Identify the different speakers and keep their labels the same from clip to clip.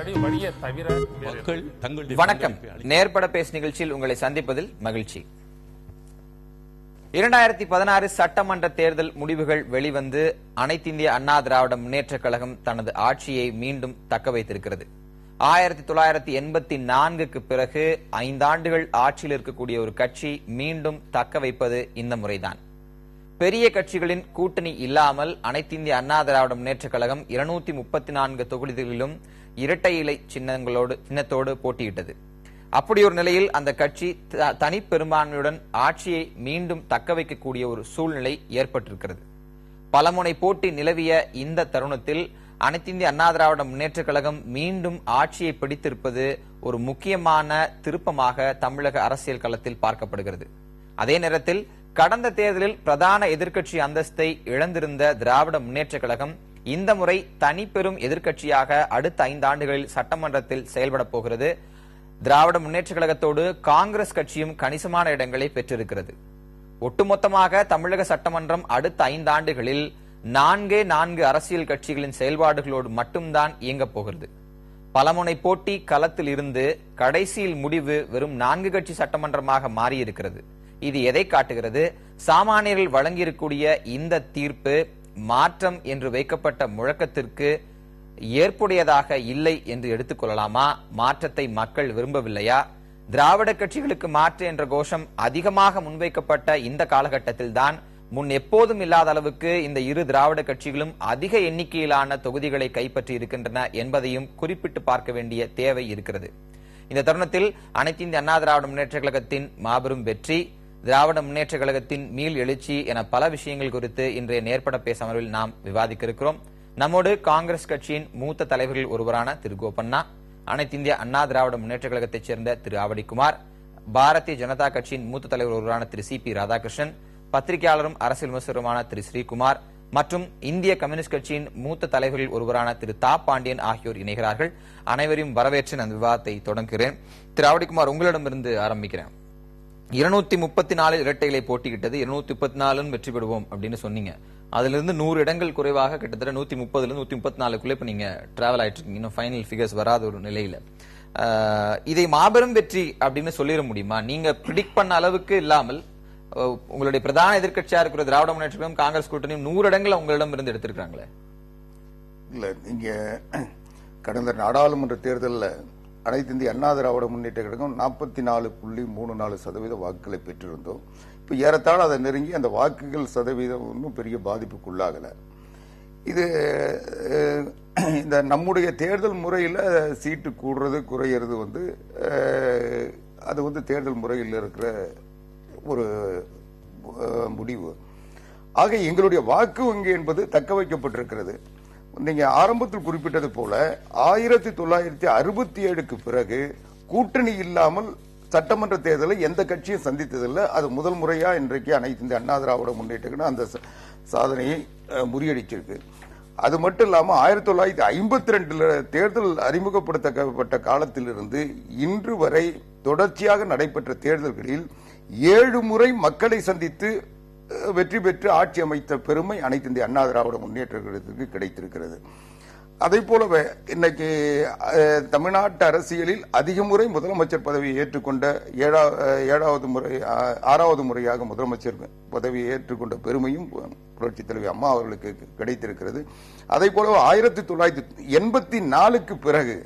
Speaker 1: வழியை தவிர
Speaker 2: வணக்கம். நேர்பட பேசு நிகழ்ச்சியில் உங்களை சந்திப்பதில் மகிழ்ச்சி. 2016 சட்டமன்ற தேர்தல் முடிவுகள் வெளிவந்து அனைத்திந்திய அண்ணா திராவிட முன்னேற்ற கழகம் தனது ஆட்சியை மீண்டும் தக்க வைத்திருக்கிறது. 1984க்கு பிறகு 5 ஆண்டுகள் ஆட்சியில் இருக்கக்கூடிய ஒரு கட்சி மீண்டும் தக்க வைப்பது இந்த முறைதான். பெரிய கட்சிகளின் கூட்டணி இல்லாமல் அனைத்திந்திய அண்ணா திராவிட முன்னேற்ற கழகம் 234 தொகுதிகளிலும் இரட்டை இலை சின்னத்தோடு போட்டியிட்டது. அப்படி ஒரு நிலையில் அந்த கட்சி தனி பெரும்பான்மையுடன் ஆட்சியை மீண்டும் தக்க வைக்கக்கூடிய ஒரு சூழ்நிலை ஏற்பட்டிருக்கிறது. பலமுனை போட்டி நிலவிய இந்த தருணத்தில் அனைத்திந்திய அண்ணா திராவிட முன்னேற்ற கழகம் மீண்டும் ஆட்சியை பிடித்திருப்பது ஒரு முக்கியமான திருப்பமாக தமிழக அரசியல் களத்தில் பார்க்கப்படுகிறது. அதே நேரத்தில் கடந்த தேர்தலில் பிரதான எதிர்க்கட்சி அந்தஸ்தை இழந்திருந்த திராவிட முன்னேற்ற கழகம் இந்த முறை தனி பெரும் எதிர்க்கட்சியாக அடுத்த 5 ஆண்டுகளில் சட்டமன்றத்தில் செயல்பட போகிறது. திராவிட முன்னேற்ற கழகத்தோடு காங்கிரஸ் கட்சியும் கணிசமான இடங்களை பெற்றிருக்கிறது. ஒட்டுமொத்தமாக தமிழக சட்டமன்றம் அடுத்த 5 ஆண்டுகளில் 4 அரசியல் கட்சிகளின் செயல்பாடுகளோடு மட்டும்தான் இயங்கப் போகிறது. பலமுனை போட்டி களத்தில் இருந்து கடைசியில் முடிவு வெறும் 4 கட்சி சட்டமன்றமாக மாறியிருக்கிறது. இது எதை காட்டுகிறது? சாமானியர்கள் வழங்கியிருக்கூடிய இந்த தீர்ப்பு மாற்றம் என்று வைக்கப்பட்ட முழக்கத்திற்கு ஏற்புடையதாக இல்லை என்று எடுத்துக்கொள்ளலாமா? மாற்றத்தை மக்கள் விரும்பவில்லையா? திராவிட கட்சிகளுக்கு மாற்று என்ற கோஷம் அதிகமாக முன்வைக்கப்பட்ட இந்த காலகட்டத்தில் தான் முன் எப்போதும் இல்லாத அளவுக்கு இந்த இரு திராவிட கட்சிகளும் அதிக எண்ணிக்கையிலான தொகுதிகளை கைப்பற்றி இருக்கின்றன என்பதையும் குறிப்பிட்டு பார்க்க வேண்டிய தேவை இருக்கிறது. இந்த தருணத்தில் அனைத்து இந்திய அண்ணா திராவிட முன்னேற்ற கழகத்தின் மாபெரும் வெற்றி, திராவிட முன்னேற்ற கழகத்தின் மீள் எழுச்சி என பல விஷயங்கள் குறித்து இன்றைய நேர்பட பேச அமர்வில் நாம் விவாதிக்க இருக்கிறோம். நம்மோடு காங்கிரஸ் கட்சியின் மூத்த தலைவர்கள் ஒருவரான திரு கோபண்ணா, அனைத்து இந்திய அண்ணா திராவிட முன்னேற்ற கழகத்தைச் சேர்ந்த திரு ஆவடிக்குமார், பாரதிய ஜனதா கட்சியின் மூத்த தலைவர் ஒருவரான திரு சி.பி. ராதாகிருஷ்ணன், பத்திரிகையாளரும் அரசியல் விமர்சகருமான திரு ஸ்ரீகுமார் மற்றும் இந்திய கம்யூனிஸ்ட் கட்சியின் மூத்த தலைவர்கள் ஒருவரான திரு தா பாண்டியன் ஆகியோர் இணைகிறார்கள். அனைவரையும் வரவேற்று அந்த விவாதத்தை தொடங்குகிறேன். திரு ஆவடிக்குமார், உங்களிடமிருந்து ஆரம்பிக்கிறேன். 234 இரட்டை இலை போட்டியிட்டது, 234 வெற்றி பெறுவோம் அப்படின்னு சொன்னீங்க. அதுல இருந்து 100 இடங்கள் குறைவாக கிட்டத்தட்ட 130 134 இப்ப நீங்க டிராவல் ஆயிட்டு இருக்கீங்க. இன்னும் ஃபைனல் ஃபிகர்ஸ் வராத ஒரு நிலையில இதை மாபெரும் வெற்றி அப்படின்னு சொல்லிட முடியுமா? நீங்க பிரிடிக்ட் பண்ண அளவுக்கு இல்லாமல் உங்களுடைய பிரதான எதிர்க்கட்சியா இருக்கிற திராவிட முன்னேற்ற கழகம் காங்கிரஸ் கூட்டணியும் 100 இடங்கள் உங்களிடம் இருந்து எடுத்திருக்காங்களே.
Speaker 3: இல்ல, நீங்க கடந்த நாடாளுமன்ற தேர்தலில் அனைத்து இந்திய அண்ணா திராவிட முன்னேற்ற கழகம் 44.34% வாக்குகளை பெற்றிருந்தோம். இப்ப ஏறத்தாழ அதை நெருங்கி அந்த வாக்குகள் சதவீதம் ஒன்றும் பெரிய பாதிப்புக்குள்ளாகல. இது இந்த நம்முடைய தேர்தல் முறையில் சீட்டு கூடுறது குறையிறது அது தேர்தல் முறையில் இருக்கிற ஒரு முடிவு. ஆக எங்களுடைய வாக்கு வங்கி என்பது தக்க வைக்கப்பட்டிருக்கிறது. நீங்க ஆரம்பத்தில் குறிப்பிட்டது போல 1967க்கு பிறகு கூட்டணி இல்லாமல் சட்டமன்ற தேர்தலை எந்த கட்சியும் சந்தித்ததில்லை. அது முதல் முறையா இன்றைக்கு அனைத்து இந்த அண்ணா திராவிட முன்னேற்ற அந்த சாதனையை முறியடிச்சிருக்கு. அது மட்டும் இல்லாம 1952 தேர்தல் அறிமுகப்படுத்தப்பட்ட காலத்திலிருந்து இன்று வரை தொடர்ச்சியாக நடைபெற்ற தேர்தல்களில் 7 முறை மக்களை சந்தித்து வெற்றி பெற்று ஆட்சி அமைத்த பெருமை அனைத்து இந்திய அண்ணா திராவிட முன்னேற்ற கழகத்திற்கு கிடைத்திருக்கிறது. அதே போலவே இன்னைக்கு தமிழ்நாட்டு அரசியலில் அதிக முறை முதலமைச்சர் பதவியை ஏற்றுக்கொண்ட 6வது முறையாக முதலமைச்சர் பதவியை ஏற்றுக்கொண்ட பெருமையும் புரட்சித் தலைவி அம்மா அவர்களுக்கு கிடைத்திருக்கிறது. அதே போல 1984க்கு பிறகு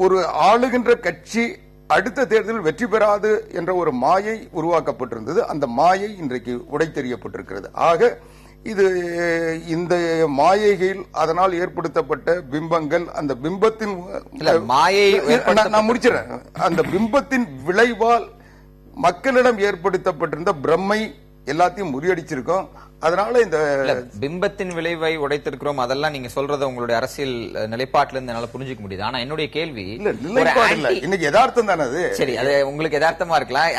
Speaker 3: ஒரு ஆளுகின்ற கட்சி அடுத்த தேர்தலில் வெற்றி பெறாது என்ற ஒரு மாயை உருவாக்கப்பட்டிருந்தது. அந்த மாயை இன்றைக்கு உடைத்தெறியப்பட்டிருக்கிறது. ஆக இது இந்த மாயைகள் அதனால் ஏற்படுத்தப்பட்ட பிம்பங்கள், அந்த பிம்பத்தின்
Speaker 2: மாயை
Speaker 3: நான் முடிச்சிடறேன். அந்த பிம்பத்தின் விளைவால் மக்களிடம் ஏற்படுத்தப்பட்டிருந்த பிரம்மை எல்லாத்தையும் முறியடிச்சிருக்கோம். அதனால இந்த
Speaker 2: பிம்பத்தின் விளைவை உடைத்திருக்கிறோம் அதெல்லாம் நீங்க சொல்றத உங்களுடைய அரசியல் நிலைப்பாட்டில இருந்து என்னால புரிஞ்சுக்க முடியுது. ஆனா என்னுடைய கேள்வி
Speaker 3: இன்னைக்கு யதார்த்தம் தானே அது.
Speaker 2: சரி, அது உங்களுக்கு யதார்த்தமா இருக்கலாம்.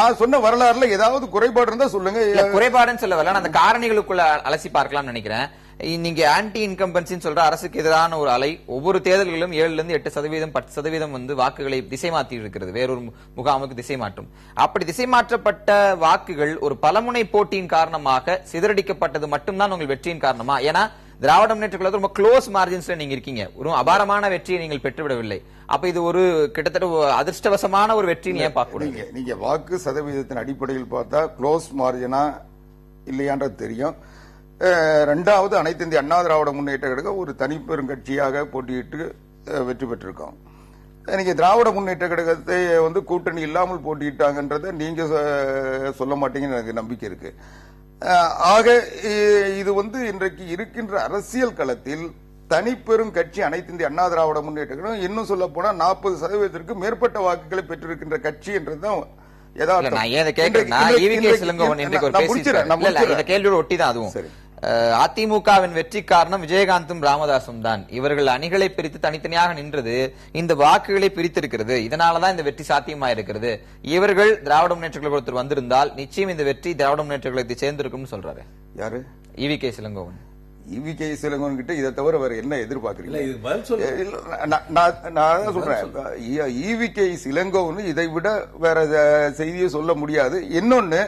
Speaker 3: நான் சொன்ன வரலாறுல ஏதாவது குறைபாடு இருந்தா சொல்லுங்க.
Speaker 2: குறைபாடுன்னு சொல்ல வரல, அந்த காரணிகளுக்குள்ள அலசி பார்க்கலாம்னு நினைக்கிறேன். நீங்க ஆன்டி இன்கம்பன்சின்னு சொல்ற அரசுக்கு எதிரான ஒரு அலை ஒவ்வொரு தேர்தல்களிலும் 7% 10% வாக்குகளை திசை மாற்றி இருக்கிறது. வேறொரு முகாமுக்கு திசை மாற்றும். அப்படி திசை மாற்றப்பட்ட வாக்குகள் ஒரு பலமுனை போட்டியின் காரணமாக சிதறடிக்கப்பட்டது மட்டும்தான் உங்கள் வெற்றியின் காரணமா? ஏன்னா திராவிட முன்னேற்ற கழகம் ரொம்ப க்ளோஸ் மார்ஜின்ஸ்ல நீங்க இருக்கீங்க, ஒரு அபாரமான வெற்றியை நீங்கள் பெற்றுவிடவில்லை. அப்ப இது ஒரு கிட்டத்தட்ட அதிர்ஷ்டவசமான ஒரு வெற்றி ஏன் பார்க்க?
Speaker 3: நீங்க வாக்கு சதவீதத்தின் அடிப்படையில் பார்த்தா க்ளோஸ் மார்ஜினா இல்லையான்றது தெரியும். ரெண்டாவது, அனைத்து இந்திய அண்ணா திராவிட முன்னேற்ற கழகம் ஒரு தனிப்பெரும் கட்சியாக போட்டியிட்டு வெற்றி பெற்றிருக்கோம். நீங்க திராவிட முன்னேற்ற கழகத்தை வந்து கூட்டணி இல்லாமல் போட்டியிட்டாங்கன்றத நீங்க சொல்ல மாட்டீங்கன்னு எனக்கு நம்பிக்கை இருக்கு. ஆக இது வந்து இன்றைக்கு இருக்கின்ற அரசியல் களத்தில் தனிப்பெரும் கட்சி அனைத்து இந்திய அண்ணா திராவிட முன்னேற்ற கழகம், இன்னும் சொல்ல போனா 40% மேற்பட்ட வாக்குகளை பெற்றிருக்கின்ற கட்சி என்றதுதான்
Speaker 2: கேள்வியோட ஒட்டிதான். அதுவும் அதிமுகவின் வெற்றி காரணம் விஜயகாந்தும் ராமதாசும் தான். இவர்கள் அணிகளை பிரித்து தனித்தனியாக நின்றது இந்த வாக்குகளை பிரித்திருக்கிறது. இதனாலதான் இந்த வெற்றி சாத்தியமாயிருக்கிறது. இவர்கள் திராவிட முன்னேற்ற கழகத்தில் வந்திருந்தால் நிச்சயம் இந்த வெற்றி திராவிட முன்னேற்ற கழகத்தை சேர்ந்திருக்கும் சொல்றாரு.
Speaker 3: யாரு?
Speaker 2: EVK இளங்கோவன்.
Speaker 3: EVK இளங்கோவன் கிட்ட இதை தவிர வேற என்ன எதிர்பார்க்கறீங்க? நான் சொல்றேன், EVK இளங்கோவன் இதை விட வேற செய்தியை சொல்ல முடியாது. இன்னொன்னு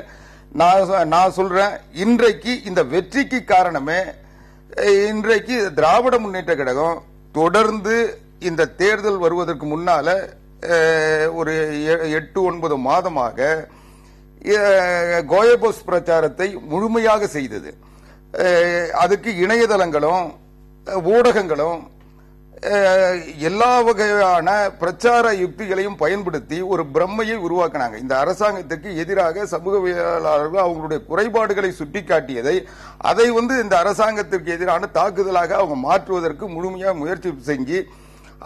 Speaker 3: நான் சொல்றேன், இன்றைக்கு இந்த வெற்றிக்கு காரணமே இன்றைக்கு திராவிட முன்னேற்ற கழகம் தொடர்ந்து இந்த தேர்தல் வருவதற்கு முன்னால ஒரு 8-9 மாதமாக கோயபோஸ் பிரச்சாரத்தை முழுமையாக செய்தது. அதுக்கு இணையதளங்களும் ஊடகங்களும் எல்லா வகையான பிரச்சார யுக்திகளையும் பயன்படுத்தி ஒரு பிரம்மையை உருவாக்கினாங்க. இந்த அரசாங்கத்திற்கு எதிராக சமூகவியலாளர்கள் அவங்களுடைய குறைபாடுகளை சுட்டிக்காட்டியதை அதை வந்து இந்த அரசாங்கத்திற்கு எதிரான தாக்குதலாக அவங்க மாற்றுவதற்கு முழுமையாக முயற்சி செஞ்சு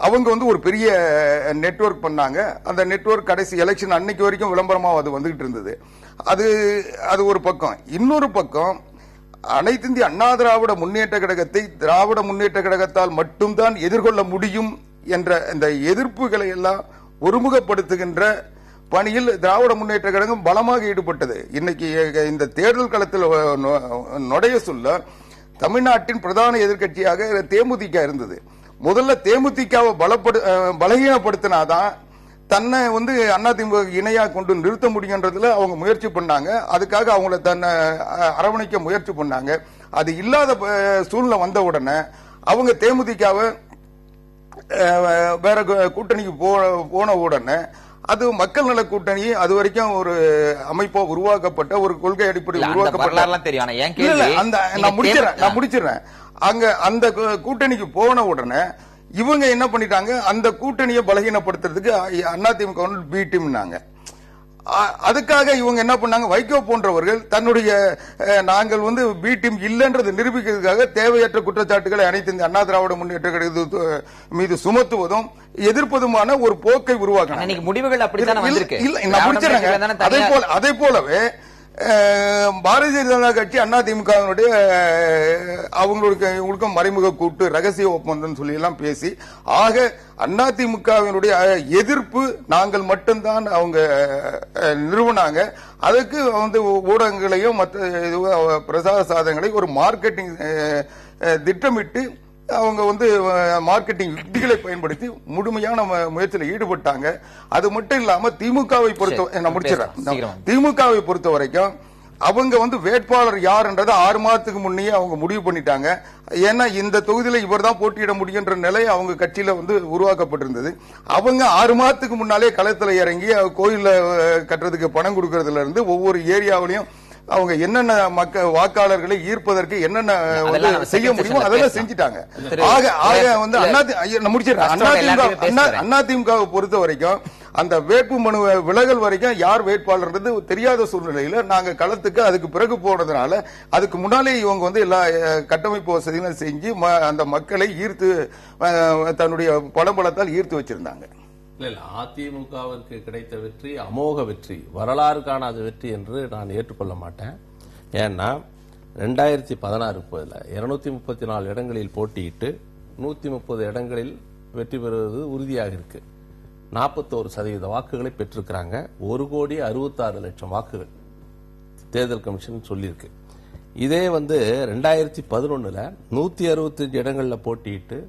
Speaker 3: அவங்க வந்து ஒரு பெரிய நெட்வொர்க் பண்ணாங்க. அந்த நெட்வொர்க் கடைசி எலெக்ஷன் அன்னைக்கு வரைக்கும் விளம்பரமா அது வந்துகிட்டு இருந்தது. அது ஒரு பக்கம். இன்னொரு பக்கம், அனைத்து இந்திய அண்ணா திராவிட முன்னேற்ற கழகத்தை திராவிட முன்னேற்ற கழகத்தால் மட்டும்தான் எதிர்கொள்ள முடியும் என்ற இந்த எதிர்ப்புகளை எல்லாம் ஒருமுகப்படுத்துகின்ற பணியில் திராவிட முன்னேற்ற கழகம் பலமாக ஈடுபட்டது. இன்னைக்கு இந்த தேர்தல் களத்தில் நுழைய சொல்ல தமிழ்நாட்டின் பிரதான எதிர்க்கட்சியாக தேமுதிக இருந்தது. முதல்ல தேமுதிகவை பலகீனப்படுத்தினாதான் தன்னை வந்து அதிமுக இணையா கொண்டு நிறுத்த முடியுன்றதுல அவங்க முயற்சி பண்ணாங்க. அதுக்காக அவங்கள தன்னை அரவணைக்க முயற்சி பண்ணாங்க. அது இல்லாத சூழ்நிலை வந்த உடனே அவங்க தேமுதிகவை வேற கூட்டணிக்கு போன உடனே அது மக்கள் நல கூட்டணி அது வரைக்கும் ஒரு அமைப்பா உருவாக்கப்பட்ட ஒரு கொள்கை அடிப்படையில் உருவாக்கப்பட்ட நான் முடிச்சிடறேன். அங்க அந்த கூட்டணிக்கு போன உடனே இவங்க என்ன பண்ணிட்டாங்க, அந்த கூட்டணியை பலகீனப்படுத்துறதுக்கு அதிமுக பி டீம்னாங்க. அதுக்காக இவங்க என்ன பண்ணாங்க, வைகோ போன்றவர்கள் தன்னுடைய நாங்கள் வந்து பி டீம் இல்லைன்றது நிரூபிக்கிறதுக்காக தேவையற்ற குற்றச்சாட்டுகளை அனைத்து இந்த அண்ணா திராவிட முன்னேற்ற கழகம் மீது சுமத்துவதும் எதிர்ப்பதுமான ஒரு போக்கை உருவாக்கினாங்க.
Speaker 2: முடிவுகள்
Speaker 3: அதே போலவே பாரதிய ஜனதா கட்சி அதிமுகவினுடைய அவங்களுக்கும் மறைமுக கூட்டு ரகசிய ஒப்பந்தம் சொல்லி எல்லாம் பேசி ஆக அதிமுகவினுடைய எதிர்ப்பு நாங்கள் மட்டும்தான் அவங்க நிறுவனாங்க. அதுக்கு வந்து ஊடகங்களையும் மற்ற பிரசார சாதனங்களை ஒரு மார்க்கெட்டிங் திட்டமிட்டு அவங்க வந்து மார்க்கெட்டிங் யுக்திகளை பயன்படுத்தி முழுமையான முயற்சியில் ஈடுபட்டாங்க. அது மட்டும் இல்லாம திமுகவை பொறுத்த வரைக்கும் அவங்க வந்து வேட்பாளர் யார்ன்றதை 6 மாதத்துக்கு முன்னே அவங்க முடிவு பண்ணிட்டாங்க. ஏன்னா இந்த தொகுதியில இவர் தான் போட்டியிட முடியுன்ற நிலை அவங்க கட்சியில வந்து உருவாக்கப்பட்டிருந்தது. அவங்க 6 மாதத்துக்கு முன்னாலே களத்துல இறங்கி கோயில கட்டுறதுக்கு பணம் கொடுக்கறதுல இருந்து ஒவ்வொரு ஏரியாவிலையும் அவங்க என்னென்ன வாக்காளர்களை ஈர்ப்பதற்கு என்னென்ன செய்ய முடியுமோ அதெல்லாம் செஞ்சுட்டாங்க. ஆக வந்து அதிமுகவை பொறுத்த வரைக்கும் அந்த வேட்பு மனு விலகல் வரைக்கும் யார் வேட்பாளர்ன்றது தெரியாத சூழ்நிலையில நாங்க களத்துக்கு அதுக்கு பிறகு போனதுனால அதுக்கு முன்னாலே இவங்க வந்து எல்லா கட்டமைப்பு வசதிகளும் செஞ்சு அந்த மக்களை ஈர்த்து தன்னுடைய பலத்தால் ஈர்த்து வச்சிருந்தாங்க.
Speaker 1: இல்ல, அதிமுகவிற்கு கிடைத்த வெற்றி அமோக வெற்றி, வரலாறு காணாத வெற்றி என்று நான் ஏற்றுக்கொள்ள மாட்டேன். ஏன்னா 2016 234 இடங்களில் போட்டியிட்டு 130 இடங்களில் வெற்றி பெறுவது உறுதியாக இருக்கு. 41% வாக்குகளை பெற்றிருக்கிறாங்க. 1,66,00,000 வாக்குகள் தேர்தல் கமிஷன் சொல்லியிருக்கு. இதே வந்து 2011 165 இடங்கள்ல போட்டியிட்டு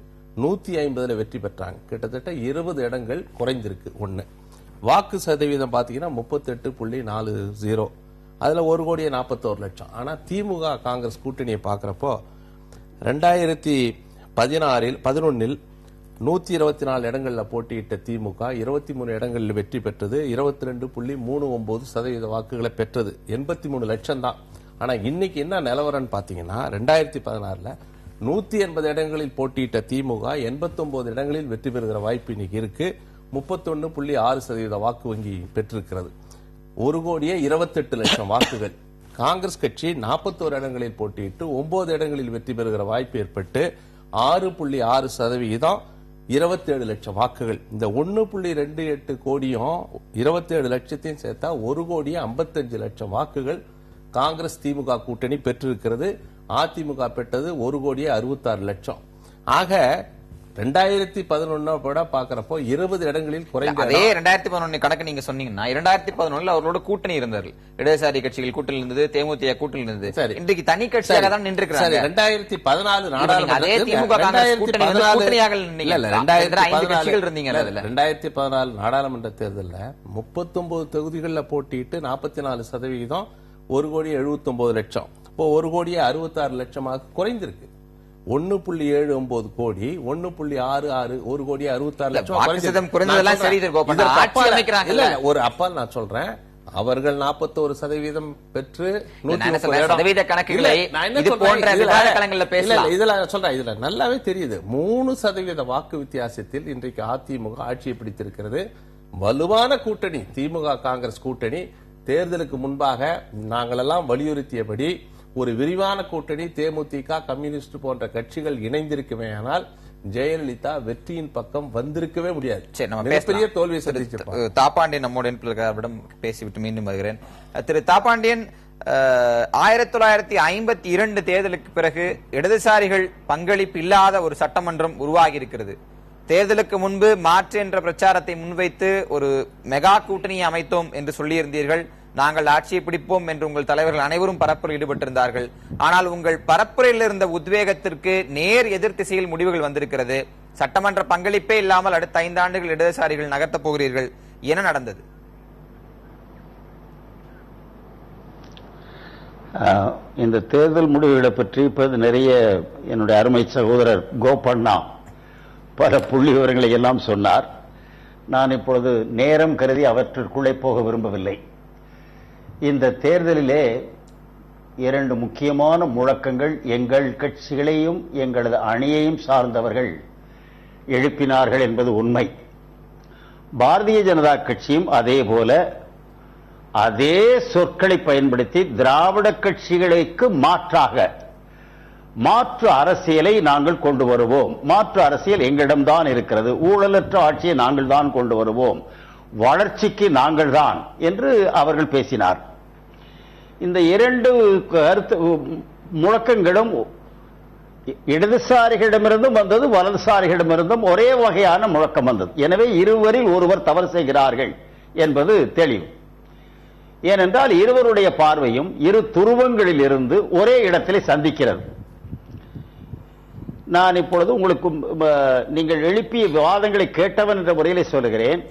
Speaker 1: 150 வெற்றி பெற்றாங்க. கிட்டத்தட்ட 20 இடங்கள் குறைந்திருக்கு. ஒன்னு வாக்கு சதவீதம் பாத்தீங்கன்னா 38.40, அதுல 1,41,00,000. ஆனா திமுக காங்கிரஸ் கூட்டணியை பாக்குறப்போ 2011 124 இடங்கள்ல போட்டியிட்ட திமுக 23 இடங்களில் வெற்றி பெற்றது. 22.39% வாக்குகளை பெற்றது. 83 லட்சம் தான். ஆனா இன்னைக்கு என்ன நிலவரம்னு பாத்தீங்கன்னா 2016 180 இடங்களில் போட்டியிட்ட திமுக 89 இடங்களில் வெற்றி பெறுகிற வாய்ப்பு இன்னைக்கு இருக்கு. 31.6% வாக்கு வங்கி பெற்றிருக்கிறது. 1,28,00,000 வாக்குகள். காங்கிரஸ் கட்சி 41 இடங்களில் போட்டியிட்டு 9 இடங்களில் வெற்றி பெறுகிற வாய்ப்பு ஏற்பட்டு 6.6%, 27 லட்சம் வாக்குகள். இந்த 1.28 கோடியும் 27 லட்சத்தையும் சேர்த்தா 1,55,00,000 வாக்குகள் காங்கிரஸ் திமுக கூட்டணி பெற்றிருக்கிறது. அதிமுக பெற்றது 1,66,00,000. ஆக 2011 விட பாக்குறப்போ 20 இடங்களில் குறைந்த.
Speaker 2: அதே 2011 கணக்கு நீங்க சொன்னீங்கன்னா 2011 அவர்களோட கூட்டணி இருந்தார்கள். இடதுசாரி கட்சிகள் கூட்டணி இருந்தது, தேமுதிக கூட்டணி இருந்தது. இன்றைக்கு தனி கட்சியாக தான் நின்றுக்கிறாங்க.
Speaker 1: 2014 நாடாளுமன்ற தேர்தலில் 39 தொகுதிகளில் போட்டியிட்டு 44%, 1,79,00,000. இப்போ 1,66,00,000 குறைந்திருக்கு. 1.79 கோடி, 1.66, 1,66,00,000 ஒரு அப்பால் நான் சொல்றேன். அவர்கள் 41% பெற்று
Speaker 2: சதவீத கணக்குகளை
Speaker 1: இதுல சொல்றேன். இதுல நல்லாவே தெரியுது 3% வாக்கு வித்தியாசத்தில் இன்றைக்கு அதிமுக ஆட்சியை பிடித்திருக்கிறது. வலுவான கூட்டணி திமுக காங்கிரஸ் கூட்டணி. தேர்தலுக்கு முன்பாக நாங்கள் எல்லாம் வலியுறுத்தியபடி ஒரு விரிவான கூட்டணி தேமுதிக, கம்யூனிஸ்ட் போன்ற கட்சிகள் இணைந்திருக்குமேயானால் ஜெயலலிதா வெற்றியின் பக்கம் வந்திருக்கவே முடியாது. பெரிய தோல்வியை சந்திச்சிருப்பாங்க.
Speaker 2: தாப்பாண்டியன் நம்முடன் பேசிவிட்டு மீண்டும் வருகிறேன். திரு தாப்பாண்டியன், 1952 தேர்தலுக்கு பிறகு இடதுசாரிகள் பங்களிப்பு இல்லாத ஒரு சட்டமன்றம் உருவாகி இருக்கிறது. தேர்தலுக்கு முன்பு மாற்று என்ற பிரச்சாரத்தை முன்வைத்து ஒரு மெகா கூட்டணியை அமைத்தோம் என்று சொல்லியிருந்தீர்கள். நாங்கள் ஆட்சியை பிடிப்போம் என்று உங்கள் தலைவர்கள் அனைவரும் பரப்புரையில் ஈடுபட்டிருந்தார்கள். ஆனால் உங்கள் பரப்புரையில் இருந்த உத்வேகத்திற்கு நேர் எதிர் திசையில் முடிவுகள் வந்திருக்கிறது. சட்டமன்ற பங்களிப்பே இல்லாமல் அடுத்த 5 ஆண்டுகள் இடதுசாரிகள் நகர்த்தப் போகிறீர்கள். என்ன நடந்தது?
Speaker 4: இந்த தேர்தல் முடிவுகளை பற்றி இப்போது நிறைய என்னுடைய அருமை சகோதரர் கோபண்ணா பல புள்ளி விவரங்களை எல்லாம் சொன்னார். நான் இப்பொழுது நேரம் கருதி அவற்றிற்குள்ளே போக விரும்பவில்லை. இந்த தேர்தலிலே 2 முக்கியமான முழக்கங்கள் எங்கள் கட்சிகளையும் எங்களது அணியையும் சார்ந்தவர்கள் எழுப்பினார்கள் என்பது உண்மை. பாரதிய ஜனதா கட்சியும் அதே போல அதே சொற்களை பயன்படுத்தி திராவிட கட்சிகளுக்கு மாற்றாக மாற்று அரசியலை நாங்கள் கொண்டு வருவோம், மாற்று அரசியல் எங்களிடம்தான் இருக்கிறது, ஊழலற்ற ஆட்சியை நாங்கள் தான் கொண்டு வருவோம், வளர்ச்சிக்கு நாங்கள் தான் என்று அவர்கள் பேசினார். இந்த 2 முழக்கங்களும் இடதுசாரிகளிடமிருந்தும் வந்தது, வலதுசாரிகளிடமிருந்தும் ஒரே வகையான முழக்கம் வந்தது. எனவே இருவரில் ஒருவர் தவறு செய்கிறார்கள் என்பது தெளிவு. ஏனென்றால் இருவருடைய பார்வையும் இரு துருவங்களில் இருந்து ஒரே இடத்திலே சந்திக்கிறது. நான் இப்பொழுது உங்களுக்கு நீங்கள் எழுப்பிய விவாதங்களை கேட்டவன் என்ற முறையிலே சொல்லுகிறேன்.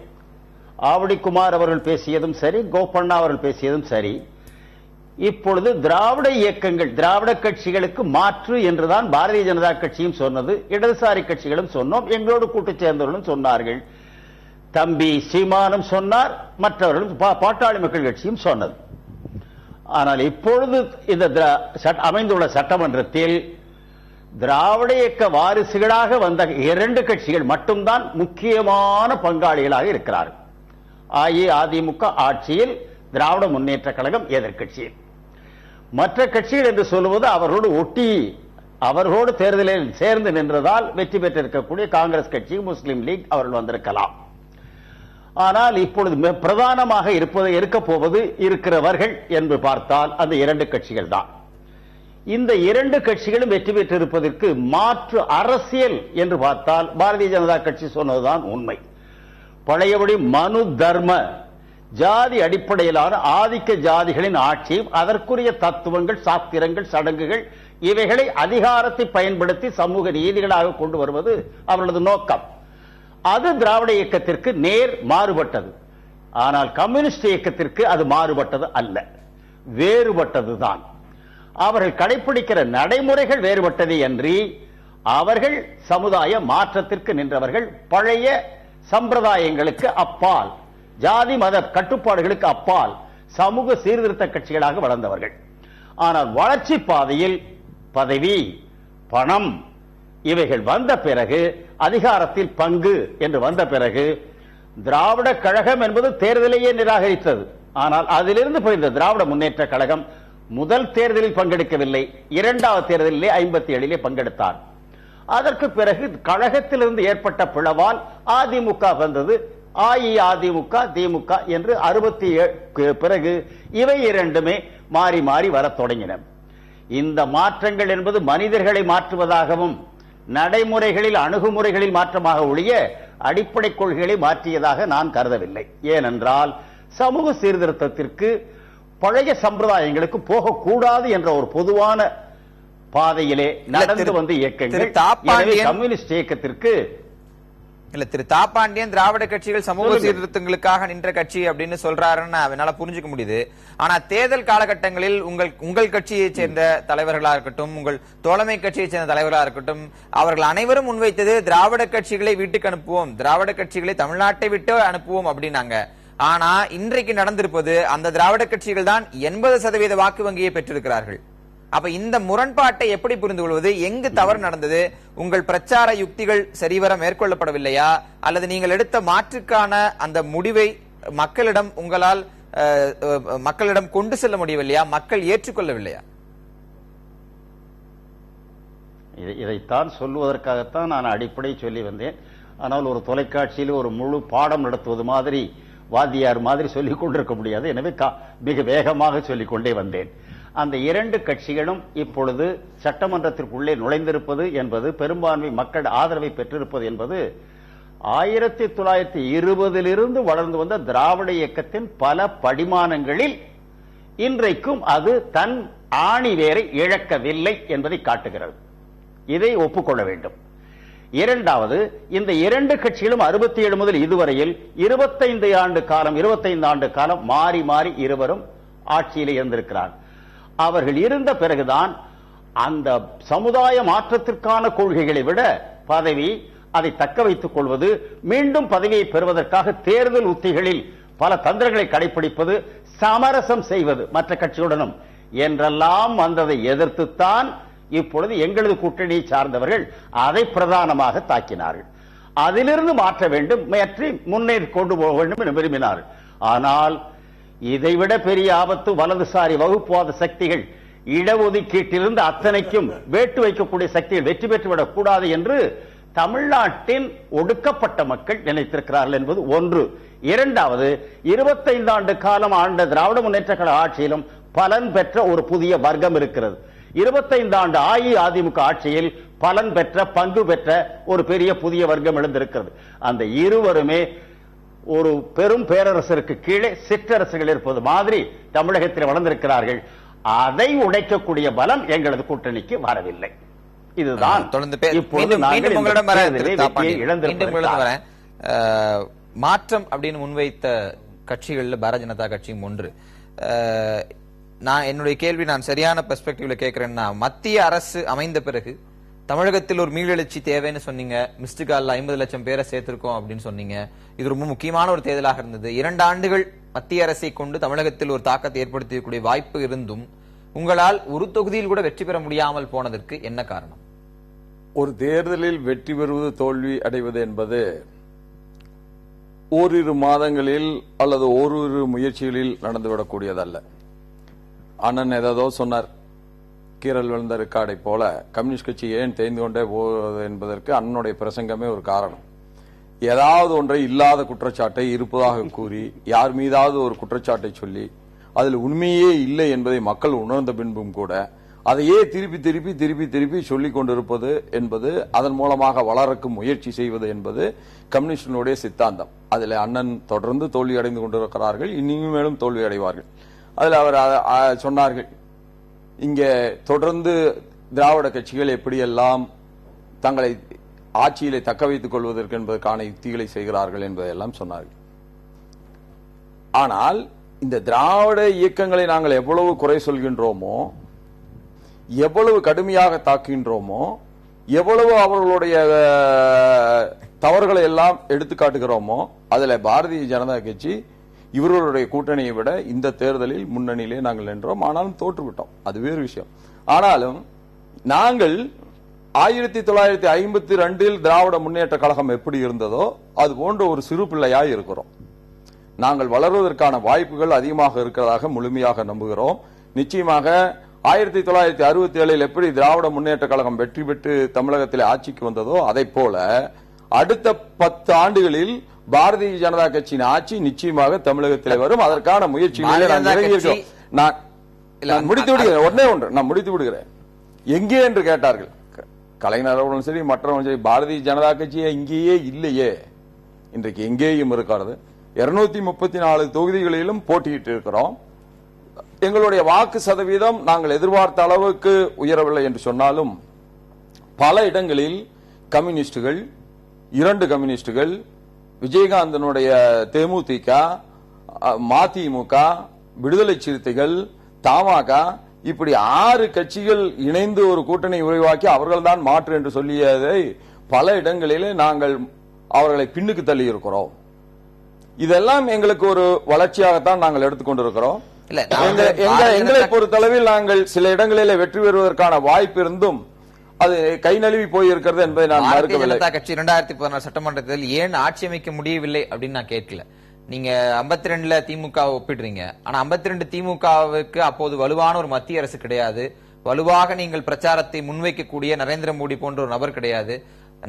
Speaker 4: ஆவடிக்குமார் அவர்கள் பேசியதும் சரி, கோபண்ணா அவர்கள் பேசியதும் சரி. இப்பொழுது திராவிட இயக்கங்கள், திராவிட கட்சிகளுக்கு மாற்று என்றுதான் பாரதிய ஜனதா கட்சியும் சொன்னது, இடதுசாரி கட்சிகளும் சொன்னோம், எங்களோடு கூட்டு சேர்ந்தவர்களும் சொன்னார்கள், தம்பி சீமானும் சொன்னார், மற்றவர்களும் பாட்டாளி மக்கள் கட்சியும் சொன்னது. ஆனால் இப்பொழுது இந்த அமைந்துள்ள சட்டமன்றத்தில் திராவிட இயக்க வாரிசுகளாக வந்த 2 கட்சிகள் மட்டும்தான் முக்கியமான பங்காளிகளாக இருக்கிறார்கள். அஇஅதிமுக ஆட்சியில், திராவிட முன்னேற்ற கழகம் எதிர்கட்சியில். மற்ற கட்சிகள் என்று சொல்லுவது அவர்களோடு ஒட்டி அவர்களோடு தேர்தலில் சேர்ந்து நின்றதால் வெற்றி பெற்றிருக்கக்கூடிய காங்கிரஸ் கட்சி, முஸ்லீம் லீக் அவர்கள் வந்திருக்கலாம். ஆனால் இப்பொழுது பிரதானமாக இருக்கப் போவது இருக்கிறவர்கள் என்று பார்த்தால் அந்த 2 கட்சிகள் தான். இந்த 2 கட்சிகளும் வெற்றி பெற்றிருப்பதற்கு மாற்று அரசியல் என்று பார்த்தால் பாரதிய ஜனதா கட்சி சொன்னதுதான் உண்மை. பழையபடி மனு தர்ம ஜாதி அடிப்படையிலான ஆதிக்க ஜாதிகளின் ஆட்சியும் அதற்குரிய தத்துவங்கள், சாத்திரங்கள், சடங்குகள் இவைகளை அதிகாரத்தை பயன்படுத்தி சமூக நீதிகளாக கொண்டு வருவது அவர்களது நோக்கம். அது திராவிட இயக்கத்திற்கு நேர் மாறுபட்டது. ஆனால் கம்யூனிஸ்ட் இயக்கத்திற்கு அது மாறுபட்டது அல்ல, வேறுபட்டதுதான். அவர்கள் கடைபிடிக்கிற நடைமுறைகள் வேறுபட்டது அன்றி அவர்கள் சமுதாய மாற்றத்திற்கு நின்றவர்கள். பழைய சம்பிரதாயங்களுக்கு அப்பால், ஜாதி மத கட்டுப்பாடுகளுக்கு அப்பால் சமூக சீர்திருத்த கட்சிகளாக வளர்ந்தவர்கள். ஆனால் வளர்ச்சி பாதையில் பதவி, பணம் இவைகள் வந்த பிறகு, அதிகாரத்தில் பங்கு என்று வந்த பிறகு, திராவிட கழகம் என்பது தேர்தலையே நிராகரித்தது. ஆனால் அதிலிருந்து போயிருந்த திராவிட முன்னேற்ற கழகம் முதல் தேர்தலில் பங்கெடுக்கவில்லை, இரண்டாவது தேர்தலிலே 57 பங்கெடுத்தார். அதற்கு பிறகு கழகத்திலிருந்து ஏற்பட்ட பிளவால் அதிமுக வந்தது. அஇஅதிமுக, திமுக என்று 67 பிறகு இவை இரண்டுமே மாறி மாறி வரத் தொடங்கின. இந்த மாற்றங்கள் என்பது மனிதர்களை மாற்றுவதாகவும் நடைமுறைகளில் அணுகுமுறைகளில் மாற்றமாக ஒழிய அடிப்படை கொள்கைகளை மாற்றியதாக நான் கருதவில்லை. ஏனென்றால் சமூக சீர்திருத்தத்திற்கு பழைய சம்பிரதாயங்களுக்கு போகக்கூடாது என்ற ஒரு பொதுவான பாதையிலே நடந்து வந்த இயக்கங்கள். கம்யூனிஸ்ட் இயக்கத்திற்கு
Speaker 2: இல்ல, திரு தாப்பாண்டியன் திராவிட கட்சிகள் சமூக சீர்திருத்தங்களுக்காக நின்ற கட்சி அப்படின்னு சொல்றாருன்னு என்னால புரிஞ்சுக்க முடியுது. ஆனா தேர்தல் காலகட்டங்களில் உங்கள் கட்சியை சேர்ந்த தலைவர்களா இருக்கட்டும், உங்கள் தோழமை கட்சியை சேர்ந்த தலைவர்களா இருக்கட்டும், அவர்கள் அனைவரும் முன்வைத்தது திராவிட கட்சிகளை வீட்டுக்கு அனுப்புவோம், திராவிட கட்சிகளை தமிழ்நாட்டை விட்டு அனுப்புவோம் அப்படின்னாங்க. ஆனா இன்றைக்கு நடந்திருப்பது அந்த திராவிட கட்சிகள் தான் 80% வாக்கு வங்கியை பெற்றிருக்கிறார்கள். அப்ப இந்த முரண்பாட்டை எப்படி புரிந்து கொள்வது? எங்கு தவறு நடந்தது? உங்கள் பிரச்சார யுக்திகள் சரிவர மேற்கொள்ளப்படவில்லையா, அல்லது நீங்கள் எடுத்த மாற்றுக்கான அந்த முடிவை மக்களிடம் கொண்டு செல்ல முடியவில்லையா, மக்கள் ஏற்றுக்கொள்ளவில்லையா?
Speaker 4: இதைத்தான் சொல்லுவதற்காகத்தான் நான் அடிப்படை சொல்லி வந்தேன். ஆனால் ஒரு தொலைக்காட்சியில் ஒரு முழு பாடம் நடத்துவது மாதிரி, வாத்தியார் மாதிரி சொல்லிக் கொண்டிருக்க முடியாது. எனவே மிக வேகமாக சொல்லிக் கொண்டே வந்தேன். அந்த இரண்டு கட்சிகளும் இப்பொழுது சட்டமன்றத்திற்குள்ளே நுழைந்திருப்பது என்பது, பெரும்பான்மை மக்கள் ஆதரவை பெற்றிருப்பது என்பது 1920 வளர்ந்து வந்த திராவிட இயக்கத்தின் பல படிமானங்களில் இன்றைக்கும் அது தன் ஆணி வேரை இழக்கவில்லை என்பதை காட்டுகிறது. இதை ஒப்புக்கொள்ள வேண்டும். இரண்டாவது, இந்த இரண்டு கட்சிகளும் 67 முதல் இதுவரையில் 25 ஆண்டு காலம் மாறி மாறி இருவரும் ஆட்சியில் இருந்திருக்கிறார். அவர்கள் இருந்த பிறகுதான் அந்த சமுதாய மாற்றத்திற்கான கொள்கைகளை விட பதவி, அதை தக்க வைத்துக் கொள்வது, மீண்டும் பதவியை பெறுவதற்காக தேர்தல் உத்திகளில் பல தந்திரங்களை கடைபிடிப்பது, சமரசம் செய்வது மற்ற கட்சியுடனும் என்றெல்லாம் வந்ததை எதிர்த்துத்தான் இப்பொழுது எங்களது கூட்டணியை சார்ந்தவர்கள் அதை பிரதானமாக தாக்கினார்கள். அதிலிருந்து மாற்ற வேண்டும், முன்னேறி கொண்டு போக வேண்டும் என்று விரும்பினார்கள். ஆனால் இதைவிட பெரிய ஆபத்து வலதுசாரி வகுப்புவாத சக்திகள் இடஒதுக்கீட்டிலிருந்து அத்தனைக்கும் வேட்டு வைக்கக்கூடிய சக்திகள் வெற்றி பெற்றுவிடக் கூடாது என்று தமிழ்நாட்டின் ஒடுக்கப்பட்ட மக்கள் நினைத்திருக்கிறார்கள் என்பது ஒன்று. இரண்டாவது, 25 ஆண்டு காலம் ஆண்ட திராவிட முன்னேற்ற கழக ஆட்சியிலும் பலன் பெற்ற ஒரு புதிய வர்க்கம் இருக்கிறது. 25 ஆண்டு அஇஅதிமுக ஆட்சியில் பலன் பெற்ற, பங்கு பெற்ற ஒரு பெரிய புதிய வர்க்கம் எழுந்திருக்கிறது. அந்த இருவருமே ஒரு பெரும் பேரரசருக்கு கீழே சிற்றரசுகள் இருப்பது மாதிரி தமிழகத்தில் வளர்ந்திருக்கிறார்கள். அதை உடைக்கக்கூடிய பலம் எங்களது கூட்டணிக்கு வரவில்லை. இதுதான்
Speaker 2: மாற்றம் அப்படின்னு முன்வைத்த கட்சிகள்ல பாரதிய ஜனதா கட்சியும் ஒன்று. நான் என்னுடைய கேள்வி நான் சரியான பெர்ஸ்பெக்டிவ்ல கேட்கிறேன்னா, மத்திய அரசு அமைந்த பிறகு தமிழகத்தில் ஒரு மீளெழுச்சி தேவைன்னு சொன்னீங்க. மிஸ்டு கால்ல 50 லட்சம் பேரை சேர்த்திருக்கோம் அப்படின்னு சொன்னீங்க. இது ரொம்ப முக்கியமான ஒரு தேர்தலாக இருந்தது. 2 ஆண்டுகள் மத்திய அரசை கொண்டு தமிழகத்தில் ஒரு தாக்கத்தை ஏற்படுத்தக்கூடிய வாய்ப்பு இருந்தும் உங்களால் ஒரு தொகுதியில் கூட வெற்றி பெற முடியாமல் போனதற்கு என்ன காரணம்?
Speaker 5: ஒரு தேர்தலில் வெற்றி பெறுவது, தோல்வி அடைவது என்பது ஓரிரு மாதங்களில் அல்லது ஓரிரு முயற்சிகளில் நடந்துவிடக்கூடியதல்ல. அண்ணன் ஏதோ சொன்னார், கீரல் விழுந்த ரெக்கார்டை போல கம்யூனிஸ்ட் கட்சி ஏன் தேய்ந்து கொண்டே போவது என்பதற்கு அண்ணனுடைய பிரசங்கமே ஒரு காரணம். ஏதாவது ஒன்றை இல்லாத குற்றச்சாட்டை இருப்பதாக கூறி யார் மீதாவது ஒரு குற்றச்சாட்டை சொல்லி அதில் உண்மையே இல்லை என்பதை மக்கள் உணர்ந்த பின்பும் கூட அதையே திருப்பி திருப்பி திருப்பி திருப்பி சொல்லிக் கொண்டிருப்பது என்பது, அதன் மூலமாக வளரக்கும் முயற்சி செய்வது என்பது கம்யூனிஸ்டினுடைய சித்தாந்தம். அதில் அண்ணன் தொடர்ந்து தோல்வி அடைந்து கொண்டிருக்கிறார்கள், இன்னும் மேலும் தோல்வி அடைவார்கள். அதில் அவர் சொன்னார்கள், இங்கே தொடர்ந்து திராவிட கட்சிகள் எப்படியெல்லாம் தங்களை ஆட்சியிலே தக்க வைத்துக் கொள்வதற்கு என்பதற்கான யுக்திகளை செய்கிறார்கள் என்பதையெல்லாம் சொன்னார்கள். ஆனால் இந்த திராவிட இயக்கங்களை நாங்கள் எவ்வளவு குறை சொல்கின்றோமோ, எவ்வளவு கடுமையாக தாக்குகின்றோமோ, எவ்வளவு அவர்களுடைய தவறுகளை எல்லாம் எடுத்து காட்டுகிறோமோ, அதுல பாரதிய ஜனதா கட்சி இவர்களுடைய கூட்டணியை விட இந்த தேர்தலில் முன்னணியிலே நாங்கள் நின்றோம். ஆனாலும் தோற்றுவிட்டோம், அது வேறு விஷயம். ஆனாலும் நாங்கள் 1952 திராவிட முன்னேற்ற கழகம் எப்படி இருந்ததோ அது போன்ற ஒரு சிறு பிள்ளையாய் இருக்கிறோம். நாங்கள் வளர்வதற்கான வாய்ப்புகள் அதிகமாக இருக்கிறதாக முழுமையாக நம்புகிறோம். நிச்சயமாக 1967 எப்படி திராவிட முன்னேற்ற கழகம் வெற்றி பெற்று தமிழகத்தில் ஆட்சிக்கு வந்ததோ அதை போல அடுத்த 10 ஆண்டுகளில் பாரதிய ஜனதா கட்சியின் ஆட்சி நிச்சயமாக தமிழகத்தில் வரும். அதற்கான முயற்சிகளை நான் இறங்கியிருக்கிறோம். நான் முடித்து விடுகிறேன், ஒன்னே ஒன்று நான் முடித்து விடுகிறேன். எங்கே என்று கேட்டார்கள் கலைஞர் அவர்களும் சரி மற்றவர்களும் சரி, பாரதிய ஜனதா கட்சியே இங்கேயே இல்லையே, இன்றைக்கு எங்கேயும் இருக்கிறது. 234 தொகுதிகளிலும் போட்டியிட்டு இருக்கிறோம். எங்களுடைய வாக்கு சதவீதம் நாங்கள் எதிர்பார்த்த அளவுக்கு உயரவில்லை என்று சொன்னாலும் பல இடங்களில் கம்யூனிஸ்டுகள், 2 கம்யூனிஸ்டுகள், விஜயகாந்தனுடைய தேமுதிக, மதிமுக, விடுதலை சிறுத்தைகள், தமாக, இப்படி 6 கட்சிகள் இணைந்து ஒரு கூட்டணி உருவாக்கி அவர்கள் தான் மாற்று என்று சொல்லியதை பல இடங்களிலே நாங்கள் அவர்களை பின்னுக்கு தள்ளி இருக்கிறோம். இதெல்லாம் எங்களுக்கு ஒரு வளர்ச்சியாகத்தான் நாங்கள் எடுத்துக்கொண்டிருக்கிறோம். எங்களை பொறுத்தளவில் நாங்கள் சில இடங்களிலே வெற்றி பெறுவதற்கான வாய்ப்பு இருந்தும் அது கை நழுவி போயிருக்கிறது என்பதை நான் மறுக்கவில்லை.
Speaker 2: கட்சி 2016 சட்டமன்ற தேர்தலில் ஏன் ஆட்சி அமைக்க முடியவில்லை அப்படின்னு நான் கேட்கல. நீங்க 52ல திமுக ஒப்பிடுறீங்க. ஆனா 52 திமுகவுக்கு அப்போது வலுவான ஒரு மத்திய அரசு கிடையாது. வலுவாக நீங்கள் பிரச்சாரத்தை முன்வைக்கக்கூடிய நரேந்திர மோடி போன்ற ஒரு நபர் கிடையாது.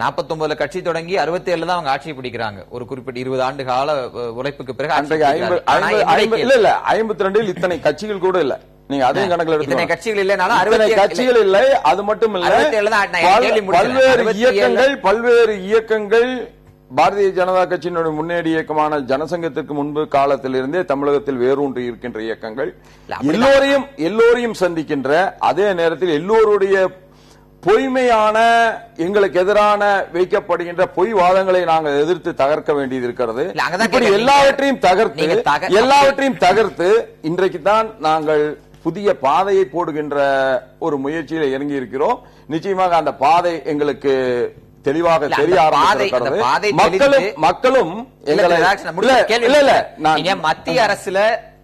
Speaker 2: 49 கட்சி தொடங்கி 67 தான் அவங்க ஆட்சி பிடிக்கிறாங்க. ஒரு குறிப்பிட்ட 20 ஆண்டு கால உழைப்புக்கு பிறகு
Speaker 5: 52 இத்தனை கட்சிகள் கூட இல்ல. நீங்க அதையும் கணக்கில் எடுத்து
Speaker 2: கட்சிகள் இல்லைனாலும்
Speaker 5: கட்சிகள் இல்லை. அது மட்டும் இல்ல, பல்வேறு இயக்கங்கள் பாரதிய ஜனதா கட்சியினுடைய முன்னேறி இயக்கமான ஜனசங்கத்திற்கு முன்பு காலத்தில் இருந்தே தமிழகத்தில் வேரூன்றி இருக்கின்ற இயக்கங்கள் எல்லோரையும் சந்திக்கின்ற அதே நேரத்தில் எல்லோருடைய பொய்மையான எங்களுக்கு எதிரான வைக்கப்படுகின்ற பொய் வாதங்களை நாங்கள் எதிர்த்து தகர்க்க வேண்டியது இருக்கிறது. இப்படி எல்லாவற்றையும் தகர்த்து இன்றைக்கு தான் நாங்கள் புதிய பாதையை போடுகின்ற ஒரு முயற்சியில இறங்கி இருக்கிறோம். நிச்சயமாக அந்த பாதை எங்களுக்கு தெளிவாக தெரிய ஆரம்பிக்கிறது. மக்களும்
Speaker 2: மத்திய அரசுல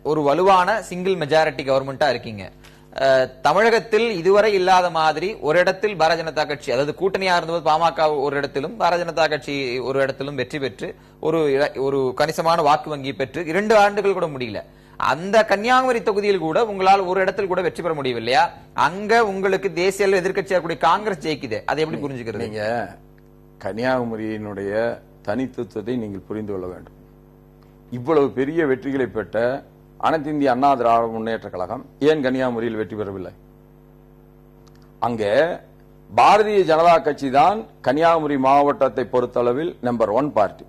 Speaker 2: ஒரு வலுவான சிங்கிள் மெஜாரிட்டி கவர்மெண்டா இருக்கீங்க. தமிழகத்தில் இதுவரை இல்லாத மாதிரி ஒரு இடத்தில் பாரதிய ஜனதா கட்சி, அதாவது கூட்டணியா இருந்தபோது பாமக ஒரு இடத்திலும் பாரதிய ஜனதா கட்சி ஒரு இடத்திலும் வெற்றி பெற்று ஒரு கணிசமான வாக்கு வங்கி பெற்று 2 ஆண்டுகள் கூட முடியல. அந்த கன்னியாகுமரி தொகுதியில் கூட உங்களால் ஒரு இடத்தில் கூட வெற்றி பெற முடியவில்லையா? அங்க உங்களுக்கு தேசிய எதிர்கட்சியா கூடிய காங்கிரஸ் ஜெயிக்குது. அதை எப்படி புரிஞ்சுக்கிறது?
Speaker 5: நீங்க கன்னியாகுமரியினுடைய தனித்துவத்தை நீங்கள் புரிந்து கொள்ள வேண்டும். இவ்வளவு பெரிய வெற்றிகளை பெற்ற அனைத்து இந்திய அண்ணா திராவிட முன்னேற்ற கழகம் ஏன் கன்னியாகுமரியில் வெற்றி பெறவில்லை? அங்கே பாரதிய ஜனதா கட்சி தான் கன்னியாகுமரி மாவட்டத்தை பொறுத்தளவில் நம்பர் 1 பார்ட்டி.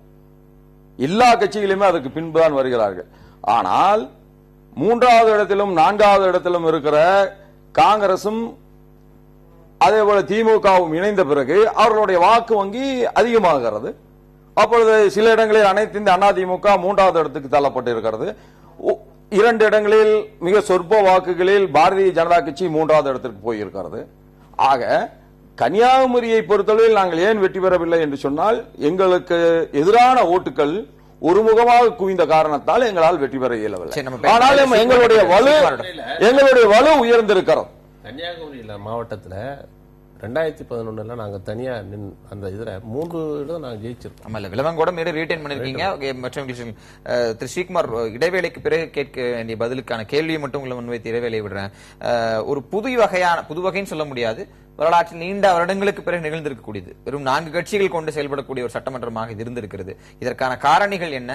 Speaker 5: எல்லா கட்சிகளுமே அதற்கு பின்புதான் வருகிறார்கள். ஆனால் 3வது இடத்திலும் 4வது இடத்திலும் இருக்கிற காங்கிரசும் அதே போல திமுகவும் இணைந்த பிறகு அவர்களுடைய வாக்கு வங்கி அதிகமாகிறது. அப்பொழுது சில இடங்களில் அனைத்து இந்த அதிமுக 3வது இடத்துக்கு தள்ளப்பட்டிருக்கிறது. 2 இடங்களில் மிக சொற்ப வாக்குகளில் பாரதிய ஜனதா கட்சி 3வது இடத்திற்கு போயிருக்கிறது. ஆக கன்னியாகுமரியை பொறுத்தளவில் நாங்கள் ஏன் வெற்றி பெறவில்லை என்று சொன்னால் எங்களுக்கு எதிரான ஓட்டுகள் ஒருமுகமாக குவிந்த காரணத்தால் எங்களால் வெற்றி பெற இயலவில்லை. ஆனாலும் எங்களுடைய வலு உயர்ந்திருக்கிறோம்.
Speaker 1: கன்னியாகுமரி மாவட்டத்தில் 2011 நாங்க தனியா அந்த இதுல 3 இடம் நாங்க ஜெயிச்சிருக்கோம்.
Speaker 2: ஆமா, விலவங்கூட மீண்டும் ரீடைன் பண்ணிருக்கீங்க. மற்றும் திரு ஸ்ரீகுமார், இடைவேளைக்கு பிறகு கேட்க வேண்டிய பதிலுக்கான கேள்வியை மட்டும் உங்களை முன்வைத்து இடைவேளை விடுறேன். ஒரு புது வகைன்னு சொல்ல முடியாது, வரலாற்றில் நீண்ட வருடங்களுக்கு பிறகு நிகழ்ந்திருக்கக்கூடியது. வெறும் 4 கட்சிகள் கொண்டு செயல்படக்கூடிய ஒரு சட்டமன்றமாக இது இருந்திருக்கிறது. இதற்கான காரணிகள் என்ன,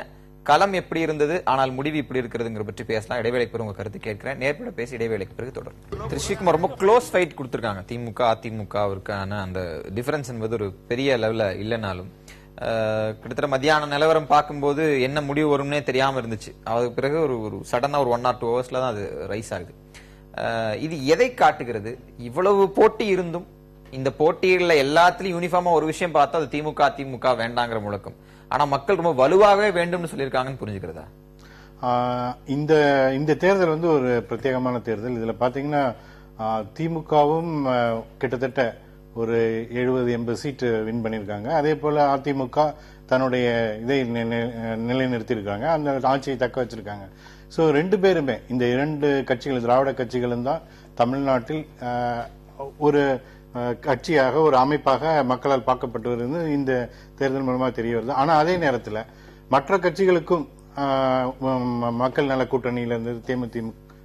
Speaker 2: களம் எப்படி இருந்தது, ஆனால் முடிவு இப்படி இருக்கிறதுங்கிற பற்றி பேசலாம். இடைவேளைக்கு பிறகு உங்க கருத்து கேட்கிறேன். நேர்பட பேசி இடைவேளைக்கு பிறகு தொடரும். திரு ஸ்ரீகுமார், ரொம்ப க்ளோஸ் ஃபைட் கொடுத்திருக்காங்க திமுக அதிமுகவிற்கான அந்த டிஃபரன்ஸ் என்பது ஒரு பெரிய லெவல்ல இல்லைனாலும் கிட்டத்தட்ட மத்தியான நிலவரம் பார்க்கும்போது என்ன முடிவு வரும்னே தெரியாம இருந்துச்சு. அதுக்கு பிறகு ஒரு சடனா ஒரு 1 or 2 hours தான் அது ரைஸ் ஆகுது. இது எதை காட்டுகிறது? இவ்வளவு போட்டி இருந்தும் இந்த போட்டியில எல்லாத்திலும் யூனிஃபார்மா ஒரு விஷயம் பார்த்தா அது திமுக அதிமுக வேண்டாங்கிற முழக்கம். ஆனா மக்கள் ரொம்ப வலுவாகவே வேண்டும்னு சொல்லியிருக்காங்கன்னு புரிஞ்சுக்கிறதா?
Speaker 6: இந்த தேர்தல் வந்து ஒரு பிரத்யேகமான தேர்தல். இதுல பாத்தீங்கன்னா திமுகவும் கிட்டத்தட்ட ஒரு 70-80 சீட்டு வின் பண்ணியிருக்காங்க. அதே போல அதிமுக தன்னுடைய இதை நிலைநிறுத்தியிருக்காங்க, அந்த ஆட்சியை தக்க வச்சிருக்காங்க. ஸோ ரெண்டு பேருமே, இந்த இரண்டு கட்சிகள், திராவிட கட்சிகளும் தான் தமிழ்நாட்டில் ஒரு கட்சியாக, ஒரு அமைப்பாக மக்களால் பார்க்கப்பட்டு வருது இந்த தேர்தல் மூலமாக தெரிய வருது. ஆனால் அதே நேரத்தில் மற்ற கட்சிகளுக்கும் மக்கள் நல கூட்டணியிலிருந்து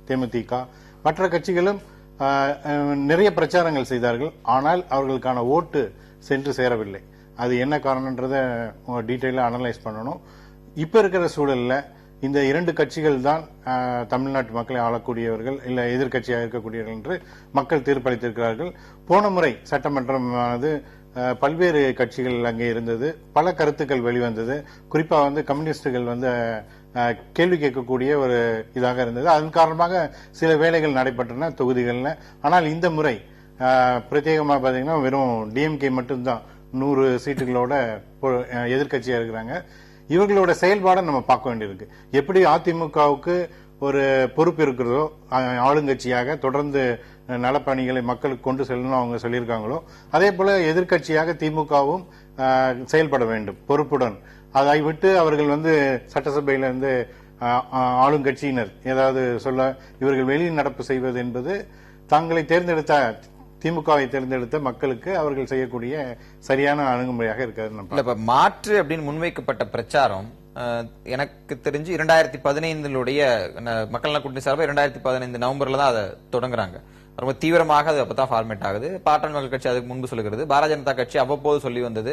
Speaker 6: தேமுதிக மற்ற கட்சிகளும் நிறைய பிரச்சாரங்கள் செய்தார்கள். ஆனால் அவர்களுக்கான ஓட்டு சென்று சேரவில்லை. அது என்ன காரணம்ன்றத டீட்டெயிலா அனலைஸ் பண்ணணும். இப்ப இருக்கிற சூழல்ல இந்த இரண்டு கட்சிகள் தான் தமிழ்நாட்டு மக்களை ஆளக்கூடியவர்கள், இல்ல எதிர்கட்சியாக இருக்கக்கூடியவர்கள் என்று மக்கள் தீர்ப்பளித்திருக்கிறார்கள். போன முறை சட்டமன்றமானது பல்வேறு கட்சிகள் அங்கே இருந்தது, பல கருத்துக்கள் வெளிவந்தது. குறிப்பா கம்யூனிஸ்டுகள் கேள்வி கேட்கக்கூடிய ஒரு இதாக இருந்தது. அதன் காரணமாக சில வேலைகள் நடைபெற்றன தொகுதிகள்ல. ஆனால் இந்த முறை பிரத்யேகமாக பாத்தீங்கன்னா வெறும் டிஎம்கே மட்டும்தான் 100 சீட்டுகளோட எதிர்கட்சியா இருக்கிறாங்க. இவர்களோட செயல்பாடை நம்ம பார்க்க வேண்டியிருக்கு. எப்படி அதிமுகவுக்கு ஒரு பொறுப்பு இருக்கிறதோ, ஆளுங்கட்சியாக தொடர்ந்து நலப்பணிகளை மக்களுக்கு கொண்டு செல்லணும் அவங்க சொல்லியிருக்காங்களோ, அதே போல எதிர்கட்சியாக திமுகவும் செயல்பட வேண்டும் பொறுப்புடன். அதை விட்டு அவர்கள் சட்டசபையில ஆளுங்கட்சியினர் ஏதாவது சொல்ல இவர்கள் வெளியில் நடப்பு செய்வது என்பது தங்களை தேர்ந்தெடுத்த திமுகவை தேர்ந்தெடுத்த மக்களுக்கு அவர்கள் செய்யக்கூடிய சரியான அணுகுமுறையாக இருக்காது.
Speaker 2: மாற்று அப்படின்னு முன்வைக்கப்பட்ட பிரச்சாரம் எனக்கு தெரிஞ்சு 2015 மக்கள் நல கூட்டணி சார்பாக 2015 நவம்பர்ல தான் அதை தொடங்குறாங்க. ரொம்ப தீவிரமாக அது அப்பதான் ஃபார்மேட் ஆகுது. பாட்டாளி மக்கள் கட்சி அதுக்கு முன்பு சொல்லுகிறது, பாரதிய ஜனதா கட்சி அவ்வப்போது சொல்லி வந்தது.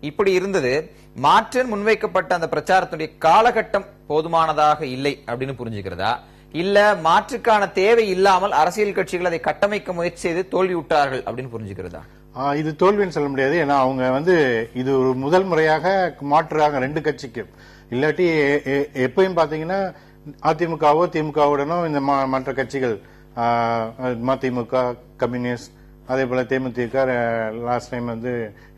Speaker 2: இப்படி இருந்தது. மாற்று முன்வைக்கப்பட்ட அந்த பிரச்சாரத்துடைய காலகட்டம் போதுமானதாக இல்லை அப்படின்னு புரிஞ்சுக்கிறதா, இல்ல மாற்றுக்கான தேவை இல்லாமல் அரசியல் கட்சிகள் அதை கட்டமைக்க முயற்சி செய்து தோல்வி விட்டார்கள் அப்படின்னு புரிஞ்சுக்கிறதா?
Speaker 6: இது தோல்வின்னு சொல்ல முடியாது. ஏன்னா அவங்க இது ஒரு முதல் முறையாக மாற்றாக ரெண்டு கட்சிக்கு, இல்லாட்டி எப்பயும் பாத்தீங்கன்னா அதிமுகவோ திமுகவுடனோ இந்த மற்ற கட்சிகள் மதிமுக, கம்யூனிஸ்ட், அதே போல தேமுதிக லாஸ்ட் டைம்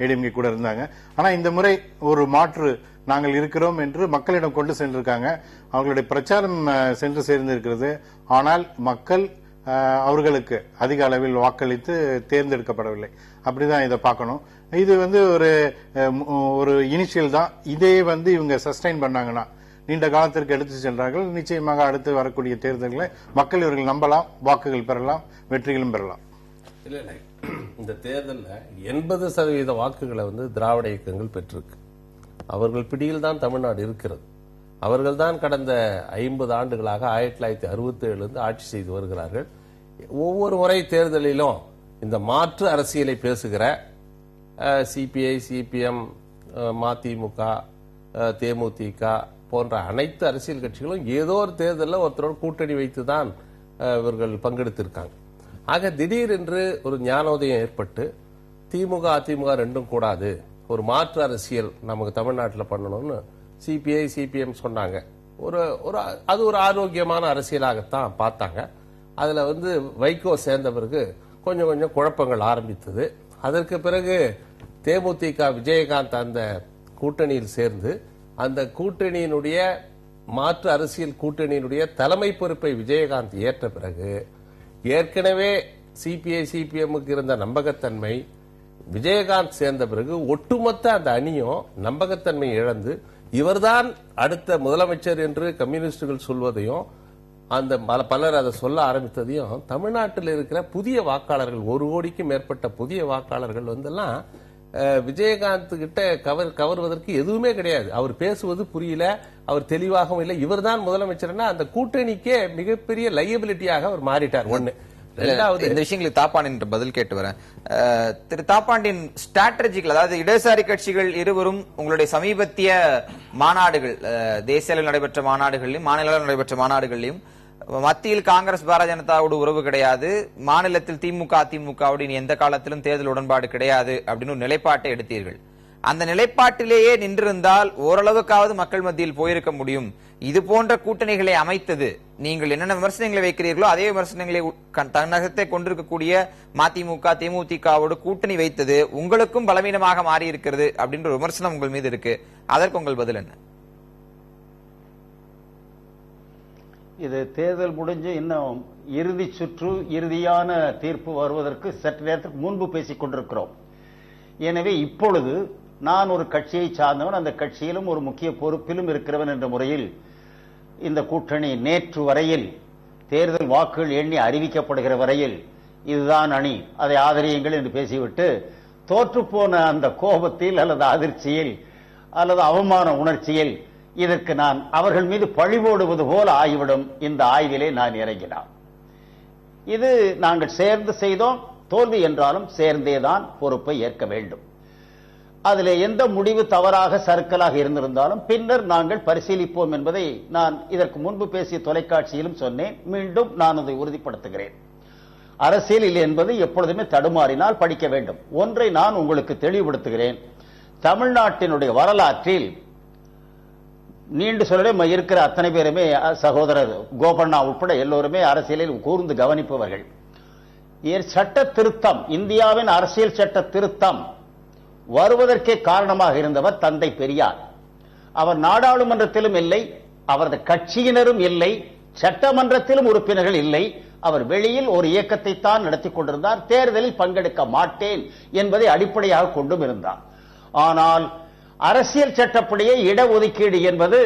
Speaker 6: ஏடிஎம்கே கூட இருந்தாங்க. ஆனா இந்த முறை ஒரு மாற்று நாங்கள் இருக்கிறோம் என்று மக்களிடம் கொண்டு சென்றிருக்காங்க. அவர்களுடைய பிரச்சாரம் சென்று சேர்ந்திருக்கிறது. ஆனால் மக்கள் அவர்களுக்கு அதிக அளவில் வாக்களித்து தேர்ந்தெடுக்கப்படவில்லை. அப்படிதான் இதை பார்க்கணும். இது ஒரு இனிஷியல் தான். இதே இவங்க சஸ்டைன் பண்ணாங்கன்னா நீண்ட காலத்திற்கு எடுத்து சென்றார்கள். நிச்சயமாக அடுத்து வரக்கூடிய தேர்தல்களை மக்கள் இவர்கள் நம்பலாம், வாக்குகள் பெறலாம், வெற்றிகளும் பெறலாம்.
Speaker 1: இல்ல இந்த தேர்தலில் 80% வாக்குகளை திராவிட இயக்கங்கள் பெற்றிருக்கு. அவர்கள் பிடியில் தான் தமிழ்நாடு இருக்கிறது. அவர்கள் தான் கடந்த 50 ஆண்டுகளாக 1967 ஆட்சி செய்து வருகிறார்கள். ஒவ்வொரு முறை தேர்தலிலும் இந்த மாற்று அரசியலை பேசுகிற சிபிஐ, சிபிஎம், மதிமுக, தேமுதிக போன்ற அனைத்து அரசியல் கட்சிகளும் ஏதோ ஒரு தேர்தலில் ஒருத்தரோட கூட்டணி வைத்துதான் இவர்கள் பங்கெடுத்திருக்காங்க. ஆக திடீரென்று ஒரு ஞானோதயம் ஏற்பட்டு திமுக அதிமுக ரெண்டும் கூடாது, ஒரு மாற்று அரசியல் நமக்கு தமிழ்நாட்டில் பண்ணணும்னு சிபிஐ, சிபிஎம் சொன்னாங்க. அது ஒரு ஆரோக்கியமான அரசியலாகத்தான் பார்த்தாங்க. அதுல வைகோ சேர்ந்த பிறகு கொஞ்சம் கொஞ்சம் குழப்பங்கள் ஆரம்பித்தது. அதற்கு பிறகு தேமுதிக விஜயகாந்த் அந்த கூட்டணியில் சேர்ந்து அந்த கூட்டணியினுடைய மாற்று அரசியல் கூட்டணியினுடைய தலைமை பொறுப்பை விஜயகாந்த் ஏற்ற பிறகு ஏற்கனவே சிபிஐ, சிபிஎம்முக்கு இருந்த நம்பகத்தன்மை விஜயகாந்த் சேர்ந்த பிறகு ஒட்டுமொத்த அந்த அணியும் நம்பகத்தன்மை இழந்து இவர்தான் அடுத்த முதலமைச்சர் என்று கம்யூனிஸ்டுகள் சொல்வதையும் அந்த பலர் அதை சொல்ல ஆரம்பித்ததையும் தமிழ்நாட்டில் இருக்கிற புதிய வாக்காளர்கள் 1 கோடிக்கு மேற்பட்ட புதிய வாக்காளர்கள் விஜயகாந்த் கிட்ட கவர்வதற்கு எதுவுமே கிடையாது. அவர் பேசுவது புரியல, அவர் தெளிவாகவும் இல்லை. இவர்தான் முதலமைச்சர்னா அந்த கூட்டணிக்கே மிகப்பெரிய லையபிலிட்டியாக அவர் மாறிட்டார். ஒண்ணு.
Speaker 2: இந்த விஷயங்களுக்கு தாப்பாண்டின் பதில் கேட்டு வரேன். திரு தாப்பாண்டின் ஸ்ட்ராட்டஜிக்கல், அதாவது இடதுசாரி கட்சிகள் இருவரும் உங்களுடைய சமீபத்திய மாநாடுகள், தேசிய அளவில் நடைபெற்ற மாநாடுகளிலும் மாநில அளவில் நடைபெற்ற மாநாடுகளிலும் மத்தியில் காங்கிரஸ் பாரதிய ஜனதாவோடு உறவு கிடையாது, மாநிலத்தில் திமுக அதிமுகவோடு இனி எந்த காலத்திலும் தேர்தல் உடன்பாடு கிடையாது அப்படின்னு ஒரு நிலைப்பாட்டை எடுத்தீர்கள். அந்த நிலைப்பாட்டிலேயே நின்றிருந்தால் ஓரளவுக்காவது மக்கள் மத்தியில் போயிருக்க முடியும். இது போன்ற கூட்டணிகளை அமைத்தது, நீங்கள் என்னென்ன விமர்சனங்களை வைக்கிறீர்களோ அதே விமர்சனங்களை தன்னகத்தை கொண்டிருக்கக்கூடிய மதிமுக தேமுதிகவோடு கூட்டணி வைத்தது உங்களுக்கும் பலவீனமாக மாறி இருக்கிறது அப்படின்ற விமர்சனம் உங்கள் மீது இருக்கு. அதற்கு உங்கள் பதில் என்ன?
Speaker 4: இது தேர்தல் முடிஞ்சு இன்னும் இறுதி சுற்று, இறுதியான தீர்ப்பு வருவதற்கு சற்று நேரத்துக்கு முன்பு பேசிக் கொண்டிருக்கிறோம். எனவே இப்பொழுது நான் ஒரு கட்சியை சார்ந்தவன், அந்த கட்சியிலும் ஒரு முக்கிய பொறுப்பிலும் இருக்கிறவன் என்ற முறையில் இந்த கூட்டணி நேற்று வரையில் தேர்தல் வாக்குகள் எண்ணி அறிவிக்கப்படுகிற வரையில் இதுதான் அணி, அதை ஆதரியுங்கள் என்று பேசிவிட்டு தோற்றுப்போன அந்த கோபத்தில் அல்லது அதிர்ச்சியில் அல்லது அவமான உணர்ச்சியில் இதற்கு நான் அவர்கள் மீது பழி போடுவது போல ஆகிவிடும் இந்த ஆய்விலே நான் இறங்கினான். இது நாங்கள் சேர்ந்து செய்தோம், தோல்வி என்றாலும் சேர்ந்தேதான் பொறுப்பை ஏற்க வேண்டும். அதில் எந்த முடிவு தவறாக சறுக்கலாக இருந்திருந்தாலும் பின்னர் நாங்கள் பரிசீலிப்போம் என்பதை நான் இதற்கு முன்பு பேசிய தொலைக்காட்சியிலும் சொன்னேன். மீண்டும் நான் அதை உறுதிப்படுத்துகிறேன். அரசியலில் என்பது எப்பொழுதுமே தடுமாறினால் படிக்க வேண்டும். ஒன்றை நான் உங்களுக்கு தெளிவுபடுத்துகிறேன். தமிழ்நாட்டினுடைய வரலாற்றில் நீண்டு சொல்ல இருக்கிற அத்தனை பேருமே சகோதரர் கோபண்ணா உட்பட எல்லோருமே அரசியலில் கூர்ந்து கவனிப்பவர்கள். சட்ட திருத்தம், இந்தியாவின் அரசியல் சட்ட திருத்தம் வருவதற்கே காரணமாக இருந்தவர் தந்தை பெரியார். அவர் நாடாளுமன்றத்திலும் இல்லை, அவரது கட்சியினரும் இல்லை, சட்டமன்றத்திலும் உறுப்பினர்கள் இல்லை. அவர் வெளியில் ஒரு இயக்கத்தை தான் நடத்தி கொண்டிருந்தார். தேர்தலில் பங்கெடுக்க மாட்டேன் என்பதை அடிப்படையாக கொண்டும் இருந்தார். ஆனால் அரசியல் சட்டப்படியே இடஒதுக்கீடு என்பது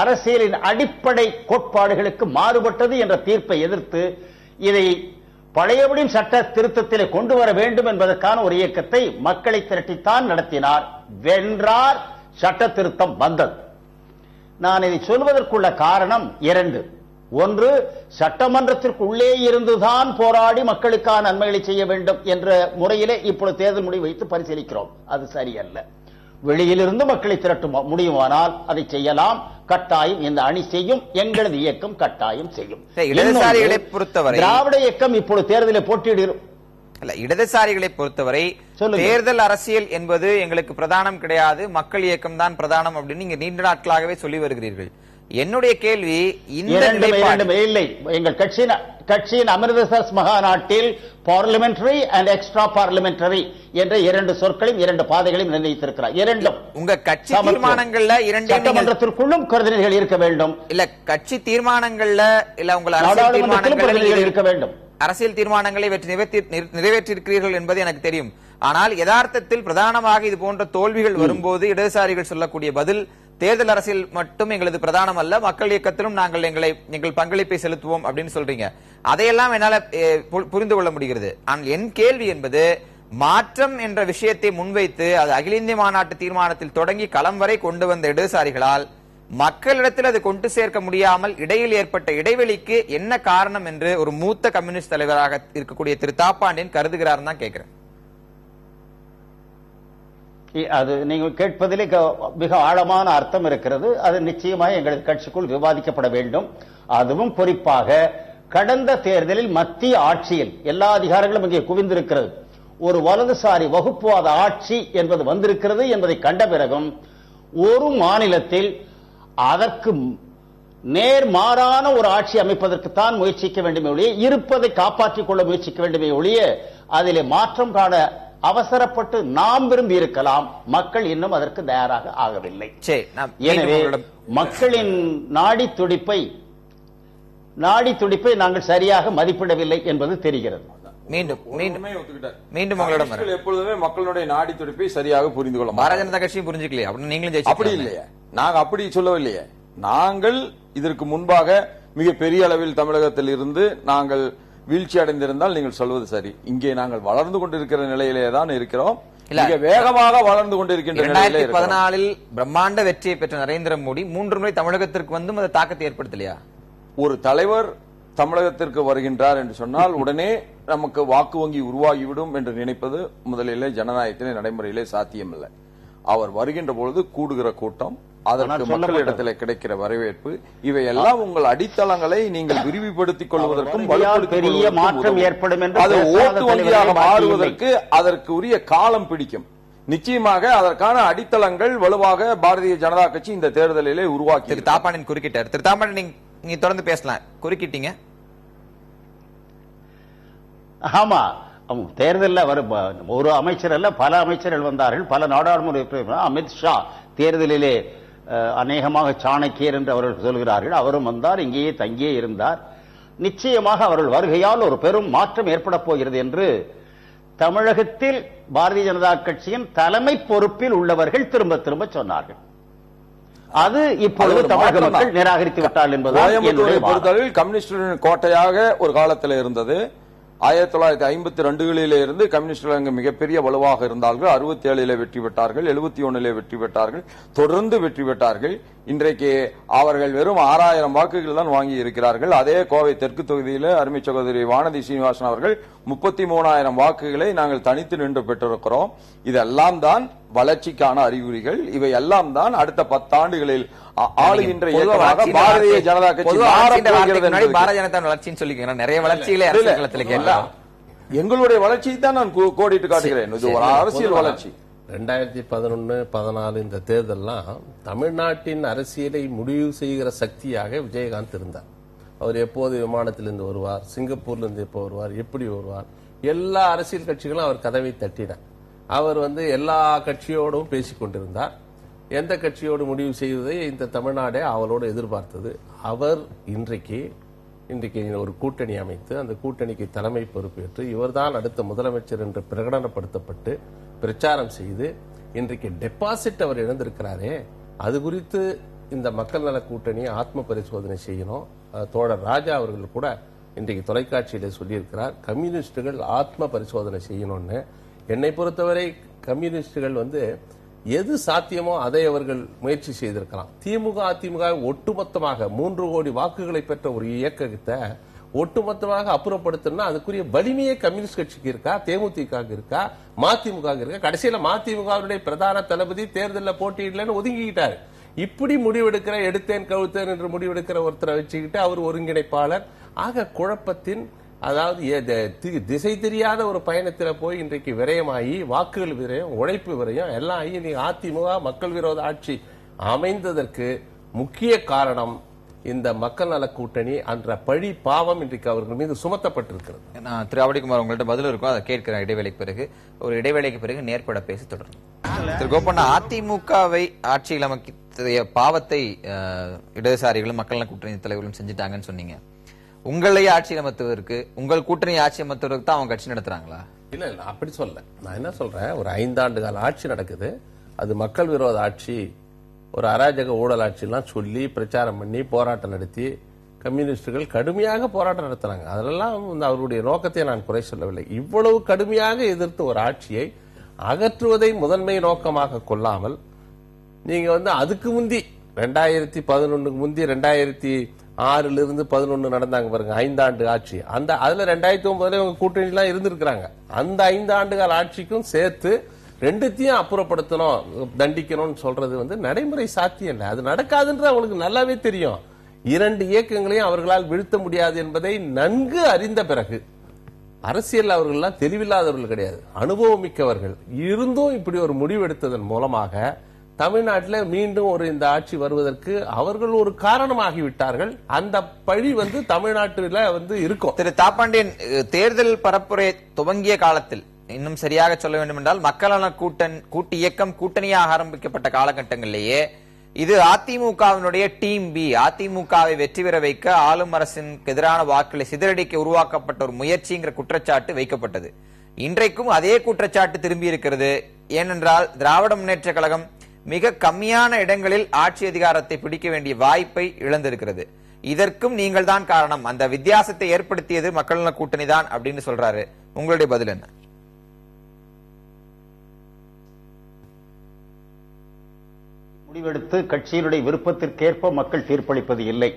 Speaker 4: அரசியலின் அடிப்படை கோட்பாடுகளுக்கு மாறுபட்டது என்ற தீர்ப்பை எதிர்த்து இதை பழையபடியும் சட்ட திருத்தத்திலே கொண்டு வர வேண்டும் என்பதற்கான ஒரு இயக்கத்தை மக்களை திரட்டித்தான் நடத்தினார். வென்றார், சட்ட திருத்தம் வந்தது. நான் இதை சொல்வதற்குள்ள காரணம் இரண்டு. ஒன்று, சட்டமன்றத்திற்கு உள்ளே இருந்துதான் போராடி மக்களுக்கான நன்மைகளை செய்ய வேண்டும் என்ற முறையிலே இப்பொழுது தேர்தல் முடிவு வைத்து பரிசீலிக்கிறோம். அது சரியல்ல. வெளியிலிருந்து மக்களை திரட்ட முடியுமானால் அதை செய்யலாம். கட்டாயம் இந்த அணி செய்யும், எங்களது இயக்கம் கட்டாயம் செய்யும்.
Speaker 2: இடதுசாரிகளை பொறுத்தவரை
Speaker 4: திராவிட இயக்கம் இப்பொழுது தேர்தலில் போட்டியிடும்.
Speaker 2: இடதுசாரிகளை பொறுத்தவரை தேர்தல் அரசியல் என்பது எங்களுக்கு பிரதானம் கிடையாது, மக்கள் இயக்கம் தான் பிரதானம் அப்படின்னு நீங்க நீண்ட நாட்களாகவே சொல்லி வருகிறீர்கள். என்னுடைய கேள்வி, இந்த
Speaker 4: இல்லை, எங்கள் கட்சியின் அமிர்தசரஸ் மகாநாட்டில் பார்லிமெண்டரி அண்ட் எக்ஸ்ட்ரா பார்லிமெண்டரி என்ற இரண்டு சொற்களையும் இரண்டு பாதைகளையும் நிர்ணயித்திருக்கிறார். இரண்டும்
Speaker 2: உங்க கட்சி தீர்மானங்கள்ல இரண்டு
Speaker 4: சட்டமன்றத்திற்குள்ளும் பிரதிநிதிகள் இருக்க வேண்டும்.
Speaker 2: இல்ல கட்சி தீர்மானங்கள்ல இல்ல உங்கள் அரசியல் தீர்மானங்கள்
Speaker 4: இருக்க வேண்டும்.
Speaker 2: அரசியல் தீர்மானங்களை நிறைவேற்றியிருக்கிறீர்கள் என்பது எனக்கு தெரியும். ஆனால் யதார்த்தத்தில் பிரதானமாக இது போன்ற தோல்விகள் வரும்போது இடதுசாரிகள் சொல்லக்கூடிய பதில், தேர்தல் அரசியல் மட்டும் எங்களது பிரதானம் அல்ல, மக்கள் இயக்கத்திலும் நாங்கள் எங்கள் பங்களிப்பை செலுத்துவோம் அப்படின்னு சொல்றீங்க. அதையெல்லாம் என்னால புரிந்து கொள்ள முடிகிறது. ஆனால் என் கேள்வி என்பது, மாற்றம் என்ற விஷயத்தை முன்வைத்து அது அகில இந்திய மாநாட்டு தீர்மானத்தில் தொடங்கி களம் வரை கொண்டு வந்த இடதுசாரிகளால் மக்களிடத்தில் அது கொண்டு சேர்க்க முடியாமல் இடையில் ஏற்பட்ட இடைவெளிக்கு என்ன காரணம் என்று ஒரு மூத்த கம்யூனிஸ்ட் தலைவராக இருக்கக்கூடிய திரு தாப்பாண்டியன் கருதுகிறார் தான் கேட்கிறேன்.
Speaker 4: அது நீங்கள் கேட்பதிலே மிக ஆழமான அர்த்தம் இருக்கிறது. அது நிச்சயமாக எங்களது கட்சிக்குள் விவாதிக்கப்பட வேண்டும். அதுவும் குறிப்பாக கடந்த தேர்தலில் மத்திய ஆட்சியில் எல்லா அதிகாரங்களும் இங்கே குவிந்திருக்கிறது. ஒரு வலதுசாரி வகுப்புவாத ஆட்சி என்பது வந்திருக்கிறது என்பதை கண்ட பிறகும் ஒரு மாநிலத்தில் அதற்கு நேர்மாறான ஒரு ஆட்சி அமைப்பதற்குத்தான் முயற்சிக்க வேண்டுமே ஒழிய, இருப்பதை காப்பாற்றிக் கொள்ள முயற்சிக்க வேண்டுமே ஒழிய, அதிலே மாற்றம் காண அவசரப்பட்டு நாம் விரும்பி இருக்கலாம். மக்கள் இன்னும் அதற்கு தயாராக ஆகவில்லை. எனவே மக்களின் நாடி துடிப்பை நாங்கள் சரியாக மதிப்பிடவில்லை என்பது தெரிகிறது.
Speaker 2: மீண்டும்
Speaker 5: எப்பொழுதுமே மக்களுடைய நாடி துடிப்பை சரியாக புரிந்து கொள்ள
Speaker 2: பாரதிய ஜனதா கட்சியும் புரிஞ்சுக்கலையே, நீங்களும்
Speaker 5: அப்படி இல்லையே, நாங்க அப்படி சொல்லவில்லையே. நாங்கள் இதற்கு முன்பாக மிக பெரிய அளவில் தமிழகத்தில் இருந்து நாங்கள் வீழ்ச்சி அடைந்திருந்தால் நீங்கள் சொல்வது சரி. இங்கே நாங்கள் வளர்ந்து கொண்டிருக்கிற நிலையிலே தான் இருக்கிறோம். வேகமாக வளர்ந்து கொண்டிருக்கின்ற
Speaker 2: 2014 பிரம்மாண்ட வெற்றியை பெற்ற நரேந்திர மோடி 3 முறை தமிழகத்திற்கு வந்து அந்த தாக்கத்தை ஏற்படுத்தலையா?
Speaker 5: ஒரு தலைவர் தமிழகத்திற்கு வருகின்றார் என்று சொன்னால் உடனே நமக்கு வாக்கு வங்கி உருவாகிவிடும் என்று நினைப்பது முதலிலே ஜனநாயகத்திலே நடைமுறையிலே சாத்தியமில்லை. அவர் வருகின்ற பொழுது கூடுகிற கூட்டம், அதற்கு மக்களிடத்தில் கிடைக்கிற வரவேற்பு, இவையெல்லாம் உங்கள் அடித்தளங்களை நீங்கள் விரிவுபடுத்திக் கொள்வதற்கும்
Speaker 4: பெரிய மாற்றம் ஏற்படும் என்று
Speaker 5: அது ஓட்டு வங்கியாக மாறுவதற்கு அதற்கு உரிய காலம் பிடிக்கும். நிச்சயமாக அதற்கான அடித்தளங்கள் வலுவாக பாரதிய ஜனதா கட்சி இந்த தேர்தலிலே உருவாக்கி.
Speaker 2: திரு தாப்பாண்டியன் குறுக்கிட்டார். திரு தாப்பாண்டியன் நீங்க தொடர்ந்து பேசலாம். குறுக்கிட்டீங்க.
Speaker 4: ஆமா, தேர்தலில் வரும் ஒரு அமைச்சர் அல்ல, பல அமைச்சர்கள் வந்தார்கள், பல நாடாளுமன்ற அமித்ஷா தேர்தலிலே அநேகமாக சாணக்கியர் என்று அவர்கள் சொல்கிறார்கள். அவரும் வந்தார், இங்கேயே தங்கியே இருந்தார். நிச்சயமாக அவர்கள் வருகையால் ஒரு பெரும் மாற்றம் ஏற்பட போகிறது என்று தமிழகத்தில் பாரதிய ஜனதா கட்சியின் தலைமை பொறுப்பில் உள்ளவர்கள் திரும்ப திரும்ப சொன்னார்கள். அது இப்பொழுது தமிழக மக்கள் நிராகரித்து விட்டார்கள் என்பது
Speaker 5: பொறுத்தளவில் கம்யூனிஸ்ட் கோட்டையாக ஒரு காலத்தில் இருந்தது. 1952 இருந்து கம்யூனிஸ்டுகள் அங்கு மிகப்பெரிய வலுவாக இருந்தார்கள். 67 வெற்றி பெற்றார்கள், 71 வெற்றி பெற்றார்கள், தொடர்ந்து வெற்றி பெற்றார்கள். இன்றைக்கு அவர்கள் வெறும் 6000 வாக்குகள் தான் வாங்கி இருக்கிறார்கள். அதே கோவை தெற்கு தொகுதியில் அருமை சகோதரி வானதி சீனிவாசன் அவர்கள் 33,000 வாக்குகளை நாங்கள் தனித்து நின்று பெற்றிருக்கிறோம். இதெல்லாம் தான் வளர்ச்சிக்கான அறிகுறிகள். இவை எல்லாம் தான் அடுத்த 10 ஆண்டுகளில் ஆளுகின்ற இயக்கமாக பாரதிய ஜனதா கட்சி
Speaker 2: பாரதிய ஜனதா வளர்ச்சின்னு சொல்லிக்கிறேன். நிறைய வளர்ச்சிகளை அரசியல் கேட்கலாம்.
Speaker 5: எங்களுடைய வளர்ச்சியை தான் நான் கோடிட்டு காட்டுகிறேன். இது ஒரு அரசியல் வளர்ச்சி.
Speaker 1: 2011-14 இந்த தேர்தல்லாம் தமிழ்நாட்டின் அரசியலை முடிவு செய்கிற சக்தியாக விஜயகாந்த் இருந்தார். அவர் எப்போது விமானத்திலிருந்து வருவார், சிங்கப்பூர்ல எப்போ வருவார், எப்படி வருவார், எல்லா அரசியல் கட்சிகளும் அவர் கதவை தட்டினார். அவர் எல்லா கட்சியோடும் பேசிக் கொண்டிருந்தார். எந்த கட்சியோடு முடிவு செய்வதை இந்த தமிழ்நாடே அவளோடு எதிர்பார்த்தது. அவர் இன்றைக்கு ஒரு கூட்டணி அமைத்து அந்த கூட்டணிக்கு தலைமை பொறுப்பேற்று இவர்தான் அடுத்த முதலமைச்சர் என்று பிரகடனப்படுத்தப்பட்டு பிரச்சாரம் செய்து இன்றைக்கு டெபாசிட் அவர் இழந்திருக்கிறாரே, அது குறித்து இந்த மக்கள் நல கூட்டணி ஆத்ம பரிசோதனை செய்யணும். தோழர் ராஜா அவர்கள் கூட இன்றைக்கு தொலைக்காட்சியில சொல்லியிருக்கிறார், கம்யூனிஸ்டுகள் ஆத்ம பரிசோதனை செய்யணும்னு. என்னை பொறுத்தவரை கம்யூனிஸ்டுகள் எது சாத்தியமோ அதை அவர்கள் முயற்சி செய்திருக்கலாம். திமுக அதிமுக ஒட்டுமொத்தமாக 3 கோடி வாக்குகளை பெற்ற ஒரு இயக்கத்தை ஒட்டுமொத்தமாக அப்புறப்படுத்தணும்னா அதுக்குரிய வலிமையே கம்யூனிஸ்ட் கட்சிக்கு இருக்கா, தேமுதிக இருக்கா, மதிமுக இருக்கா? கடைசியில மதிமுகவுடைய பிரதான தளபதி தேர்தலில் போட்டியிடலன்னு ஒதுங்கிக்கிட்டாரு. இப்படி முடிவெடுக்கிற எடுத்தேன் கவுத்தேன் என்று முடிவெடுக்கிற ஒருத்தரை வச்சுக்கிட்டு அவர் ஒருங்கிணைப்பாளர். ஆக குழப்பத்தின் திசை தெரியாத ஒரு பயணத்தில் போய் இன்றைக்கு விரயமாகி வாக்குகள் விரயம், உழைப்பு விரயம் எல்லாம் ஆகி நீங்க அதிமுக மக்கள் விரோத ஆட்சி அமைந்ததற்கு முக்கிய காரணம் இந்த மக்கள் நல கூட்டணி என்ற பழி பாவம் இன்றைக்கு அவர்கள் மீது சுமத்தப்பட்டிருக்கிறது.
Speaker 2: நான் திரு ஆவடிக்குமார் உங்கள்ட்ட பதில் இருக்கும், அதை கேட்கிறேன் இடைவேளைக்கு பிறகு. ஒரு இடைவேளைக்கு பிறகு நேர்பட பேசி தொடரும். திரு கோபண்ணா, அதிமுகவை ஆட்சியில் அமைக்க பாவத்தை இடதுசாரிகளும் மக்கள் நல கூட்டணி தலைவர்களும் செஞ்சுட்டாங்கன்னு சொன்னீங்க. உங்களையே ஆட்சி அமர்த்துவதற்கு, உங்கள் கூட்டணி ஆட்சி அமர்த்துவதற்கு தான் அவங்க கட்சி நடத்துறாங்களா?
Speaker 1: இல்ல இல்ல, அப்படி சொல்ல. நான் என்ன சொல்றேன், ஒரு 5 ஆண்டு கால ஆட்சி நடக்குது, அது மக்கள் விரோத ஆட்சி, ஒரு அராஜக ஊழல் ஆட்சியெல்லாம் சொல்லி பிரச்சாரம் பண்ணி போராட்டம் நடத்தி கம்யூனிஸ்டுகள் கடுமையாக போராட்டம் நடத்துறாங்க. அதெல்லாம் அவருடைய நோக்கத்தை நான் குறை சொல்லவில்லை. இவ்வளவு கடுமையாக எதிர்த்து ஒரு ஆட்சியை அகற்றுவதை முதன்மை நோக்கமாக கொள்ளாமல் நீங்க அதுக்கு முந்தி 2011 முந்தி 2006 11 நடந்தாங்க பாருங்க, 5 ஆண்டு ஆட்சி. அதுல 2009 இவங்க கூட்டணி எல்லாம் இருந்திருக்கிறாங்க. அந்த 5 ஆண்டுகால ஆட்சிக்கும் சேர்த்து ரெண்டுத்தையும் அப்புறப்படுத்தணும், தண்டிக்கணும்னு சொல்றது நடைமுறை சாத்தியம் இல்லை. அது நடக்காதுன்றது அவங்களுக்கு நல்லாவே தெரியும். 2 இயக்கங்களையும் அவர்களால் வீழ்த்த முடியாது என்பதை நன்கு அறிந்த பிறகு, அரசியல் அவர்கள் தெளிவில்லாதவர்கள் கிடையாது, அனுபவம் மிக்கவர்கள் இருந்தும் இப்படி ஒரு முடிவு எடுத்ததன் மூலமாக தமிழ்நாட்டில் மீண்டும் இந்த ஆட்சி வருவதற்கு அவர்கள் ஒரு காரணமாகிவிட்டார்கள். அந்த பழி தமிழ்நாட்டில் இருக்கும்.
Speaker 2: திரு தாப்பாண்டியன், தேர்தல் பரப்புரை துவங்கிய காலத்தில், இன்னும் சரியாக சொல்ல வேண்டும் என்றால் மக்கள் நல கூட்டு இயக்கம் கூட்டணியாக ஆரம்பிக்கப்பட்ட காலகட்டங்களிலேயே இது அதிமுகவினுடைய டீம் பி, அதிமுகவை வெற்றி பெற வைக்க ஆளும் அரசின் எதிரான வாக்குகளை சிதறடிக்க உருவாக்கப்பட்ட ஒரு முயற்சிங்கிற குற்றச்சாட்டு வைக்கப்பட்டது. இன்றைக்கும் அதே குற்றச்சாட்டு திரும்பி இருக்கிறது. ஏனென்றால் திராவிட முன்னேற்ற கழகம் மிக கம்மியான இடங்களில் ஆட்சி அதிகாரத்தை பிடிக்க வேண்டிய வாய்ப்பை இழந்திருக்கிறது. இதற்கும் நீங்கள் தான் காரணம், அந்த வித்தியாசத்தை ஏற்படுத்தியது மக்கள் நல கூட்டணி தான் அப்படின்னு சொல்றாரு. உங்களுடைய பதில் என்ன?
Speaker 4: முடிவெடுத்து கட்சியினுடைய விருப்பத்திற்கேற்ப மக்கள் தீர்ப்பளிப்பது இல்லை.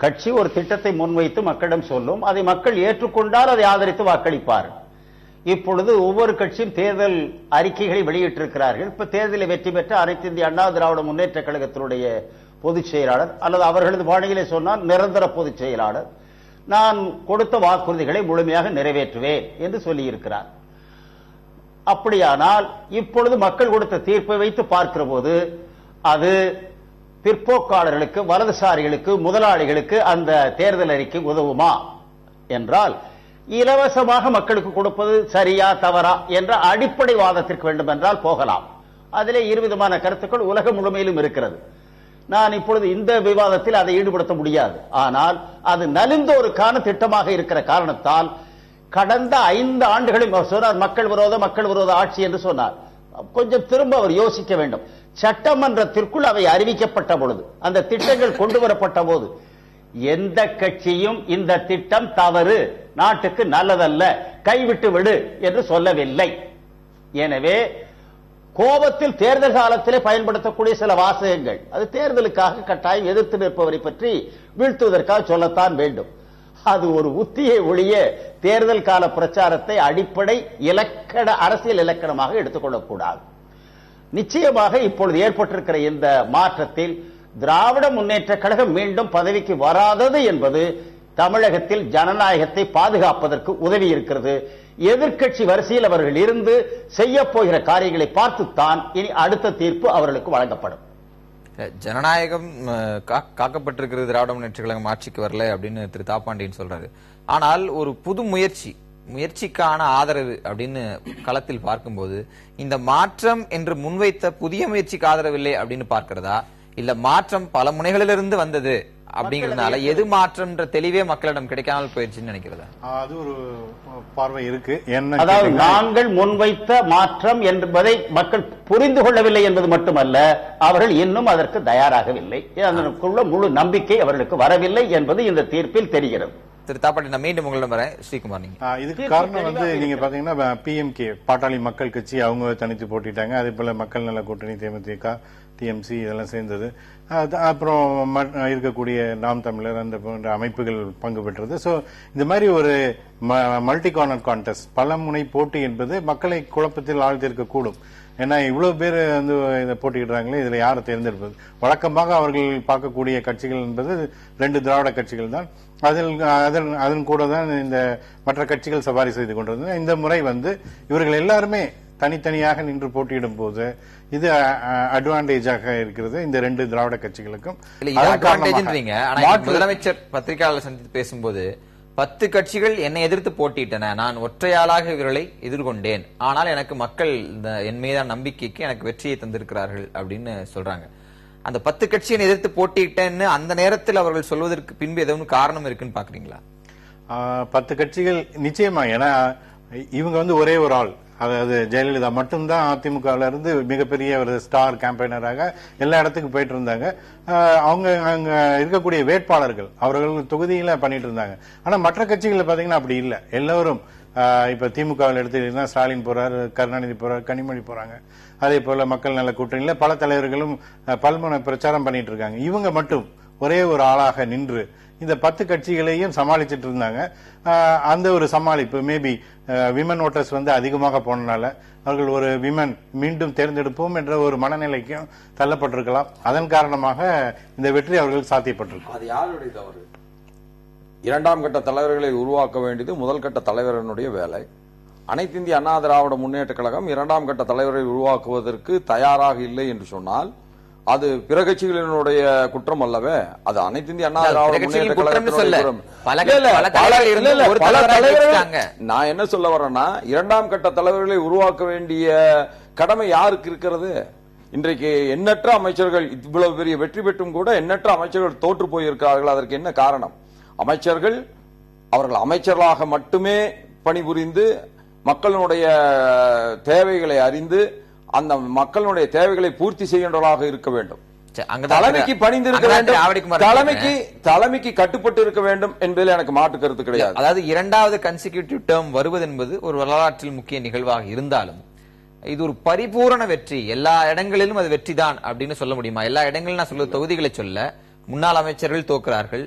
Speaker 4: கட்சி ஒரு திட்டத்தை முன்வைத்து மக்களிடம் சொல்லும், அதை மக்கள் ஏற்றுக்கொண்டால் அதை ஆதரித்து வாக்களிப்பார். இப்பொழுது ஒவ்வொரு கட்சியும் தேர்தல் அறிக்கைகளை வெளியிட்டிருக்கிறார்கள். இப்ப தேர்தலில் வெற்றி பெற்ற அனைத்து இந்திய அண்ணா திராவிட முன்னேற்ற கழகத்தினுடைய பொதுச் செயலாளர், அல்லது அவர்களது பாணியிலே சொன்னால் நிரந்தர பொதுச் செயலாளர், நான் கொடுத்த வாக்குறுதிகளை முழுமையாக நிறைவேற்றுவேன் என்று சொல்லியிருக்கிறார். அப்படியானால் இப்பொழுது மக்கள் கொடுத்த தீர்ப்பை வைத்து பார்க்கிற போது அது பிற்போக்காளர்களுக்கு, வலதுசாரிகளுக்கு, முதலாளிகளுக்கு அந்த தேர்தல் அறிக்கை உதவுமா என்றால், இலவசமாக மக்களுக்கு கொடுப்பது சரியா தவறா என்ற அடிப்படை வாதத்திற்கு வேண்டும் என்றால் போகலாம். அதிலே இருவிதமான கருத்துக்கள் உலகம் முழுமையிலும் இருக்கிறது. நான் இப்பொழுது இந்த விவாதத்தில் அதை ஈடுபடுத்த முடியாது. ஆனால் அது நலிந்தோருக்கான திட்டமாக இருக்கிற காரணத்தால் கடந்த 5 ஆண்டுகளில் சொன்னார் மக்கள் விரோத ஆட்சி என்று சொன்னார். கொஞ்சம் திரும்ப அவர் யோசிக்க வேண்டும். சட்டமன்றத்திற்குள் அவை அறிவிக்கப்பட்ட பொழுது, அந்த திட்டங்கள் கொண்டு வரப்பட்ட போது எந்த கட்சியும் இந்த திட்டம் தவறு, நாட்டுக்கு நல்லதல்ல, கைவிட்டு விடு என்று சொல்லவில்லை. எனவே கோபத்தில் தேர்தல் காலத்திலே பயன்படுத்தக்கூடிய சில வாசகங்கள், அது தேர்தலுக்காக கட்டாயம் எதிர்த்து நிற்பவரை பற்றி வீழ்த்துவதற்காக சொல்லத்தான் வேண்டும். அது ஒரு உத்தியை ஒழிய தேர்தல் கால பிரச்சாரத்தை அடிப்படை அரசியல் இலக்கணமாக எடுத்துக்கொள்ளக்கூடாது. நிச்சயமாக இப்பொழுது ஏற்பட்டிருக்கிற இந்த மாற்றத்தில் திராவிட முன்னேற்ற கழகம் மீண்டும் பதவிக்கு வராதது என்பது தமிழகத்தில் ஜனநாயகத்தை பாதுகாப்பதற்கு உதவி இருக்கிறது. எதிர்க்கட்சி வரிசையில் அவர்கள் இருந்து செய்ய போகிற காரியங்களை பார்த்துத்தான் இனி அடுத்த தீர்ப்பு அவர்களுக்கு வழங்கப்படும்.
Speaker 2: ஜனநாயகம் காக்கப்பட்டிருக்கிறது, திராவிட முன்னேற்ற கழகம் ஆட்சிக்கு வரல அப்படின்னு திரு தாப்பாண்டியன் சொல்றாரு. ஆனால் ஒரு புது முயற்சிக்கான ஆதரவு அப்படின்னு களத்தில் பார்க்கும்போது இந்த மாற்றம் என்று முன்வைத்த புதிய முயற்சிக்கு ஆதரவில்லை அப்படின்னு பார்க்கிறதா, இல்ல மாற்றம் பல முனைகளிலிருந்து வந்தது அப்படிங்கறதுனால எது மாற்றம்ன்ற தெளிவே மக்களிடம் கிடைக்காமல் போயிடுச்சுன்னு நினைக்கிறதா?
Speaker 6: அது ஒரு பார்வை இருக்கு.
Speaker 4: அதாவது நாங்கள் முன்வைத்த மாற்றம் என்பதை மக்கள் புரிந்து கொள்ளவில்லை என்பது மட்டுமல்ல, அவர்கள் இன்னும் அதற்கு தயாராகவில்லை, அதற்குள்ள முழு நம்பிக்கை அவர்களுக்கு வரவில்லை என்பது இந்த தீர்ப்பில் தெரிகிறது.
Speaker 2: திரு தாப்பாண்டி, நான் மீண்டும் உங்களிடம் வரேன். ஸ்ரீகுமார்,
Speaker 6: இதுக்கு காரணம் நீங்க பாத்தீங்கன்னா PMK பாட்டாளி மக்கள் கட்சி அவங்க தனித்து போட்டிட்டாங்க. அதே போல மக்கள் நல கூட்டணி தேமுதிக TMC இதெல்லாம் சேர்ந்தது. அப்புறம் இருக்கக்கூடிய நாம் தமிழர் அந்த போன்ற அமைப்புகள் பங்கு பெற்றது. சோ இந்த மாதிரி ஒரு மல்டி கார்னர் கான்டெஸ்ட், பல முனை போட்டி என்பது மக்களை குழப்பத்தில் ஆழ்த்திருக்கக்கூடும். ஏன்னா இவ்வளவு பேர் வந்து இதை போட்டியிடுறாங்களே, இதுல யாரை தேர்ந்தெடுப்பது? வழக்கமாக அவர்கள் பார்க்கக்கூடிய கட்சிகள் என்பது 2 திராவிட கட்சிகள் தான். அதன் கூட தான் இந்த மற்ற கட்சிகள் சவாரி செய்து கொண்டிருந்தது. இந்த முறை வந்து இவர்கள் எல்லாருமே தனித்தனியாக நின்று போட்டியிடும் போது இது அட்வான்டேஜாக இருக்கிறது இந்த 2 திராவிட கட்சிகளுக்கும்.
Speaker 2: முதலமைச்சர் பத்திரிகையாளர் சந்தித்து பேசும்போது 10 கட்சிகள் என்னை எதிர்த்து போட்டியிட்டன, நான் ஒற்றையாளாக இவர்களை எதிர்கொண்டேன், ஆனால் எனக்கு மக்கள் என் மீதான நம்பிக்கைக்கு எனக்கு வெற்றியை தந்திருக்கிறார்கள் அப்படின்னு சொல்றாங்க. அந்த 10 கட்சியை எதிர்த்து போட்டியிட்டேன்னு அந்த நேரத்தில் அவர்கள் சொல்வதற்கு பின்பு ஏதாவது காரணம் இருக்குன்னு பாக்குறீங்களா?
Speaker 6: 10 கட்சிகள் நிச்சயமா, ஏன்னா இவங்க வந்து ஒரே ஒரு ஆள், அதாவது ஜெயலலிதா மட்டும்தான் அதிமுகவில் இருந்து மிகப்பெரிய ஒரு ஸ்டார் கேம்பெயினராக எல்லா இடத்துக்கும் போயிட்டு இருந்தாங்க. அவங்க அங்க இருக்கக்கூடிய வேட்பாளர்கள் அவர்கள் தொகுதியில பண்ணிட்டு இருந்தாங்க. ஆனா மற்ற கட்சிகள் பாத்தீங்கன்னா அப்படி இல்லை. எல்லாரும் இப்ப திமுகவில் எடுத்துக்கிட்டீங்கன்னா ஸ்டாலின் போறாரு, கருணாநிதி போறாரு, கனிமொழி போறாங்க. அதே போல மக்கள் நல கூட்டணியில பல தலைவர்களும் பல்முனை பிரச்சாரம் பண்ணிட்டு இருக்காங்க. இவங்க மட்டும் ஒரே ஒரு ஆளாக நின்று இந்த 10 கட்சிகளையும் சமாளிச்சிட்டு இருந்தாங்க. அந்த ஒரு சமாளிப்பு மேபி விமன் ஓட்டர்ஸ் வந்து அதிகமாக போனனால அவர்கள் ஒரு விமன் மீண்டும் தேர்ந்தெடுப்போம் என்ற ஒரு மனநிலைக்கும் தள்ளப்பட்டிருக்கலாம். அதன் காரணமாக இந்த வெற்றி அவர்களுக்கு சாத்தியப்பட்டிருக்கு.
Speaker 5: அது யாருடைய தவறு? 2ஆம் கட்ட தலைவர்களை உருவாக்க வேண்டியது முதல் கட்ட தலைவரனுடைய வேலை. அனைத்து இந்திய அண்ணா திராவிட முன்னேற்ற கழகம் 2ஆம் கட்ட தலைவரை உருவாக்குவதற்கு தயாராக இல்லை என்று சொன்னால் அது பிற கட்சிகளினுடைய குற்றம் அல்லவே. அது அனைத்து இந்திய அண்ணா திராவிட முன்னேற்ற கழகத்தினுடைய நான் என்ன சொல்ல வரேன்னா, 2ஆம் கட்ட தலைவர்களை உருவாக்க வேண்டிய கடமை யாருக்கு இருக்கிறது? இன்றைக்கு எண்ணற்ற அமைச்சர்கள் இவ்வளவு பெரிய வெற்றி பெற்றும் கூட எண்ணற்ற அமைச்சர்கள் தோற்று போயிருக்கிறார்கள். அதற்கு என்ன காரணம்? அமைச்சர்கள் அவர்கள் அமைச்சர்களாக மட்டுமே பணிபுரிந்து மக்களுடைய தேவைகளை அறிந்து அந்த மக்களுடைய தேவைகளை பூர்த்தி செய்கின்றவர்களாக இருக்க வேண்டும். தலைமைக்கு பணிந்திருக்க வேண்டும், தலைமைக்கு கட்டுப்பட்டு இருக்க வேண்டும் என்பதில் எனக்கு மாற்று கருத்து கிடையாது.
Speaker 2: அதாவது 2வது கன்சிக்யூட்டிவ் டேர்ம் வருவது என்பது ஒரு வரலாற்றில் முக்கிய நிகழ்வாக இருந்தாலும் இது ஒரு பரிபூரண வெற்றி. எல்லா இடங்களிலும் அது வெற்றி தான் அப்படின்னு சொல்ல முடியுமா? எல்லா இடங்களிலும் நான் சொல்ல தொகுதிகளை சொல்ல, முன்னாள் அமைச்சர்கள் தோற்கிறார்கள்,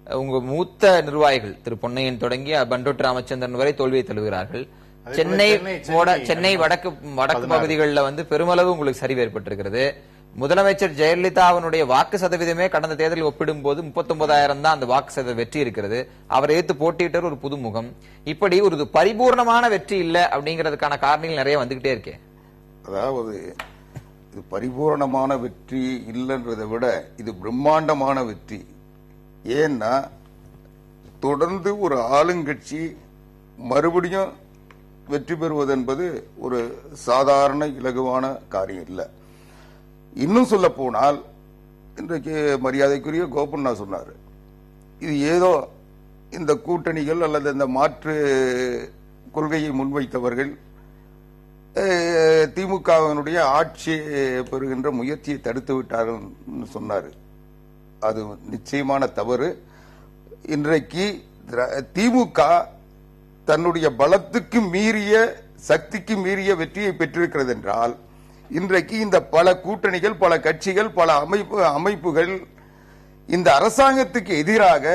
Speaker 2: உங்க மூத்த நிர்வாகிகள் திரு பொன்னையன் தொடங்கி பண்டோட்டு ராமச்சந்திரன் வரை தோல்வியை தழுவுகிறார்கள். சென்னை வடக்கு பகுதிகளில் வந்து பெருமளவு உங்களுக்கு சரிவு ஏற்பட்டிருக்கிறது. முதலமைச்சர் ஜெயலலிதாவினுடைய வாக்கு சதவீதமே கடந்த தேர்தலில் ஒப்பிடும் போது 39,000 தான் அந்த வாக்கு சதவீத வெற்றி இருக்கிறது. அவர் ஏற்று போட்டியிட்ட ஒரு புதுமுகம். இப்படி ஒரு பரிபூர்ணமான வெற்றி இல்ல அப்படிங்கிறதுக்கான காரணங்கள் நிறைய வந்துகிட்டே இருக்கே.
Speaker 3: அதாவது இது பரிபூர்ணமான வெற்றி இல்லைன்றதை விட இது பிரம்மாண்டமான வெற்றி. ஏன்னா தொடர்ந்து ஒரு ஆளுங்கட்சி மறுபடியும் வெற்றி பெறுவது என்பது ஒரு சாதாரண இலகுவான காரியம் இல்லை. இன்னும் சொல்ல போனால் இன்றைக்கு மரியாதைக்குரிய கோபண்ணா சொன்னார், இது ஏதோ இந்த கூட்டணிகள் அல்லது இந்த மாற்று கொள்கையை முன்வைத்தவர்கள் திமுகவினுடைய ஆட்சி பெறுகின்ற முயற்சியை தடுத்து விட்டார்கள் சொன்னார். அது நிச்சயமான தவறு. இன்றைக்கு திமுக தன்னுடைய பலத்துக்கு மீறிய, சக்திக்கு மீறிய வெற்றியை பெற்றிருக்கிறது என்றால், இன்றைக்கு இந்த பல கூட்டணிகள், பல கட்சிகள், பல அமைப்புகள் இந்த அரசாங்கத்துக்கு எதிராக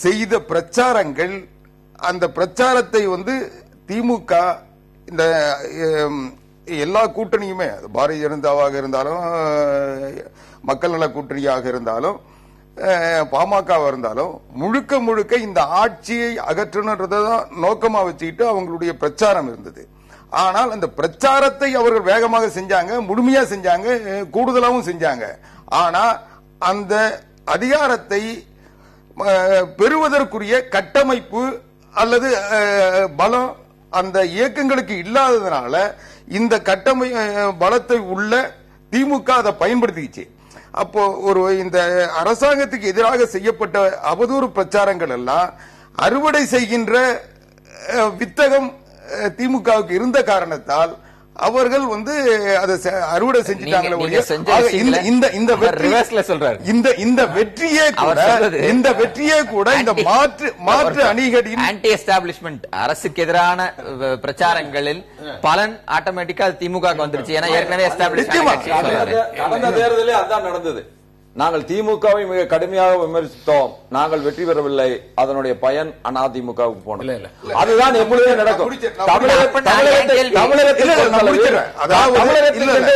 Speaker 3: செய்த பிரச்சாரங்கள், அந்த பிரச்சாரத்தை திமுக இந்த எல்லா கூட்டணியுமே, பாரதிய ஜனதாவாக இருந்தாலும், மக்கள் நல கூட்டணியாக இருந்தாலும், பாமகவா இருந்தாலும், முழுக்க முழுக்க இந்த ஆட்சியை அகற்றணுன்றதான் நோக்கமா வச்சுக்கிட்டு அவங்களுடைய பிரச்சாரம் இருந்தது. ஆனால் அந்த பிரச்சாரத்தை அவர்கள் வேகமாக செஞ்சாங்க, முழுமையா செஞ்சாங்க, கூடுதலாகவும் செஞ்சாங்க. ஆனா அந்த அதிகாரத்தை பெறுவதற்குரிய கட்டமைப்பு அல்லது பலம் அந்த இயக்கங்களுக்கு இல்லாததுனால இந்த பலத்தை உள்ள திமுக அதை பயன்படுத்திச்சு. அப்போ இந்த அரசாங்கத்துக்கு எதிராக செய்யப்பட்ட அவதூறு பிரச்சாரங்கள் எல்லாம் அறுவடை செய்கின்ற வித்தகம் திமுகவுக்கு இருந்த காரணத்தால் அவர்கள் அதை அறுவடை செஞ்சிட்டாங்களே. இந்த வெற்றியே கூட இந்த மாற்று அணிகளின்
Speaker 2: ஆன்டி எஸ்டாப்லிஷ்மெண்ட் அரசுக்கு எதிரான பிரச்சாரங்களில் பலன் ஆட்டோமேட்டிக்கா திமுக வந்துருச்சு. ஏன்னா ஏற்கனவே
Speaker 5: கடந்த தேர்தலே அதான் நடந்தது. நாங்கள் திமுகவை மிக கடுமையாக விமர்சித்தோம், நாங்கள் வெற்றி பெறவில்லை, அதனுடைய பயன் அதிமுகவுக்கு போனது. அதுதான் எப்பொழுதே நடக்கும். தமிழகத்தில்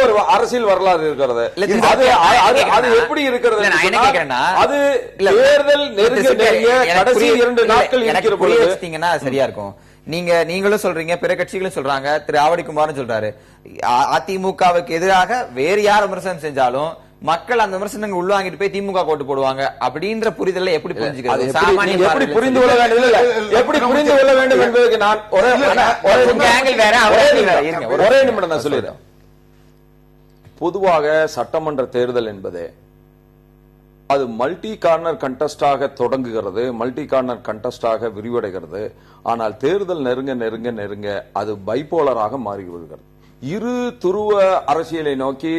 Speaker 5: ஒரு அரசியல் வரலாறு இருக்கிறது. அது எப்படி இருக்கிறது? அது தேர்தல் நெருங்கிய கடைசி 2 நாட்கள் இருக்கிற பொழுது
Speaker 2: சரியா இருக்கும். நீங்களும் சொல்றீங்க, பிற கட்சிகளும் சொல்றாங்க, திரு ஆவடிக்குமாரும் சொல்றாரு, அதிமுகவுக்கு எதிராக வேறு யார் விமர்சனம் செஞ்சாலும் மக்கள் அந்த விமர்சனங்கள் உள்வாங்கிட்டு போய் திமுக ஓட்டு போடுவாங்க அப்படின்ற புரிதலை எப்படி புரிஞ்சுக்கிறது?
Speaker 5: எப்படி புரிந்து கொள்ள வேண்டும், எப்படி புரிந்து கொள்ள வேண்டும் என்பதற்கு நான் ஒரே நிமிடம் நான் சொல்லிடுறேன். பொதுவாக சட்டமன்ற தேர்தல் என்பது அது மல்டி கார்னர் கண்டஸ்டாக தொடங்குகிறது, மல்டி கார்னர் கண்டஸ்டாக விரிவடைகிறது. ஆனால் தேர்தல் நெருங்க நெருங்க நெருங்க அது பைபோலராக மாறிவிடுகிறது. இரு துருவ அரசியலை நோக்கி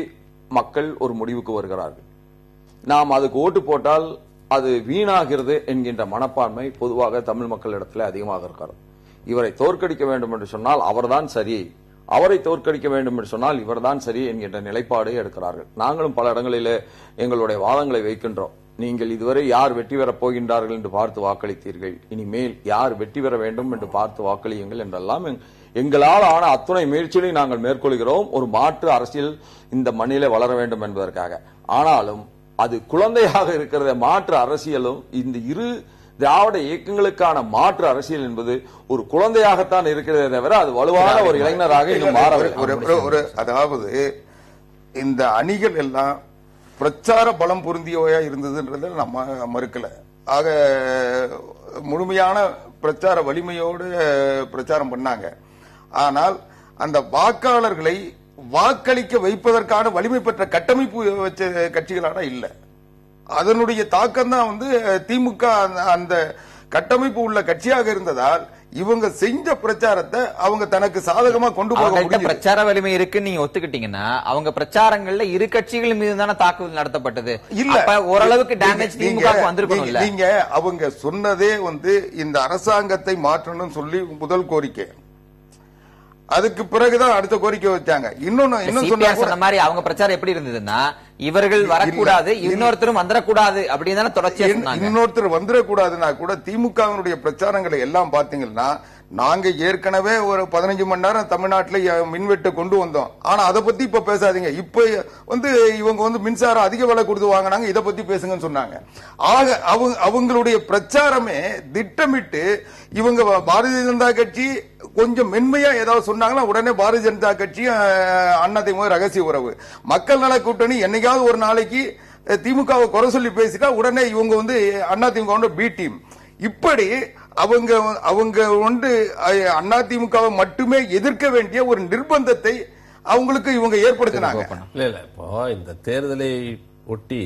Speaker 5: மக்கள் ஒரு முடிவுக்கு வருகிறார்கள். நாம் அதுக்கு ஓட்டு போட்டால் அது வீணாகிறது என்கின்ற மனப்பான்மை பொதுவாக தமிழ் மக்களிடத்தில் அதிகமாக இருக்கிறது. இவரை தோற்கடிக்க வேண்டும் என்று சொன்னால் அவர்தான் சரி, அவரை தோற்கடிக்க வேண்டும் என்று சொன்னால் இவர்தான் சரி என்கின்ற நிலைப்பாடு எடுக்கிறார்கள். நாங்களும் பல இடங்களிலே எங்களுடைய வாதங்களை வைக்கின்றோம். நீங்கள் இதுவரை யார் வெற்றி பெறப் போகின்றார்கள் என்று பார்த்து வாக்களித்தீர்கள், இனிமேல் யார் வெற்றி பெற வேண்டும் என்று பார்த்து வாக்களியுங்கள் என்றெல்லாம் எங்களால் ஆன அத்துணை முயற்சிகளை நாங்கள் மேற்கொள்கிறோம், ஒரு மாற்று அரசியல் இந்த மண்ணிலே வளர வேண்டும் என்பதற்காக. ஆனாலும் அது குழந்தையாக இருக்கிற மாற்று அரசியலும் இந்த இரு திராவிட இயக்கங்களுக்கான மாற்று அரசியல் என்பது ஒரு குழந்தையாகத்தான் இருக்கிறதே தவிர அது வலுவான ஒரு இளைஞராக இன்னும் மாறவில்லை.
Speaker 3: அதாவது இந்த அணிகள் எல்லாம் பிரச்சார பலம் பொருந்தியவையா இருந்ததுன்றதை நம்ம மறுக்கல. ஆக முழுமையான பிரச்சார வலிமையோடு பிரச்சாரம் பண்ணாங்க. ஆனால் அந்த வாக்காளர்களை வாக்களிக்க வைப்பதற்கான வலிமை பெற்ற கட்டமைப்பு வச்ச கட்சிகளான இல்ல. அதனுடைய தாக்கம் தான் திமுக அந்த கட்டமைப்பு உள்ள கட்சியாக இருந்ததால் இவங்க செஞ்ச பிரச்சாரத்தை அவங்க தனக்கு சாதகமா கொண்டு போக முடியும்.
Speaker 2: பிரச்சார வலிமை இருக்குன்னு நீங்க ஒத்துக்கிட்டீங்கன்னா அவங்க பிரச்சாரங்கள்ல இரு கட்சிகள் மீது தானே தாக்குதல் நடத்தப்பட்டது. இல்ல ஓரளவுக்கு டேமேஜ் திமுக வந்திருக்கணும்.
Speaker 3: நீங்க அவங்க சொன்னதே இந்த அரசாங்கத்தை மாற்றணும் சொல்லி முதல் கோரிக்கை, அதுக்கு பிறகுதான் அடுத்த கோரிக்கை வச்சாங்க. இன்னும்
Speaker 2: சொன்ன மாதிரி அவங்க பிரச்சாரம் எப்படி இருந்ததுன்னா இவர்கள் வரக்கூடாது, இன்னொருத்தரும் வந்துடக்கூடாது அப்படின்னு தானே தொடர்ச்சியா சொன்னாங்க.
Speaker 3: இன்னொருத்தர் வந்துடக்கூடாதுன்னா கூட திமுகவினுடைய பிரச்சாரங்களை எல்லாம் பாத்தீங்கன்னா நாங்க ஏற்கனவே ஒரு 15 மணி நேரம் தமிழ்நாட்டில் மின்வெட்டை கொண்டு வந்தோம். ஆனா அதை பத்தி இப்ப பேசாதீங்க, இப்ப இவங்க மின்சாரம் அதிக விலை கொடுத்து வாங்கினாங்க, இதை பத்தி பேசுங்கன்னு சொன்னாங்க. ஆக அவங்களுடைய பிரச்சாரமே திட்டமிட்டு இவங்க பாரதிய ஜனதா கட்சி கொஞ்சம் மென்மையா ஏதாவது சொன்னாங்கன்னா உடனே பாரதிய ஜனதா கட்சி அதிமுக ரகசிய உறவு, மக்கள் நல கூட்டணி என்னைக்காவது ஒரு நாளைக்கு திமுகவை குறை சொல்லி பேசிட்டா உடனே இவங்க அதிமுக பி டீம். இப்படி அவங்க அதிமுகவை மட்டுமே எதிர்க்க வேண்டிய ஒரு நிர்பந்தத்தை அவங்களுக்கு இவங்க ஏற்படுத்தினாங்க.
Speaker 1: இல்ல இப்போ இந்த தேர்தலை ஒட்டி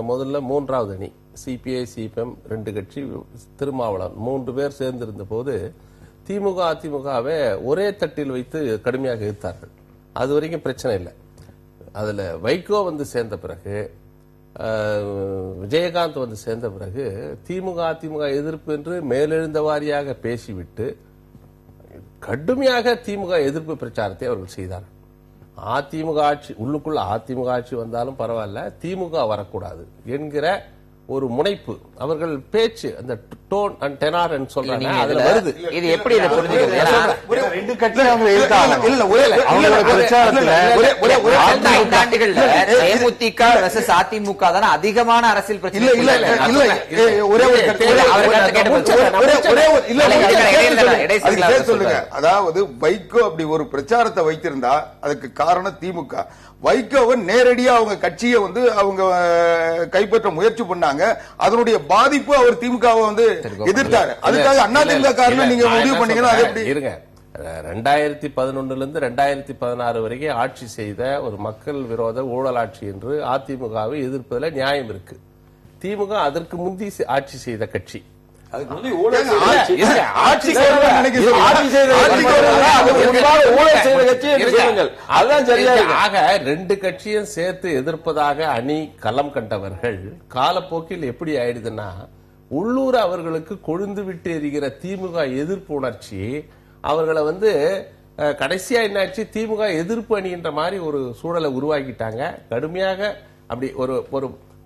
Speaker 1: முதல்ல மூன்றாவது அணி சிபிஐ சிபிஎம் 2 கட்சி திருமாவளவன் 3 பேர் சேர்ந்திருந்த போது திமுக அதிமுகவை ஒரே தட்டில் வைத்து கடுமையாக எதிர்த்தார்கள். அது வரைக்கும் பிரச்சனை இல்லை. அதுல வைகோ வந்து சேர்ந்த பிறகு, விஜயகாந்த் வந்து சேர்ந்த பிறகு திமுக அதிமுக எதிர்ப்பு என்று மேலெழுந்த வாரியாக பேசிவிட்டு கடுமையாக திமுக எதிர்ப்பு பிரச்சாரத்தை அவர்கள் செய்தார்கள். அதிமுக ஆட்சி உள்ளுக்குள்ள அதிமுக ஆட்சி வந்தாலும் பரவாயில்ல, திமுக வரக்கூடாது என்கிற ஒரு முனைப்பு அவர்கள் பேச்சு, அந்த டோன் அண்ட் டெனார் சொல்றாங்க. அதுல வருது.
Speaker 2: இது எப்படி இதை புரிஞ்சுக்கிறது? ஏன்னா,
Speaker 6: 2 கட்சியும் அவங்க எதிர்த்தாங்க. அவங்களோட பிரச்சாரத்துல
Speaker 2: 5 ஆண்டுகள்ல தேமுதிக versus அதிமுக தான அதிகமான அரசியல் பிரச்சனை.
Speaker 3: சொல்லுங்க. அதாவது வைகோ அப்படி ஒரு பிரச்சாரத்தை வைத்திருந்தா அதுக்கு காரணம் திமுக. வைகோவை நேரடியா அவங்க கட்சியை வந்து அவங்க கைப்பற்ற முயற்சி பண்ணாங்க. அதனுடைய பாதிப்பு அவர் திமுகவை வந்து எதிர்த்தாரு. அதுக்காக அதிமுக காரணம் நீங்க முடிவு பண்ணீங்கன்னா அது எப்படி
Speaker 1: இருங்க. 2011 2016 வரைக்கும் ஆட்சி செய்த ஒரு மக்கள் விரோத ஊழல் ஆட்சி என்று அதிமுகவை எதிர்ப்பதில் நியாயம் இருக்கு. திமுக அதற்கு முந்தி ஆட்சி செய்த கட்சி. ஆக 2 கட்சியும் சேர்த்து எதிர்ப்பதாக அணி களம் கண்டவர்கள் காலப்போக்கில் எப்படி ஆயிடுதுன்னா, உள்ளூர் அவர்களுக்கு கொழுந்து விட்டு எரிகிற திமுக எதிர்ப்பு உணர்ச்சி அவர்களை வந்து கடைசியா என்னாச்சு, திமுக எதிர்ப்பு அணின்ற மாதிரி ஒரு சூழலை உருவாக்கிட்டாங்க. கடுமையாக அப்படி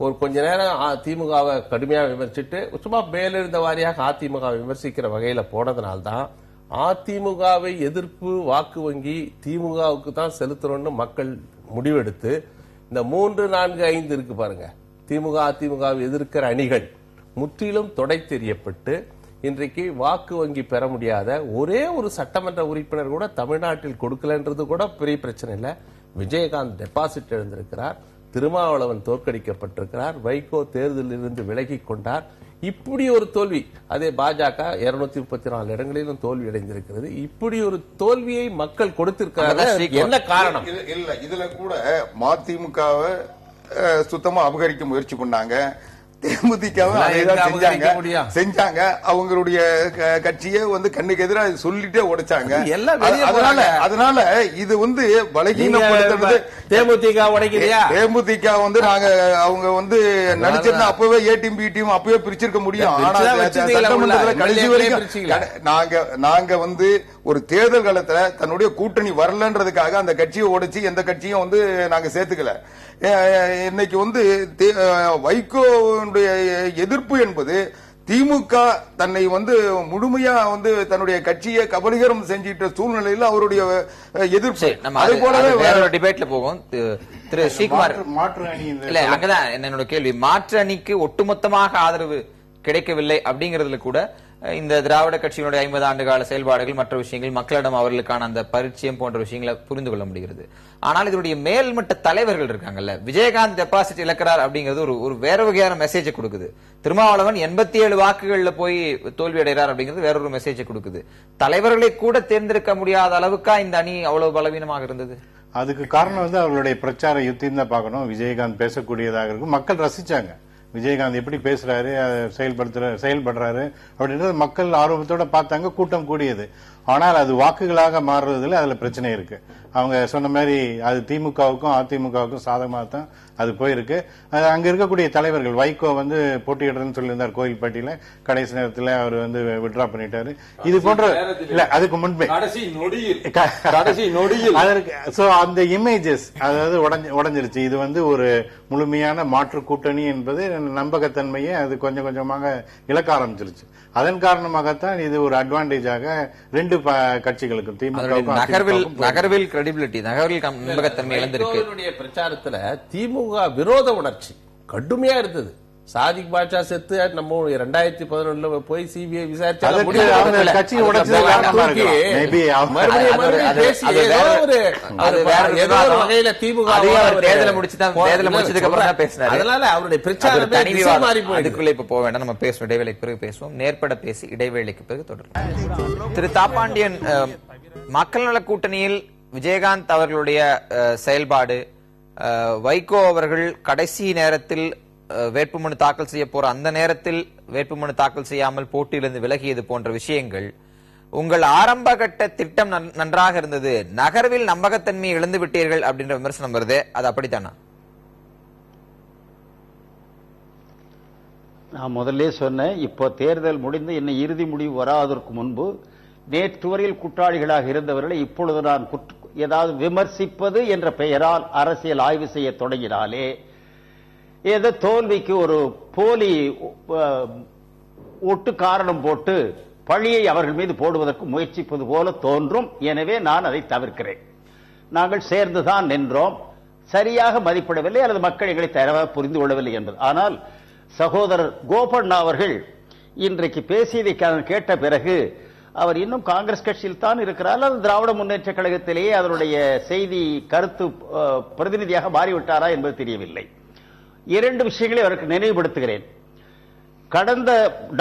Speaker 1: ஒரு கொஞ்ச நேரம் திமுகவை கடுமையாக விமர்சிட்டு சும்மா மேலெழுந்த வாரியாக அதிமுக விமர்சிக்கிற வகையில போனதுனால்தான் அதிமுகவை எதிர்ப்பு வாக்கு வங்கி திமுகவுக்கு தான் செலுத்தணும்னு மக்கள் முடிவெடுத்து இந்த 3, 4, 5 இருக்கு பாருங்க, திமுக அதிமுகவை எதிர்க்கிற அணிகள் முற்றிலும் தொடை தெரியப்பட்டு இன்றைக்கு வாக்கு வங்கி பெற முடியாத ஒரே ஒரு சட்டமன்ற உறுப்பினர் கூட தமிழ்நாட்டில் கொடுக்கலன்றது கூட பெரிய பிரச்சனை இல்லை. விஜயகாந்த் டெபாசிட் எழுந்திருக்கிறார், திருமாவளவன் தோற்கடிக்கப்பட்டிருக்கிறார், வைகோ தேர்தலில் இருந்து விலகி கொண்டார். இப்படி ஒரு தோல்வி, அதே பாஜக 234 இடங்களிலும் தோல்வி அடைந்திருக்கிறது. இப்படி ஒரு தோல்வியை மக்கள் கொடுத்திருக்கிறார்கள். என்ன காரணம்?
Speaker 3: இல்ல, இதுல கூட மதிமுகவை சுத்தமா அபகரிக்க முயற்சி பண்ணாங்க. தேமுதிகவும் செஞ்சாங்க. அவங்களுடைய கட்சியை வந்து கண்ணுக்கு எதிராக சொல்லிட்டே உடைச்சாங்க. அதனால இது வந்து பலகீனப்படுத்துறது.
Speaker 1: தேமுதிக உடைக்கிறியா?
Speaker 3: தேமுதிக வந்து நாங்க அவங்க வந்து நடிச்சிருந்தா அப்பவே ஏ டீம் பி டீம் அப்பவே பிரிச்சிருக்க முடியும். ஆனா சட்டமன்றத்துல கடைசி வரைக்கும் நாங்க வந்து ஒரு தேர்தல் காலத்துல தன்னுடைய கூட்டணி வரலன்றதுக்காக அந்த கட்சியை உடைச்சு எந்த கட்சியும் வந்து நாங்க சேர்த்துக்கல. இன்னைக்கு வந்து வைகோனுடைய எதிர்ப்பு என்பது திமுக தன்னை வந்து முழுமையா வந்து தன்னுடைய கட்சியை கபலீகரம் செஞ்சிட்ட சூழ்நிலையில் அவருடைய எதிர்ப்பு.
Speaker 2: அதே போலவே வேற ஒரு டிபேட்ல போகும். திரு ஸ்ரீகுமார்,
Speaker 6: மாற்று அணி
Speaker 2: இல்ல அங்கதான் என்னோட கேள்வி, மாற்று அணிக்கு ஒட்டுமொத்தமாக ஆதரவு கிடைக்கவில்லை அப்படிங்கறதுல கூட இந்த திராவிட கட்சியினுடைய 50 ஆண்டு கால செயல்பாடுகள், மற்ற விஷயங்கள், மக்களிடம் அவர்களுக்கான அந்த பரிச்சயம் போன்ற விஷயங்களை புரிந்து கொள்ள முடிகிறது. ஆனால் இதனுடைய மேல்மட்ட தலைவர்கள் இருக்காங்கல்ல, விஜயகாந்த் டெபாசிட் இழக்கிறார் அப்படிங்கிறது ஒரு வேற வகையான மெசேஜை கொடுக்குது. திருமாவளவன் 87 வாக்குகள்ல போய் தோல்வி அடைகிறார் அப்படிங்கிறது வேற ஒரு மெசேஜை கொடுக்குது. தலைவர்களை கூட தேர்ந்தெடுக்க முடியாத அளவுக்கா இந்த அணி அவ்வளவு பலவீனமாக இருந்தது?
Speaker 6: அதுக்கு காரணம் வந்து அவர்களுடைய பிரச்சார யுத்தின்னு தான் பார்க்கணும். விஜயகாந்த் பேசக்கூடியதாக இருக்கும், மக்கள் ரசிச்சாங்க. விஜயகாந்த் எப்படி பேசுறாரு, செயல்படுறாரு அப்படின்றது மக்கள் ஆர்வத்தோட பார்த்தாங்க, கூட்டம் கூடியது. ஆனால் அது வாக்குகளாக மாறுறதுல அதுல பிரச்சனை இருக்கு. அவங்க சொன்ன மாதிரி அது திமுகவுக்கும் அதிமுகவுக்கும் சாதகமாக தான் அது போயிருக்கு. அங்க இருக்கக்கூடிய தலைவர்கள், வைகோ வந்து போட்டியிடுறதுன்னு சொல்லியிருந்தார் கோயில்பட்டியில, கடைசி நேரத்தில் அவர் வந்து விட்ரா பண்ணிட்டாரு. இது போன்ற இல்ல, அதுக்கு முன்பே கடைசி நொடியில் அந்த இமேஜஸ் அதாவது உடைஞ்சிருச்சு. இது வந்து ஒரு முழுமையான மாற்று கூட்டணி என்பது நம்பகத்தன்மையை அது கொஞ்சம் கொஞ்சமாக இழக்க ஆரம்பிச்சிருச்சு. அதன் காரணமாகத்தான் இது ஒரு அட்வான்டேஜாக 2 கட்சிகளுக்கும் திமுக
Speaker 2: நகர்வில் கிரெடிபிலிட்டி, நகர்வில் நம்பகத்தன்மை இழந்திருக்கு.
Speaker 1: பிரச்சாரத்துல திமுக விரோத உணர்ச்சி கடுமையா இருந்தது. சாதிக் பாட்சா செத்து நம்ம 2011 போய் சிபிஐ விசாரிச்சா அவருடைய பிரச்சாரம்
Speaker 2: அதுக்குள்ள இப்ப போக வேண்டாம். நம்ம பேசுவோம், இடைவேளைக்கு பிறகு பேசுவோம். நேர்பட பேசி இடைவேளைக்கு பிறகு தொடரும். திரு தாப்பாண்டியன், மக்கள் நல கூட்டணியில் விஜயகாந்த் அவர்களுடைய செயல்பாடு, வைகோ அவர்கள் கடைசி நேரத்தில் வேட்புமனு தாக்கல் செய்ய போற அந்த நேரத்தில் வேட்புமனு தாக்கல் செய்யாமல் போட்டியிலிருந்து விலகியது போன்ற விஷயங்கள், உங்கள் ஆரம்ப கட்ட திட்டம் நன்றாக இருந்தது, நகர்வில் நம்பகத்தன்மையை இழந்து விட்டீர்கள் அப்படின்ற விமர்சனம் வருது, அது அப்படித்தானா?
Speaker 4: நான் முதல்ல சொன்னேன், இப்போ தேர்தல் முடிந்து இன்னும் இறுதி முடிவு வராதற்கு முன்பு நேற்று வரையில் குற்றாளிகளாக இருந்தவர்களை இப்பொழுது நான் ஏதாவது விமர்சிப்பது என்ற பெயரால் அரசியல் ஆய்வு செய்ய தொடங்கினாலே ஏதோ தோல்விக்கு ஒரு போலி ஒட்டு காரணம் போட்டு பழியை அவர்கள் மீது போடுவதற்கு முயற்சிப்பது போல தோன்றும். எனவே நான் அதை தவிர்க்கிறேன். நாங்கள் சேர்ந்துதான் நின்றோம், சரியாக மதிப்பிடவில்லை அல்லது மக்கள் எங்களை தரவாக புரிந்து கொள்ளவில்லை என்பது. ஆனால் சகோதரர் கோபண்ணா அவர்கள் இன்றைக்கு பேசியதை கேட்ட பிறகு அவர் இன்னும் காங்கிரஸ் கட்சியில் தான் இருக்கிறார் அல்லது திராவிட முன்னேற்ற கழகத்திலேயே அதனுடைய செய்தி கருத்து பிரதிநிதியாக மாறிவிட்டாரா என்பது தெரியவில்லை. இரண்டு விஷயங்களை அவருக்கு நினைவுபடுத்துகிறேன். கடந்த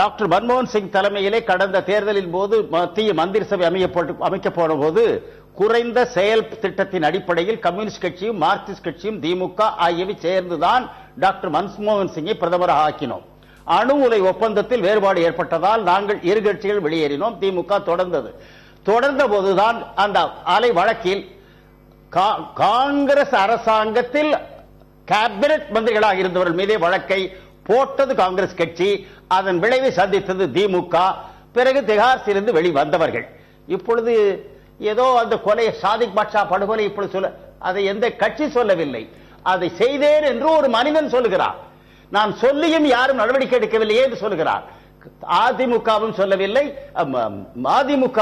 Speaker 4: டாக்டர் மன்மோகன் சிங் தலைமையிலே கடந்த தேர்தலின் போது மத்திய மந்திரி சபை அமைக்கப்போன போது குறைந்த செயல் திட்டத்தின் அடிப்படையில் கம்யூனிஸ்ட் கட்சியும் மார்க்சிஸ்ட் கட்சியும் திமுக ஆகியவை சேர்ந்துதான் டாக்டர் மன்மோகன் சிங்கை பிரதமராக ஆக்கினோம். அணு உலை ஒப்பந்தத்தில் வேறுபாடு ஏற்பட்டதால் நாங்கள் இரு கட்சிகள் வெளியேறினோம். திமுக தொடர்ந்த போதுதான் அந்த அலை வழக்கில் காங்கிரஸ் அரசாங்கத்தில் கேபினட் மந்திரிகளாக இருந்தவர்கள் மீதே வழக்கை போட்டது காங்கிரஸ் கட்சி. அதன் விளைவை சந்தித்தது திமுக. பிறகு திகார்சிலிருந்து வெளிவந்தவர்கள். இப்பொழுது ஏதோ அந்த கொலை சாதிக் பாட்ஷா படுகொலை இப்பொழுது சொல்ல, அதை எந்த கட்சி சொல்லவில்லை, அதை செய்தேன் என்று ஒரு மனிதன் சொல்லுகிறார். நான் சொல்லியும் யாரும் நடவடிக்கை எடுக்கவில்லையே என்று சொல்லுகிறார். அதிமுகவும் சொல்லவில்லை, அதிமுக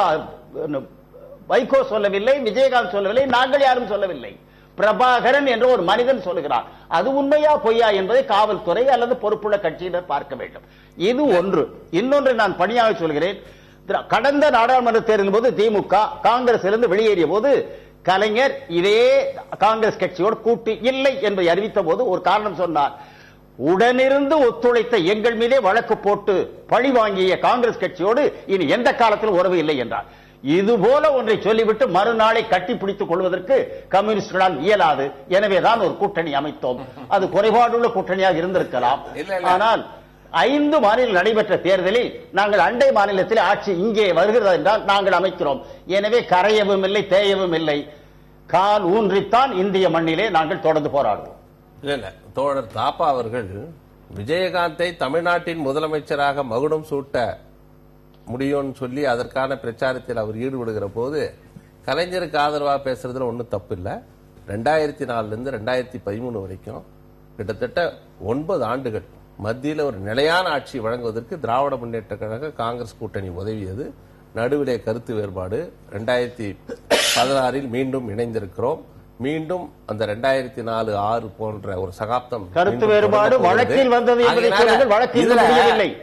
Speaker 4: வைகோ சொல்லவில்லை, விஜயகாந்த் சொல்லவில்லை, நாங்கள் யாரும் சொல்லவில்லை, பிரபாகரன் என்ற ஒரு மனிதன் சொல்லுகிறார். அது உண்மையா பொய்யா என்பதை காவல்துறை அல்லது பொறுப்புள்ள கட்சியினர் பார்க்க வேண்டும். இது ஒன்று. இன்னொன்று நான் பணியாக சொல்கிறேன். கடந்த நாடாளுமன்ற தேர்தலின் போது திமுக காங்கிரசிலிருந்து வெளியேறிய போது கலைஞர் இதே காங்கிரஸ் கட்சியோடு கூட்டு இல்லை என்பதை அறிவித்த போது ஒரு காரணம் சொன்னார். உடனிருந்து ஒத்துழைத்த எங்கள் மீதே வழக்கு போட்டு பழி வாங்கிய காங்கிரஸ் கட்சியோடு இனி எந்த காலத்திலும் உறவு இல்லை என்றார். இதுபோல ஒன்றை சொல்லிவிட்டு மறுநாளை கட்டிப்பிடித்துக் கொள்வதற்கு கம்யூனிஸ்டுகளால் இயலாது. எனவேதான் ஒரு கூட்டணி அமைத்தோம். அது குறைபாடுள்ள கூட்டணியாக இருந்திருக்கலாம். ஆனால் 5 மாநில நடைபெற்ற தேர்தலில் நாங்கள் அண்டை மாநிலத்தில் ஆட்சி இங்கே வருகிறது என்றால் நாங்கள் அமைக்கிறோம். எனவே கரையவும் இல்லை, தேயவும் இல்லை, கால் ஊன்றித்தான் இந்திய மண்ணிலே நாங்கள் தொடர்ந்து போராடுவோம்.
Speaker 1: இல்ல தோழர் தாப்பா அவர்கள் விஜயகாந்தை தமிழ்நாட்டின் முதலமைச்சராக மகுடம் சூட்ட முடியும்னு சொல்லி அதற்கான பிரச்சாரத்தில் அவர் ஈடுபடுகிற போது கலைஞருக்கு ஆதரவாக பேசுறதுல ஒன்றும் தப்பு இல்லை. 2004 இருந்து 2013 வரைக்கும் கிட்டத்தட்ட 9 ஆண்டுகள் மத்தியில் ஒரு நிலையான ஆட்சி வழங்குவதற்கு திராவிட முன்னேற்ற கழக காங்கிரஸ் கூட்டணி உதவியது. நடுவிலே கருத்து வேறுபாடு. 2016 மீண்டும் இணைந்திருக்கிறோம். மீண்டும் அந்த 2004-6 போன்ற ஒரு சகாப்தம்
Speaker 4: கருத்து வேறுபாடு வழக்கில் வந்தது.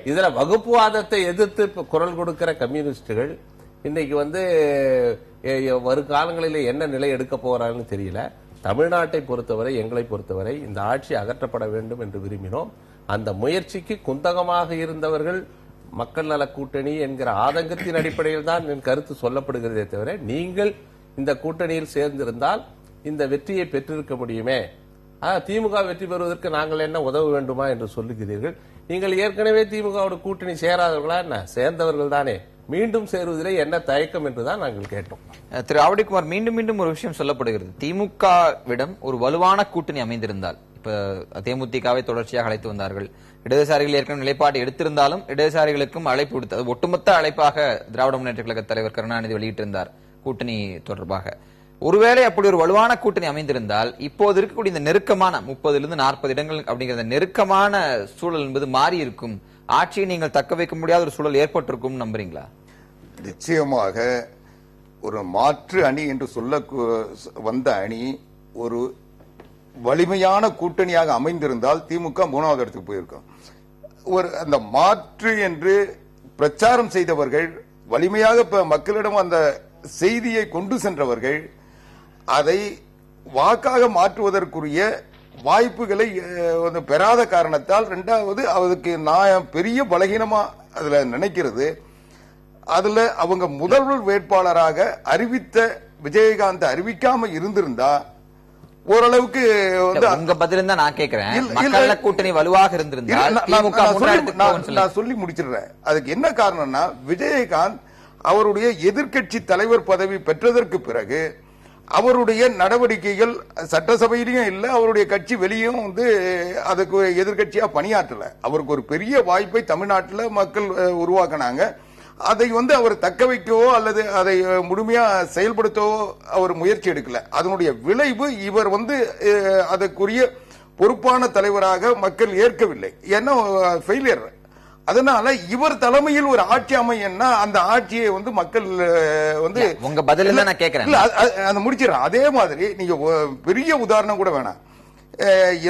Speaker 1: இதுல வகுப்புவாதத்தை எதிர்த்து குரல் கொடுக்கிற கம்யூனிஸ்டுகள் இன்னைக்கு வருகாலங்களில் என்ன நிலை எடுக்க போறாங்கன்னு தெரியல. தமிழ்நாட்டை பொறுத்தவரை, எங்களை பொறுத்தவரை இந்த ஆட்சி அகற்றப்பட வேண்டும் என்று விரும்பினோம். அந்த முயற்சிக்கு குந்தகமாக இருந்தவர்கள் மக்கள் நல கூட்டணி என்கிற ஆதங்கத்தின் அடிப்படையில் தான் என் கருத்து சொல்லப்படுகிறதே தவிர, நீங்கள் இந்த கூட்டணியில் சேர்ந்திருந்தால் இந்த வெற்றியை பெற்றிருக்க முடியுமே, திமுக வெற்றி பெறுவதற்கு நாங்கள் என்ன உதவ வேண்டுமா என்று சொல்லுகிறீர்கள். நீங்கள் ஏற்கனவே திமுகவோட கூட்டணி சேராதவர்களா என்ன? சேர்ந்தவர்கள் தானே. மீண்டும் சேருவதிலே என்ன தயக்கம் என்றுதான் நாங்கள் கேட்டோம்.
Speaker 2: திரு ஆவடிக்குமார், மீண்டும் மீண்டும் ஒரு விஷயம் சொல்லப்படுகிறது. திமுகவிடம் ஒரு வலுவான கூட்டணி அமைந்திருந்தால், இப்ப தேமுதிகவை தொடர்ச்சியாக அழைத்து வந்தார்கள். இடதுசாரிகள் ஏற்கனவே நிலைப்பாடு எடுத்திருந்தாலும் இடதுசாரிகளுக்கும் அழைப்பு விடுத்தது. ஒட்டுமொத்த அழைப்பாக திராவிட முன்னேற்ற கழக தலைவர் கருணாநிதி வெளியிட்டிருந்தார் கூட்டணி தொடர்பாக. ஒருவேளை அப்படி ஒரு வலுவான கூட்டணி அமைந்திருந்தால் இப்போது இருக்கக்கூடிய இந்த நெருக்கமான 30 - 40 இடங்கள் அப்படிங்கிற நெருக்கமான சூழல் என்பது மாறி இருக்கும். ஆட்சியை நீங்கள் தக்க வைக்க முடியாத ஒரு சூழல் ஏற்பட்டிருக்கும் நம்புறீங்களா?
Speaker 3: நிச்சயமாக ஒரு மாற்று அணி என்று சொல்ல வந்த அணி ஒரு வலிமையான கூட்டணியாக அமைந்திருந்தால் திமுக 3வது இடத்துக்கு போயிருக்கும். ஒரு அந்த மாற்று என்று பிரச்சாரம் செய்தவர்கள், வலிமையாக மக்களிடம் அந்த செய்தியை கொண்டு சென்றவர்கள் அதை வாக்காக மாற்றுவதற்குரிய வாய்ப்புகளை பெறாத காரணத்தால், 2வது அதுக்கு நான் பெரிய பலகீனமா அதுல நினைக்கிறது, அதுல அவங்க முதல்வர் வேட்பாளராக அறிவித்த விஜயகாந்த் அறிவிக்காம இருந்திருந்தா ஓரளவுக்கு வந்து
Speaker 2: உங்க பதில் தான் நான் கேட்கிறேன்.
Speaker 3: இல்ல,
Speaker 2: மக்கள் கூட்டணி வலுவாக இருந்திருந்தால் திமுக
Speaker 3: நான் சொல்லி முடிச்சிடுறேன். அதுக்கு என்ன காரணம்னா, விஜயகாந்த் அவருடைய எதிர்க்கட்சி தலைவர் பதவி பெற்றதற்கு பிறகு அவருடைய நடவடிக்கைகள் சட்டசபையிலையும் இல்ல, அவருடைய கட்சி வெளியும் வந்து அதுக்கு எதிர்க்கட்சியா பணியாற்றல. அவருக்கு ஒரு பெரிய வாய்ப்பை தமிழ்நாட்டில் மக்கள் உருவாக்கினாங்க. அதை வந்து அவர் தக்க வைக்கவோ அல்லது அதை முழுமையா செயல்படுத்தவோ அவர் முயற்சி எடுக்கல. அதனுடைய விளைவு இவர் வந்து அதற்குரிய பொறுப்பான தலைவராக மக்கள் ஏற்கவில்லை. ஏன்னா ஃபெயிலியர். அதனால இவர் தலைமையில் ஒரு ஆட்சி அமையன்னா அந்த ஆட்சியை வந்து மக்கள் வந்து
Speaker 2: உங்க பதில் நான் கேட்கிறேன்.
Speaker 3: அந்த முடிச்சிடறேன். அதே மாதிரி நீங்க பெரிய உதாரணம் கூட வேணாம்.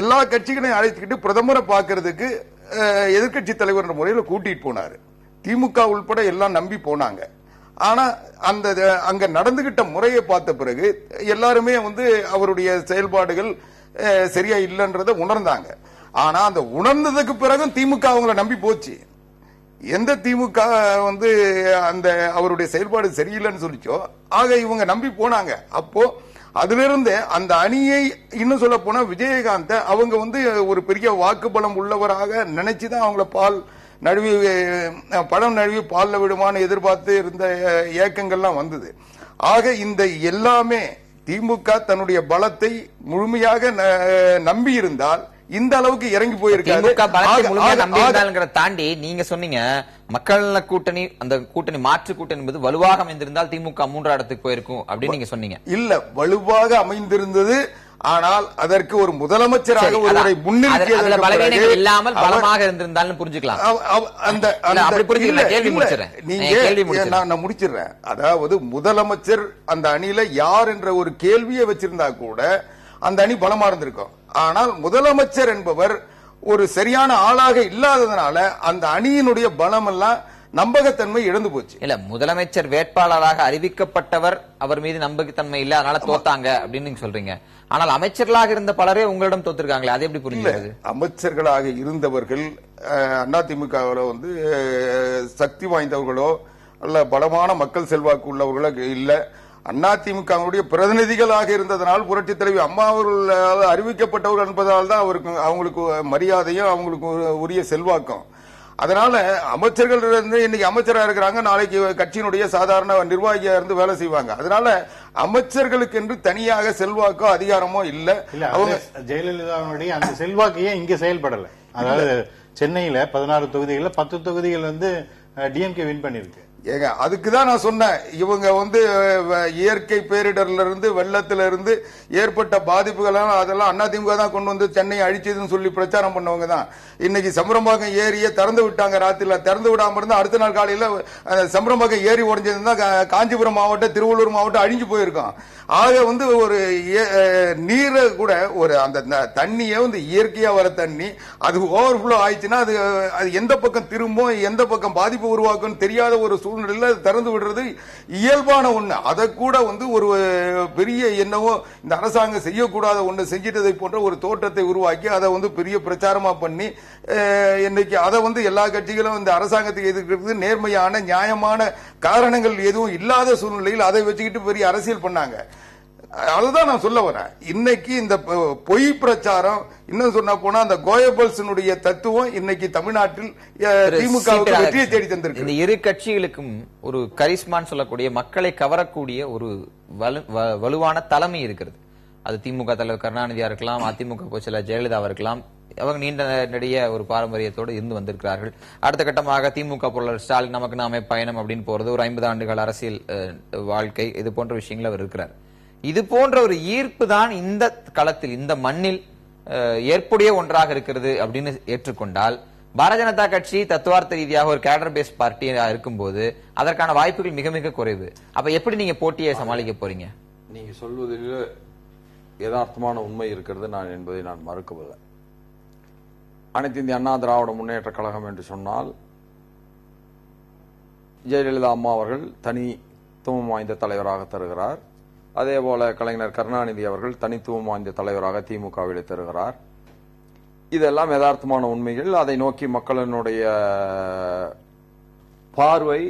Speaker 3: எல்லா கட்சிகளையும் அழைத்துக்கிட்டு பிரதமரை பார்க்கறதுக்கு எதிர்க்கட்சி தலைவர் முறையில் கூட்டிட்டு போனாரு. திமுக உள்பட எல்லாம் நம்பி போனாங்க. ஆனா அந்த அங்க நடந்துகிட்ட முறையை பார்த்த பிறகு எல்லாருமே வந்து அவருடைய செயல்பாடுகள் சரியா இல்லைன்றத உணர்ந்தாங்க. ஆனா அந்த உணர்ந்ததுக்கு பிறகும் திமுக அவங்களை நம்பி போச்சு. எந்த திமுக வந்து அந்த அவருடைய செயல்பாடு சரியில்லைன்னு சொல்லிச்சோ, ஆக இவங்க நம்பி போனாங்க. அப்போ அதிலிருந்து அந்த அணியை இன்னும் சொல்ல போனா விஜயகாந்த் அவங்க வந்து ஒரு பெரிய வாக்குபலம் உள்ளவராக நினைச்சுதான் அவங்கள பழம் நழுவி பால்ல விடுமான்னு எதிர்பார்த்து இருந்த இயக்கங்கள்லாம் வந்தது. ஆக இந்த எல்லாமே திமுக தன்னுடைய பலத்தை முழுமையாக நம்பி இருந்தால் இந்த அளவுக்கு இறங்கி
Speaker 2: போயிருக்காங்க. தாண்டி நீங்க சொன்னீங்க மக்கள் கூட்டணி, அந்த கூட்டணி மாற்று கூட்டணி என்பது வலுவாக அமைந்திருந்தால் திமுக 3 இடத்துக்கு போயிருக்கும் அப்படின்னு நீங்க சொன்னீங்க.
Speaker 3: இல்ல, வலுவாக அமைந்திருந்தது. ஆனால் அதற்கு ஒரு முதலமைச்சராக ஒருவரை முன்னிறுத்தியது
Speaker 2: பலவீனங்கள் இல்லாமல் பலமாக இருந்திருந்தாலும் புரிஞ்சுக்கலாம்.
Speaker 3: நான் முடிச்சிடுறேன். அதாவது முதலமைச்சர் அந்த அணியில யார் என்ற ஒரு கேள்வியை வச்சிருந்தா கூட அந்த அணி பலமா இருந்திருக்கும். ஆனால் முதலமைச்சர் என்பவர் ஒரு சரியான ஆளாக இல்லாததுனால அந்த அணியினுடைய பலம் எல்லாம் நம்பகத்தன்மை இழந்து போச்சு.
Speaker 2: இல்ல, முதலமைச்சர் வேட்பாளராக அறிவிக்கப்பட்டவர் அவர் மீது நம்பகத்தன்மை இல்ல, அதனால தோத்தாங்க அப்படின்னு நீங்க சொல்றீங்க. ஆனால் அமைச்சர்களாக இருந்த பலரே உங்களிடம் தோத்திருக்காங்களே, அது எப்படி புரிஞ்சுக்கிறது?
Speaker 3: அமைச்சர்களாக இருந்தவர்கள் அதிமுகவில் வந்து சக்தி வாய்ந்தவர்களோ அல்ல பலமான மக்கள் செல்வாக்கு உள்ளவர்களோ இல்ல. அதிமுகவுடைய பிரதிநிதிகளாக இருந்ததனால் புரட்சி தலைவி அம்மா அவர்கள் அறிவிக்கப்பட்டவர்கள் என்பதால் தான் அவங்களுக்கு மரியாதையும் அவங்களுக்கு உரிய செல்வாக்கும். அதனால அமைச்சர்கள் இன்னைக்கு அமைச்சரா இருக்கிறாங்க, நாளைக்கு கட்சியினுடைய சாதாரண நிர்வாகியா இருந்து வேலை செய்வாங்க. அதனால அமைச்சர்களுக்கு என்று தனியாக செல்வாக்கோ அதிகாரமோ இல்ல.
Speaker 6: அவங்க ஜெயலலிதாவுடைய அந்த செல்வாக்கையே இங்க செயல்படல. அதாவது சென்னையில 16 தொகுதிகளில் 10 தொகுதிகள் வந்து டிஎம்கே வின் பண்ணிருக்கு.
Speaker 3: ஏங்க, அதுக்குதான் நான் சொன்னேன், இவங்க வந்து இயற்கை பேரிடர்ல இருந்து வெள்ளத்துல இருந்து ஏற்பட்ட பாதிப்புகள் அதெல்லாம் அதிமுக தான் கொண்டு வந்து சென்னையை அழிச்சதுன்னு சொல்லி பிரச்சாரம் பண்ணவங்க தான். இன்னைக்கு சம்பரம்பாக்கம் ஏரியை திறந்து விட்டாங்க. ராத்திரில திறந்து விடாம இருந்தா அடுத்த நாள் காலையில சம்பரம்பாக்கம் ஏரி உடைஞ்சதுன்னா காஞ்சிபுரம் மாவட்டம் திருவள்ளூர் மாவட்டம் அழிஞ்சு போயிருக்கோம். ஆக வந்து ஒரு நீரை கூட ஒரு அந்த தண்ணியை வந்து இயற்கையா வர தண்ணி அது ஓவர்ஃப்ளோ ஆயிடுச்சுன்னா அது எந்த பக்கம் திரும்பும் எந்த பக்கம் பாதிப்பு உருவாக்கும் தெரியாத ஒரு சூழ்நிலையில திறந்து விடுறது இயல்பான ஒண்ணு. அதை கூட வந்து ஒரு பெரிய என்னவோ இந்த அரசாங்கம் செய்யக்கூடாத ஒண்ணு செஞ்சிட்டதை போன்ற ஒரு தோற்றத்தை உருவாக்கி அதை வந்து பெரிய பிரச்சாரமா பண்ணி இன்னைக்கு அதை வந்து எல்லா கட்சிகளும் இந்த அரசாங்கத்துக்கு எதிர்க்கிறது நேர்மையான நியாயமான காரணங்கள் எதுவும் இல்லாத சூழ்நிலையில் அதை வச்சுக்கிட்டு பெரிய அரசியல் பண்ணாங்க. அதுதான் நான் சொல்ல வரேன். இன்னைக்கு இந்த பொய் பிரச்சாரம், இன்னும் சொன்ன போனா அந்த கோயபல்ஸினுடைய தத்துவம் இன்னைக்கு தமிழ்நாட்டில் திமுகவுக்கு வெற்றியை தேடி தந்திருக்கு.
Speaker 2: இந்த இரு கட்சிகளுக்கும் ஒரு கரிஸ்மான்னு சொல்லக்கூடிய மக்களை கவரக்கூடிய ஒரு வலுவான தலைமை இருக்கிறது. அது திமுக தலைவர் கருணாநிதியா இருக்கலாம், அதிமுக பொதுச்செயலாளர் ஜெயலலிதாவா இருக்கலாம். அவங்க நீண்ட நெடிய ஒரு பாரம்பரியத்தோடு இருந்து வந்திருக்கிறார்கள். அடுத்த கட்டமாக திமுக பொருளாளர் ஸ்டாலின் நமக்கு நாமே பயணம் அப்படின்னு போறது, ஒரு 50 ஆண்டுகள் அரசியல் வாழ்க்கை, இது போன்ற விஷயங்கள் அவர் இருக்கிறார். இது போன்ற ஒரு ஈர்ப்பு தான் இந்த களத்தில் இந்த மண்ணில் ஏற்புடைய ஒன்றாக இருக்கிறது அப்படின்னு ஏற்றுக்கொண்டால், பாரதிய ஜனதா கட்சி தத்துவார்த்த ரீதியாக ஒரு கேடர் பேஸ் பார்ட்டியா இருக்கும்போது அதற்கான வாய்ப்புகள் மிக மிக குறைவு. அப்ப எப்படி நீங்க போட்டியை சமாளிக்க போறீங்க?
Speaker 5: நீங்க சொல்வதில் யதார்த்தமான உண்மை இருக்கிறது என்பதை நான் மறுக்கவில்லை. அனைத்து இந்திய அண்ணா திராவிட முன்னேற்ற கழகம் என்று சொன்னால் ஜெயலலிதா அம்மா அவர்கள் தனித்துவம் வாய்ந்த தலைவராக தருகிறார். அதே போல கலைஞர் கருணாநிதி அவர்கள் தனித்துவம் வாய்ந்த தலைவராக திமுகவிலே தருகிறார். இதெல்லாம் யதார்த்தமான உண்மைகள். அதை நோக்கி மக்களினுடைய பார்வை,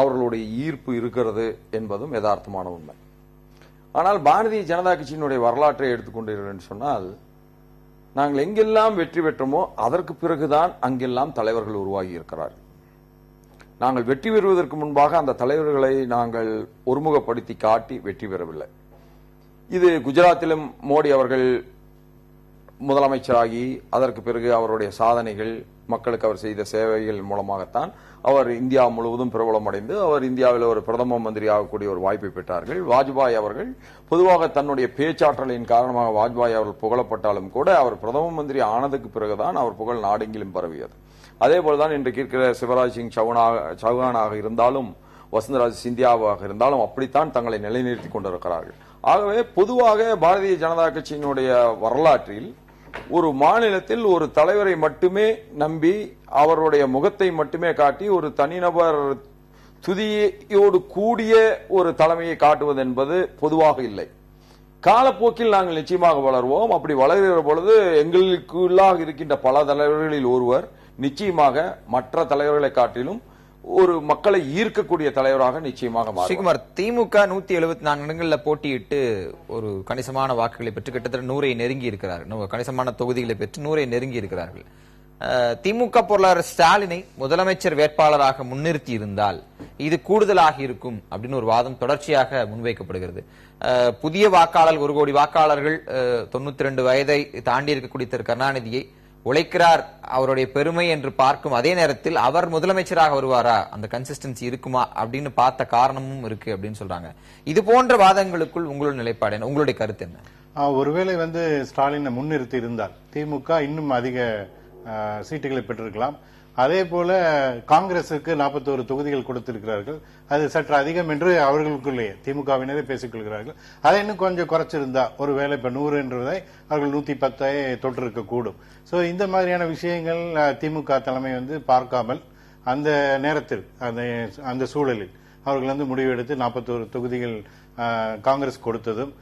Speaker 5: அவர்களுடைய ஈர்ப்பு இருக்கிறது என்பதும் யதார்த்தமான உண்மை. ஆனால் பாரதிய ஜனதா கட்சியினுடைய வரலாற்றை எடுத்துக்கொண்டீர்கள் சொன்னால், நாங்கள் எங்கெல்லாம் வெற்றி பெற்றோமோ அதற்கு பிறகுதான் அங்கெல்லாம் தலைவர்கள் உருவாகி இருக்கிறார்கள். நாங்கள் வெற்றி பெறுவதற்கு முன்பாக அந்த தலைவர்களை நாங்கள் ஒருமுகப்படுத்தி காட்டி வெற்றி பெறவில்லை. இது குஜராத்திலும் மோடி அவர்கள் முதலமைச்சராகி அதற்கு பிறகு அவருடைய சாதனைகள், மக்களுக்கு அவர் செய்த சேவைகள் மூலமாகத்தான் அவர் இந்தியா முழுவதும் பிரபலமடைந்து அவர் இந்தியாவில் ஒரு பிரதம மந்திரி ஆகக்கூடிய ஒரு வாய்ப்பை பெற்றார்கள். வாஜ்பாய் அவர்கள் பொதுவாக தன்னுடைய பேச்சாற்றலின் காரணமாக வாஜ்பாய் அவர்கள் புகழப்பட்டாலும் கூட அவர் பிரதம மந்திரி ஆனதுக்கு பிறகுதான் அவர் புகழ் நாடெங்கிலும் பரவியது. அதே போலதான் இன்றைக்கு இருக்கிற சிவராஜ் சிங் சௌகானாக இருந்தாலும் வசுந்தராஜ் சிந்தியாவாக இருந்தாலும் அப்படித்தான் தங்களை நிலைநிறுத்திக் கொண்டிருக்கிறார்கள். ஆகவே பொதுவாக பாரதிய ஜனதா கட்சியினுடைய வரலாற்றில் ஒரு மாநிலத்தில் ஒரு தலைவரை மட்டுமே நம்பி அவருடைய முகத்தை மட்டுமே காட்டி ஒரு தனிநபர் துதியோடு கூடிய ஒரு தலைமையை காட்டுவது என்பது பொதுவாக இல்லை. காலப்போக்கில் நாங்கள் நிச்சயமாக வளர்வோம். அப்படி வளர்கிற பொழுது எங்களுக்குள்ளாக இருக்கின்ற பல தலைவர்களில் ஒருவர் நிச்சயமாக மற்ற தலைவர்களை காட்டிலும் ஒரு மக்களை ஈர்க்கக்கூடிய தலைவராக நிச்சயமாக மாறுவார்.
Speaker 2: ஸ்ரீகுமார், திமுக 174 இடங்களில் போட்டியிட்டு ஒரு கணிசமான வாக்குகளை பெற்று கிட்டத்தட்ட 100 நெருங்கி இருக்கிறார்கள். கணிசமான தொகுதிகளை பெற்று 100 நெருங்கி இருக்கிறார்கள். திமுக பொருளாளர் ஸ்டாலினை முதலமைச்சர் வேட்பாளராக முன்னிறுத்தி இருந்தால் இது கூடுதலாக இருக்கும் அப்படின்னு ஒரு வாதம் தொடர்ச்சியாக முன்வைக்கப்படுகிறது. புதிய வாக்காளர்கள் 1 கோடி வாக்காளர்கள் 92 வயதை தாண்டி இருக்கக்கூடிய திரு கருணாநிதியை உழைக்கிறார், அவருடைய பெருமை என்று பார்க்கும் அதே நேரத்தில் அவர் முதலமைச்சராக வருவாரா, அந்த கன்சிஸ்டன்சி இருக்குமா அப்படின்னு பார்த்த காரணமும் இருக்கு அப்படின்னு சொல்றாங்க. இது போன்ற வாதங்களுக்குள் உங்களுடைய நிலைப்பாடு என்ன, உங்களுடைய கருத்து என்ன?
Speaker 6: ஒருவேளை ஸ்டாலினை முன்னிறுத்தி இருந்தால் திமுக இன்னும் அதிக சீட்டுகளை பெற்றிருக்கலாம். அதே போல காங்கிரசுக்கு 41 தொகுதிகள் கொடுத்திருக்கிறார்கள். அது சற்று அதிகம் என்று அவர்களுக்குள்ளே திமுகவினரே பேசிக் கொள்கிறார்கள். அதை இன்னும் கொஞ்சம் குறைச்சிருந்தா ஒருவேளை இப்ப 100 என்றதை அவர்கள் 110 தொற்றிருக்க கூடும். சோ இந்த மாதிரியான விஷயங்கள் திமுக தலைமை பார்க்காமல் அந்த நேரத்தில் அந்த சூழலில் அவர்கள் முடிவெடுத்து 41 தொகுதிகள் காங்கிரஸ் கொடுத்ததும்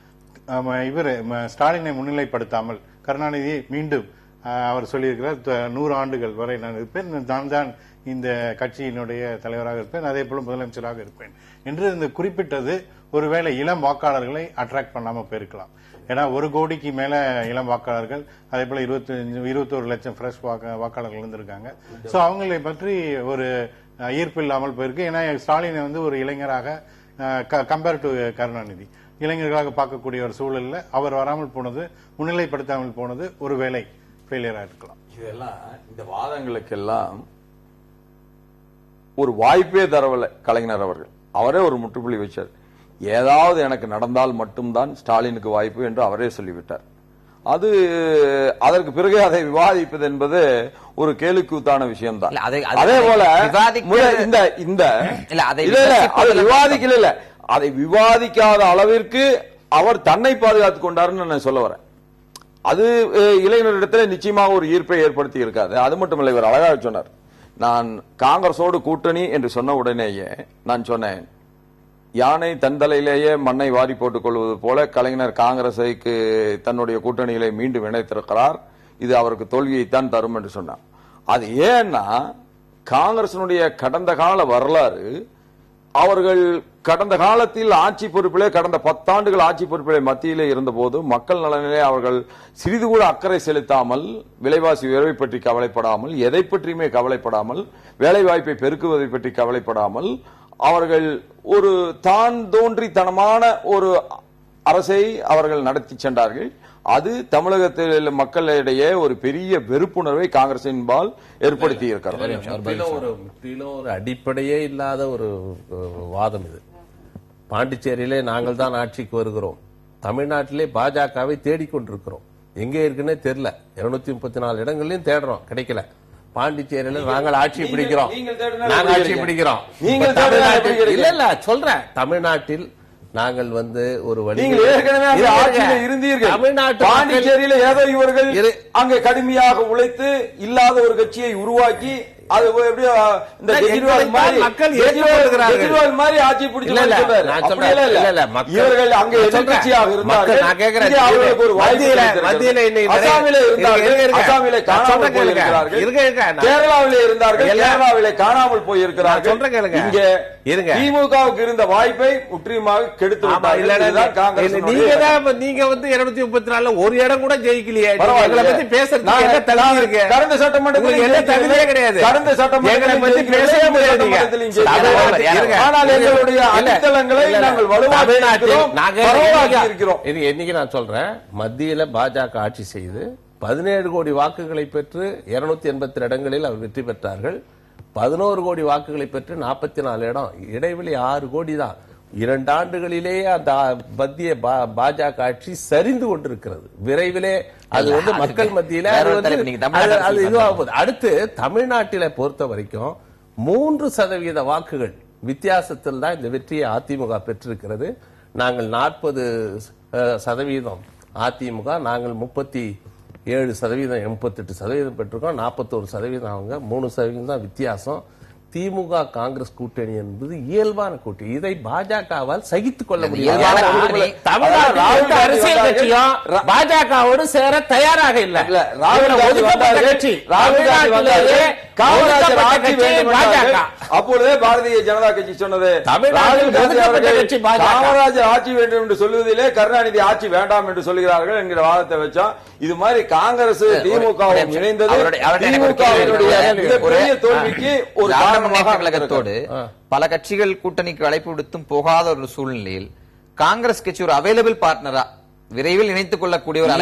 Speaker 6: இவர் ஸ்டாலினை முன்னிலைப்படுத்தாமல் கருணாநிதியை மீண்டும் அவர் சொல்லியிருக்கிறார் 100 ஆண்டுகள் வரை நான் இருப்பேன், நான் தான் இந்த கட்சியினுடைய தலைவராக இருப்பேன், அதே போல முதலமைச்சராக இருப்பேன் என்று இந்த குறிப்பிட்டது ஒருவேளை இளம் வாக்காளர்களை அட்ராக்ட் பண்ணாம போயிருக்கலாம். ஏன்னா 1 கோடிக்கு மேல இளம் வாக்காளர்கள், அதே போல 21 லட்சம் ஃப்ரெஷ் வாக்காளர்கள் இருந்திருக்காங்க. சோ அவங்களை பற்றி ஒரு ஈர்ப்பு இல்லாமல் போயிருக்கு. ஏன்னா ஸ்டாலினை ஒரு இளைஞராக கம்பேர் டு கருணாநிதி இளைஞர்களாக பார்க்கக்கூடிய ஒரு சூழல்ல அவர் வராமல் போனது, முன்னிலைப்படுத்தாமல் போனது ஒருவேளை ஃபெயிலியரா இருக்கலாம்.
Speaker 5: இதெல்லாம் இந்த வாதங்களுக்கெல்லாம் ஒரு வாய்ப்பே தரவில்லை கலைஞர் அவர்கள். அவரே ஒரு முற்றுப்புள்ளி வச்சார். ஏதாவது எனக்கு நடந்தால் மட்டும்தான் ஸ்டாலினுக்கு வாய்ப்பு என்று அவரே சொல்லிவிட்டார். அது அதற்கு பிறகு அதை விவாதிப்பது என்பது ஒரு கேலிக்கூத்தான விஷயம்தான். அதே போல அதை விவாதிக்காத அளவிற்கு அவர் தன்னை பாதுகாத்துக் கொண்டாருன்னு நான் சொல்ல வரேன். அது இளைஞரிடத்தில் நிச்சயமாக ஒரு ஈர்ப்பை ஏற்படுத்தி இருக்காது. அது மட்டுமல்ல, இவர் அழகாக சொன்னார், நான் காங்கிரஸோடு கூட்டணி என்று சொன்ன உடனேயே நான் சொன்னேன், யானை தன் தலையிலேயே மண்ணை வாரி போட்டுக் கொள்வது போல கலைஞர் காங்கிரஸைக்கு தன்னுடைய கூட்டணிகளை மீண்டும் இணைத்திருக்கிறார், இது அவருக்கு தோல்வியைத்தான் தரும் என்று சொன்னார். அது ஏன்னா காங்கிரசினுடைய கடந்த கால வரலாறு, அவர்கள் கடந்த காலத்தில் ஆட்சி பொறுப்பிலே கடந்த 10 ஆண்டுகள் ஆட்சி பொறுப்பிலே மத்தியிலே இருந்தபோது மக்கள் நலனிலே அவர்கள் சிறிது கூட அக்கறை செலுத்தாமல், விலைவாசி உயர்வை பற்றி கவலைப்படாமல், எதை பற்றியுமே கவலைப்படாமல், வேலை வாய்ப்பை பெருக்குவதை பற்றி கவலைப்படாமல் அவர்கள் ஒரு தான் தோன்றித்தனமான ஒரு அரசை அவர்கள் நடத்தி சென்றார்கள். அது தமிழகத்தில் மக்களிடையே ஒரு பெரிய வெறுப்புணர்வை காங்கிரசின்பால் ஏற்படுத்தி இருக்கிறது.
Speaker 1: ஒரு அடிப்படையே இல்லாத ஒரு வாதம் இது. பாண்டிச்சேரியிலே நாங்கள் தான் ஆட்சிக்கு வருகிறோம், தமிழ்நாட்டிலே பாஜகவை தேடிக்கொண்டிருக்கிறோம், எங்கே இருக்குன்னே தெரியல, 234 இடங்களையும் தேடுறோம், கிடைக்கல. பாண்டிச்சேரியில நாங்கள் ஆட்சி பிடிக்கிறோம், நாங்கள் ஆட்சி பிடிக்கிறோம். இல்ல இல்ல சொல்றேன், தமிழ்நாட்டில் நாங்கள் ஒரு வழி
Speaker 5: இருந்தீர்கள். பாண்டிச்சேரியில ஏதோ இவர்கள் அங்கே கடுமையாக உழைத்து இல்லாத ஒரு கட்சியை உருவாக்கி அது எப்படி இந்த கெஜ்ரிவால் மாதிரி
Speaker 1: மக்கள் ஏற்றுக்கொள்கிறார்கள்.
Speaker 5: கெஜ்ரிவால் மாதிரி ஆட்சி பிடிச்சு சொல்றாரு. இவர்கள் அங்க எதிர்க்கட்சியாக இருந்தார்கள்.
Speaker 1: நான் கேக்குறேன்,
Speaker 5: அவர்களுக்கு ஒரு
Speaker 1: மத்தியில
Speaker 5: அசாமிலே இருந்தார்கள், அசாமிலே காணாமல் போயிருக்கிறார்கள், கேரளாவிலே இருந்தார்கள், கேரளாவிலே காணாமல் போயிருக்கிறார்கள். இங்கே திமுகவுக்கு இருந்த வாய்ப்பை முற்றிலுமாக கெடுத்து விட்டார்கள். காங்கிரஸ்
Speaker 1: நீங்க வந்து 234 ஒரு இடம் கூட ஜெயிக்கலையே. பத்தி பேசுறது என்ன தகுதி இருக்கு?
Speaker 5: கடந்த சட்டமன்றத்தில் என்ன தகுதியே கிடையாது. கடந்த சட்டமன்றத்தில் பேசவே முடியாது. ஆனால் எங்களுடைய அடித்தளங்களை நாங்கள் வலுவாக இருக்கிறோம்.
Speaker 1: இன்னைக்கு நான் சொல்றேன், மத்தியில பாஜக ஆட்சி செய்து 17 கோடி வாக்குகளை பெற்று 282 இடங்களில் அவர் வெற்றி பெற்றார்கள். 11 கோடி வாக்குகளை பெற்று 44 இடம், இடைவெளி 6 கோடி தான். 2 ஆண்டுகளிலேயே அந்த மத்திய பாஜக ஆட்சி சரிந்து கொண்டிருக்கிறது. விரைவிலே அது வந்து மக்கள் மத்தியில அது இதுவாக. அடுத்து தமிழ்நாட்டில பொறுத்த வரைக்கும் 3% வாக்குகள் வித்தியாசத்தில் தான் இந்த வெற்றியை அதிமுக பெற்றிருக்கிறது. நாங்கள் 40% அதிமுக, நாங்கள் 37%, 38% பெற்றிருக்கோம். 41% அவங்க, 3% தான் வித்தியாசம். திமுக காங்கிரஸ் கூட்டணி என்பது இயல்பான கூட்டணி. இதை பாஜகவால் சகித்துக் கொள்ள முடியாது. தமிழ்நாடு அரசியல் கட்சியும் பாஜகவோடு சேர தயாராக இல்ல.
Speaker 5: ராகுல் கட்சி அப்பொழுதே பாரதிய ஜனதா கட்சி சொன்னது ராகுல் காந்தி காமராஜர் ஆட்சி வேண்டும் என்று சொல்வதிலே கருணாநிதி ஆட்சி வேண்டாம் என்று சொல்கிறார்கள் என்கிற வாதத்தை வச்சோம். இது மாதிரி காங்கிரஸ் திமுக இணைந்தது மிகப்பெரிய தோல்விக்கு ஒரு
Speaker 2: கழகத்தோடு பல கட்சிகள் கூட்டணிக்கு அழைப்பு விடுத்தும் போகாத ஒரு சூழ்நிலையில் காங்கிரஸ் கட்சி ஒரு அவைலபிள் பார்ட்னரா விரைவில் இணைத்துக் கொள்ளக்கூடிய ஒரு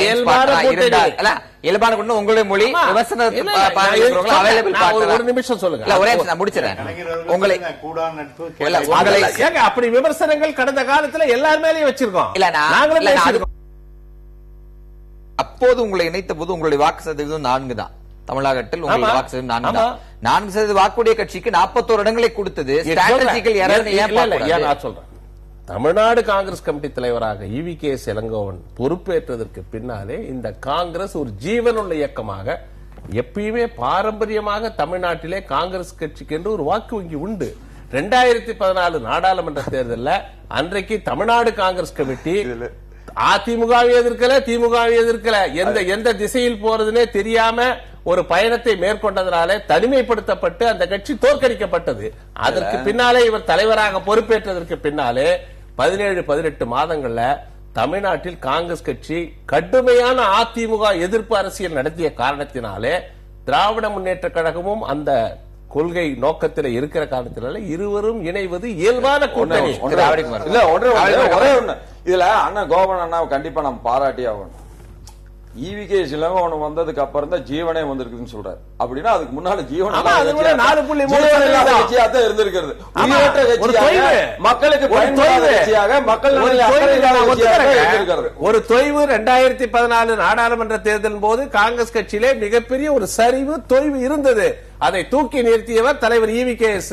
Speaker 2: இயல்பான கொண்டு உங்களுடைய மொழி
Speaker 1: ஒரு நிமிஷம் சொல்லுங்க,
Speaker 2: ஒரே முடிச்சிடறேன். உங்களை
Speaker 1: அப்படி விமர்சனங்கள் கடந்த காலத்துல எல்லார் மேலேயும் வச்சிருக்கோம். இல்ல,
Speaker 2: அப்போது உங்களை இணைத்த போது உங்களுடைய வாக்கு சதவீதம் 4 தான். தமிழகத்தில் உங்களுக்கு வாக்கு சதவீதம் 4 தான். 4% வாக்குடைய கட்சிக்கு 41 இடங்களை கொடுத்தது.
Speaker 1: நான் சொல்றேன், தமிழ்நாடு காங்கிரஸ் கமிட்டி தலைவராக EVKS இளங்கோவன் பொறுப்பேற்றதற்கு பின்னாலே இந்த காங்கிரஸ் ஒரு ஜீவனுள்ள இயக்கமாக, எப்பயுமே பாரம்பரியமாக தமிழ்நாட்டிலே காங்கிரஸ் கட்சிக்கு என்று ஒரு வாக்கு வங்கி உண்டு. 2014 நாடாளுமன்ற தேர்தலில் அன்றைக்கு தமிழ்நாடு காங்கிரஸ் கமிட்டி அதிமுகவை எதிர்க்கல, திமுகவை எதிர்க்கல, எந்த திசையில் போறதுன்னே தெரியாம ஒரு பயணத்தை மேற்கொண்டதனாலே தனிமைப்படுத்தப்பட்டு அந்த கட்சி தோற்கடிக்கப்பட்டது. அதற்கு பின்னாலே இவர் தலைவராக பொறுப்பேற்றதற்கு பின்னாலே 17-18 மாதங்கள்ல தமிழ்நாட்டில் காங்கிரஸ் கட்சி கடுமையான அதிமுக எதிர்ப்பு அரசியல் நடத்திய காரணத்தினாலே திராவிட முன்னேற்ற கழகமும் அந்த கொள்கை நோக்கத்தில் இருக்கிற காரணத்தினால இருவரும் இணைவது இயல்பான கூட்டணி.
Speaker 5: இல்ல ஒரே ஒண்ணு இதுல அண்ணன் கோபன் அண்ணா கண்டிப்பா நம்ம பாராட்டி ஆகணும். EVKS இளங்கோவன் வந்ததுக்கு அப்புறம் தான் ஜீவனே வந்திருக்குன்னு சொல்றாரு. அப்படின்னா அதுக்கு முன்னால ஜீவன் கட்சியாக இருந்திருக்கிறது. மக்களுக்கு கட்சியாக மக்கள்
Speaker 1: ஒரு தொய்வு 2014 நாடாளுமன்ற தேர்தலின் போது காங்கிரஸ் கட்சியிலே மிகப்பெரிய ஒரு சரிவு தொய்வு இருந்தது. அதை தூக்கி நிறுத்தியவர் தலைவர் EVKS.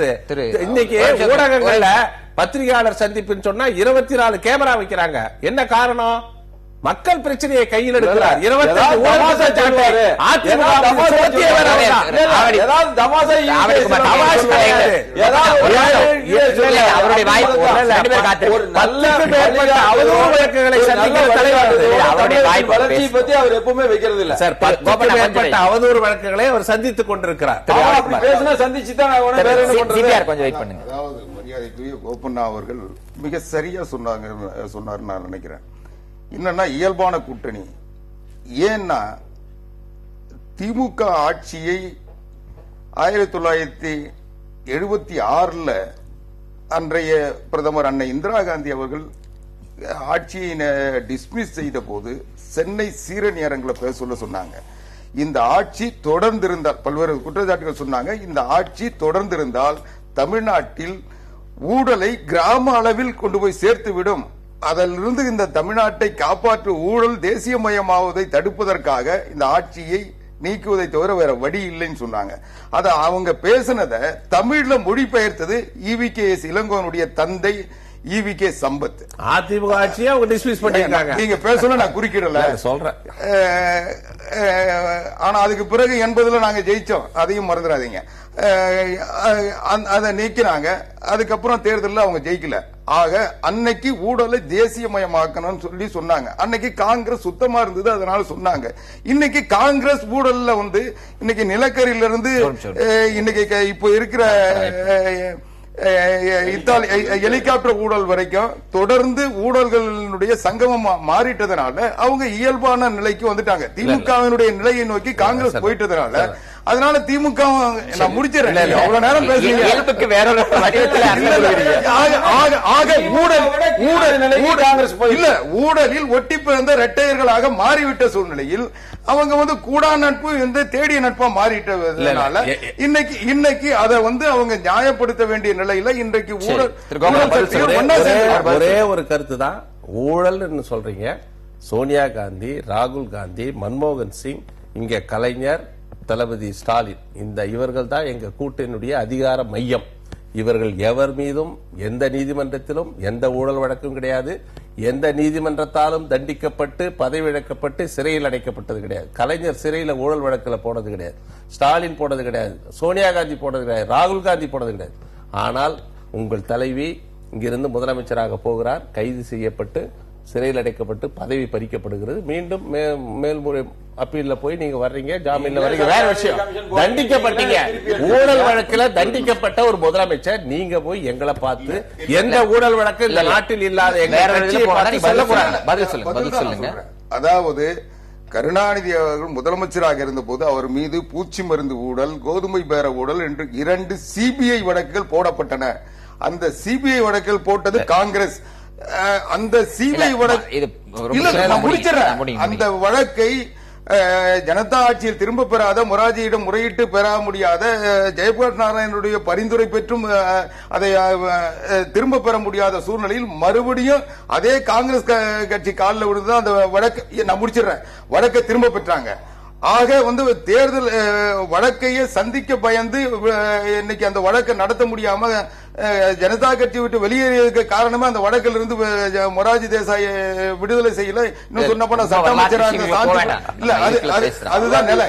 Speaker 1: இன்னைக்கு ஊடகங்கள்ல பத்திரிகையாளர் சந்திப்புன்னு சொன்னா 24 கேமரா வைக்கிறாங்க. என்ன காரணம்? மக்கள் பிரச்சனையை கையில் எடுக்கிறார்.
Speaker 5: எப்பவுமே வைக்கிறது இல்ல.
Speaker 1: அவதூறு வழக்குகளை அவர் சந்தித்துக் கொண்டிருக்கிறார்.
Speaker 3: சந்திச்சுதான் மரியாதைக்குரிய கோபண்ணா அவர்கள் மிக சரியா சொன்னார் நான் நினைக்கிறேன். என்னன்னா இயல்பான கூட்டணி. ஏன்னா திமுக ஆட்சியை 1976 அன்றைய பிரதமர் அன்னை இந்திரா காந்தி அவர்கள் ஆட்சியை டிஸ்மிஸ் செய்த போது சென்னை சீரணியரங்களை பேச சொன்னாங்க. இந்த ஆட்சி தொடர்ந்திருந்தால், பல்வேறு குற்றச்சாட்டுகள் சொன்னாங்க, இந்த ஆட்சி தொடர்ந்திருந்தால் தமிழ்நாட்டில் ஊழலை கிராம அளவில் கொண்டு போய் சேர்த்துவிடும். அதிலிருந்து இந்த தமிழ்நாட்டை காப்பாற்ற ஊழல் தேசியமயமாவதை தடுப்பதற்காக இந்த ஆட்சியை நீக்குவதை தவிர வேற வழி இல்லைன்னு சொன்னாங்க. அத அவங்க பேசினத தமிழ்ல மொழிபெயர்த்தது EVKS இளங்கோவனுடைய தந்தை ஈவிகே சம்பத்.
Speaker 1: அதிமுக ஆட்சியை அவங்க டிஸ்மிஸ் பண்ணிருக்காங்க.
Speaker 3: நீங்க பேசல, நான் குறுக்கிடல
Speaker 1: சொல்றேன்.
Speaker 3: ஆனா அதுக்கு பிறகு 80ல நாங்க ஜெயிச்சோம், அதையும் மறந்துடாதீங்க. அதை நீக்கினாங்க. அதுக்கப்புறம் தேர்தலில் அவங்க ஜெயிக்கல. ஆக அன்னைக்கு ஊழலை தேசியமயமாக்கணும்னு சொல்லி சொன்னாங்க. அன்னைக்கு காங்கிரஸ் சுத்தமா இருந்தது, அதனால சொன்னாங்க. இன்னைக்கு காங்கிரஸ் ஊழல்ல இன்னைக்கு நிலக்கரியிலிருந்து இன்னைக்கு இப்ப இருக்கிற ஹெலிகாப்டர் ஊழல் வரைக்கும் தொடர்ந்து ஊழல்களுடைய சங்கமம் மாறிட்டதுனால அவங்க இயல்பான நிலைக்கு வந்துட்டாங்க. திமுகவினுடைய நிலையை நோக்கி காங்கிரஸ் போயிட்டதுனால அதனால திமுக நான் முடிச்சிடறேன். அவ்வளவு நேரம் பேசுறீங்க. ஊழலில் ஒட்டி பிறந்த இரட்டையர்களாக மாறிவிட்ட சூழ்நிலையில் அவங்க கூடா நட்பு தேடிய நட்பா மாறிட்டதுனால இன்னைக்கு அதை அவங்க நியாயப்படுத்த வேண்டிய நிலையில இன்றைக்கு
Speaker 1: ஒரே ஒரு கருத்து தான். ஊழல் சொல்றீங்க. சோனியா காந்தி, ராகுல் காந்தி, மன்மோகன் சிங், இங்க கலைஞர், தளபதி ஸ்டாலின், இவர்கள் தான் எங்க கூட்டணியுடைய அதிகார மையம். இவர்கள் எவர் மீதும் எந்த நீதிமன்றத்திலும் எந்த ஊழல் வழக்கும் கிடையாது. எந்த நீதிமன்றத்தாலும் தண்டிக்கப்பட்டு பதவி இழக்கப்பட்டு சிறையில் அடைக்கப்பட்டது கிடையாது. கலைஞர் சிறையில் ஊழல் வழக்கில் போனது கிடையாது. ஸ்டாலின் போனது கிடையாது. சோனியா காந்தி போனது கிடையாது. ராகுல் காந்தி போனது கிடையாது. ஆனால் உங்கள் தலைவி இங்கிருந்து முதலமைச்சராக போகிறார். கைது செய்யப்பட்டு சிறையில் அடைக்கப்பட்டு பதவி பறிக்கப்படுகிறது. மீண்டும் மேல்முறை அப்பீல்ல போய் நீங்க வர்றீங்க, ஜாமீன்ல வர்றீங்க, வேற விஷயம். தண்டிக்கப்பட்டீங்க. ஊழல் வழக்கில் தண்டிக்கப்பட்ட ஒரு முதலமைச்சர் நீங்க போய் எங்களை பார்த்து எந்த ஊழல் வழக்கு இந்த நாட்டில் இல்லாத எங்க
Speaker 2: பதில் சொல்லுங்க.
Speaker 3: அதாவது கருணாநிதி அவர்கள் முதலமைச்சராக இருந்த போது அவர் மீது பூச்சி மருந்து ஊழல், கோதுமை பேர ஊழல் என்று 2 சிபிஐ வழக்குகள் போடப்பட்டன. அந்த சிபிஐ வழக்குகள் போட்டது காங்கிரஸ். அந்த சிபிஐ வழக்கு அந்த வழக்கை ஜனதா ஆட்சியில் திரும்ப பெறாத, மொராஜியிடம் முறையிட்டு பெற முடியாத, ஜெயபிரகாஷ் நாராயணனுடைய பரிந்துரை பெற்றும் அதை திரும்ப பெற முடியாத சூழ்நிலையில் மறுபடியும் அதே காங்கிரஸ் கட்சி காலில் விழுந்துதான் அந்த வழக்கு நான் முடிச்சிடறேன் வழக்கை திரும்ப பெற்றாங்க. ஆக தேர்தல் வழக்கையே சந்திக்க பயந்து இன்னைக்கு அந்த வழக்கை நடத்த முடியாம ஜனதா கட்சி விட்டு வெளியேறியதுக்கு காரணமே அந்த வழக்கில் இருந்து மொரார்ஜி தேசாய் விடுதலை செய்யல. இன்னும் சொன்ன போனா சட்ட அமைச்சராக இல்ல, அதுதான் நிலை.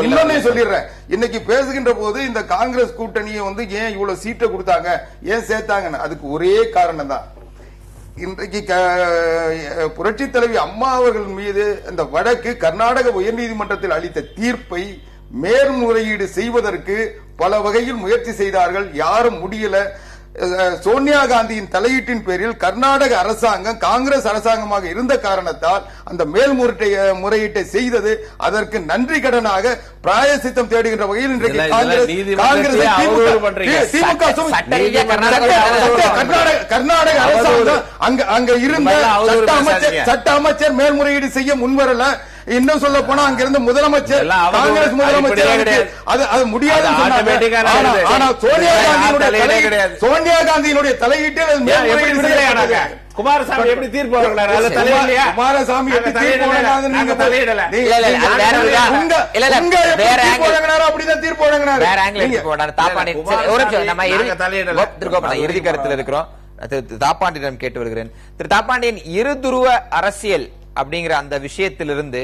Speaker 3: இன்னொன்னு சொல்லிடுறேன். இன்னைக்கு பேசுகின்ற போது இந்த காங்கிரஸ் கூட்டணியை ஏன் இவ்வளவு சீட்டை கொடுத்தாங்க, ஏன் சேர்த்தாங்கன்னு அதுக்கு ஒரே காரணம் தான். இன்றைக்கு புரட்சி தலைவி அம்மா அவர்கள் மீது இந்த வழக்கு கர்நாடக உயர்நீதிமன்றத்தில் அளித்த தீர்ப்பை மேல்முறையீடு செய்வதற்கு பல வகையில் முயற்சி செய்தார்கள். யாரும் முடியல. சோனியா காந்தியின் தலையீட்டின் பேரில் கர்நாடக அரசாங்கம் காங்கிரஸ் அரசாங்கமாக இருந்த காரணத்தால் அந்த மேல்முறையீட்டை செய்தது. அதற்கு நன்றி கடனாக பிராயசித்தம் தேடுகின்ற வகையில் இன்றைக்கு கர்நாடக அரசாங்கம் அங்க இருந்த சட்ட அமைச்சர் மேல்முறையீடு செய்ய முன்வரல. இன்னும் சொல்ல போனா அங்கிருந்து முதலமைச்சர், காங்கிரஸ் முதலமைச்சர் அது முடியாது. சோனியா காந்தியினுடைய தலையீட்டில் குமாரசாமி எப்படி தீர்ப்பு வழங்கினார்? குமாரசாமி எப்படி தீர்ப்பு வழங்கினார்? நீங்க தலையிடல. அப்படிதான் தீர்ப்பு வழங்கினார்.
Speaker 2: இறுதி கருத்தில் இருக்கிறோம். தாப்பாண்டியிடம் கேட்டு வருகிறேன். திரு தாப்பாண்டியன், இருதுருவ அரசியல் அப்படிங்கிற அந்த விஷயத்திலிருந்து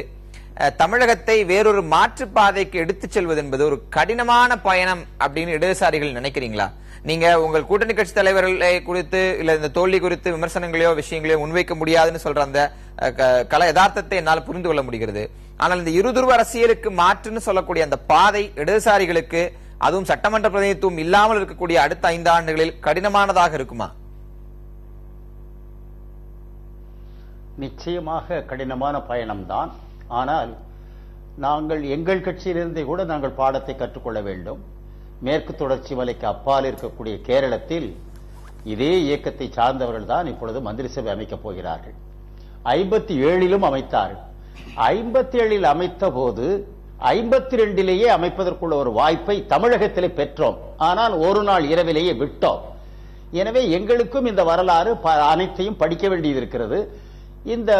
Speaker 2: தமிழகத்தை வேறொரு மாற்று பாதைக்கு எடுத்துச் செல்வது என்பது ஒரு கடினமான பயணம் அப்படின்னு இடதுசாரிகள் நினைக்கிறீங்களா? நீங்க உங்கள் கூட்டணி கட்சி தலைவர்களை குறித்து இல்ல இந்த தோல்வி குறித்து விமர்சனங்களையோ விஷயங்களையோ முன்வைக்க முடியாதுன்னு சொல்ற அந்த கல யதார்த்தத்தை என்னால் புரிந்து கொள்ள முடிகிறது. ஆனால் இந்த இருதுருவ அரசியலுக்கு மாற்றுன்னு சொல்லக்கூடிய அந்த பாதை இடதுசாரிகளுக்கு, அதுவும் சட்டமன்ற பிரதிநிதித்துவம் இல்லாமல் இருக்கக்கூடிய அடுத்த 5 ஆண்டுகளில் கடினமானதாக இருக்குமா?
Speaker 4: நிச்சயமாக கடினமான பயணம்தான். ஆனால் நாங்கள் எங்கள் கட்சியிலிருந்தே கூட நாங்கள் பாடத்தை கற்றுக்கொள்ள வேண்டும். மேற்கு தொடர்ச்சி மலைக்கு அப்பால் இருக்கக்கூடிய கேரளத்தில் இதே இயக்கத்தை சார்ந்தவர்கள் தான் இப்பொழுது மந்திரி சபை அமைக்கப் போகிறார்கள். 57 அமைத்தார்கள். 57 அமைத்த போது 52 அமைப்பதற்குள்ள ஒரு வாய்ப்பை தமிழகத்திலே பெற்றோம். ஆனால் ஒரு நாள் இரவிலேயே விட்டோம். எனவே எங்களுக்கும் இந்த வரலாறு அனைத்தையும் படிக்க வேண்டியது இருக்கிறது. இந்த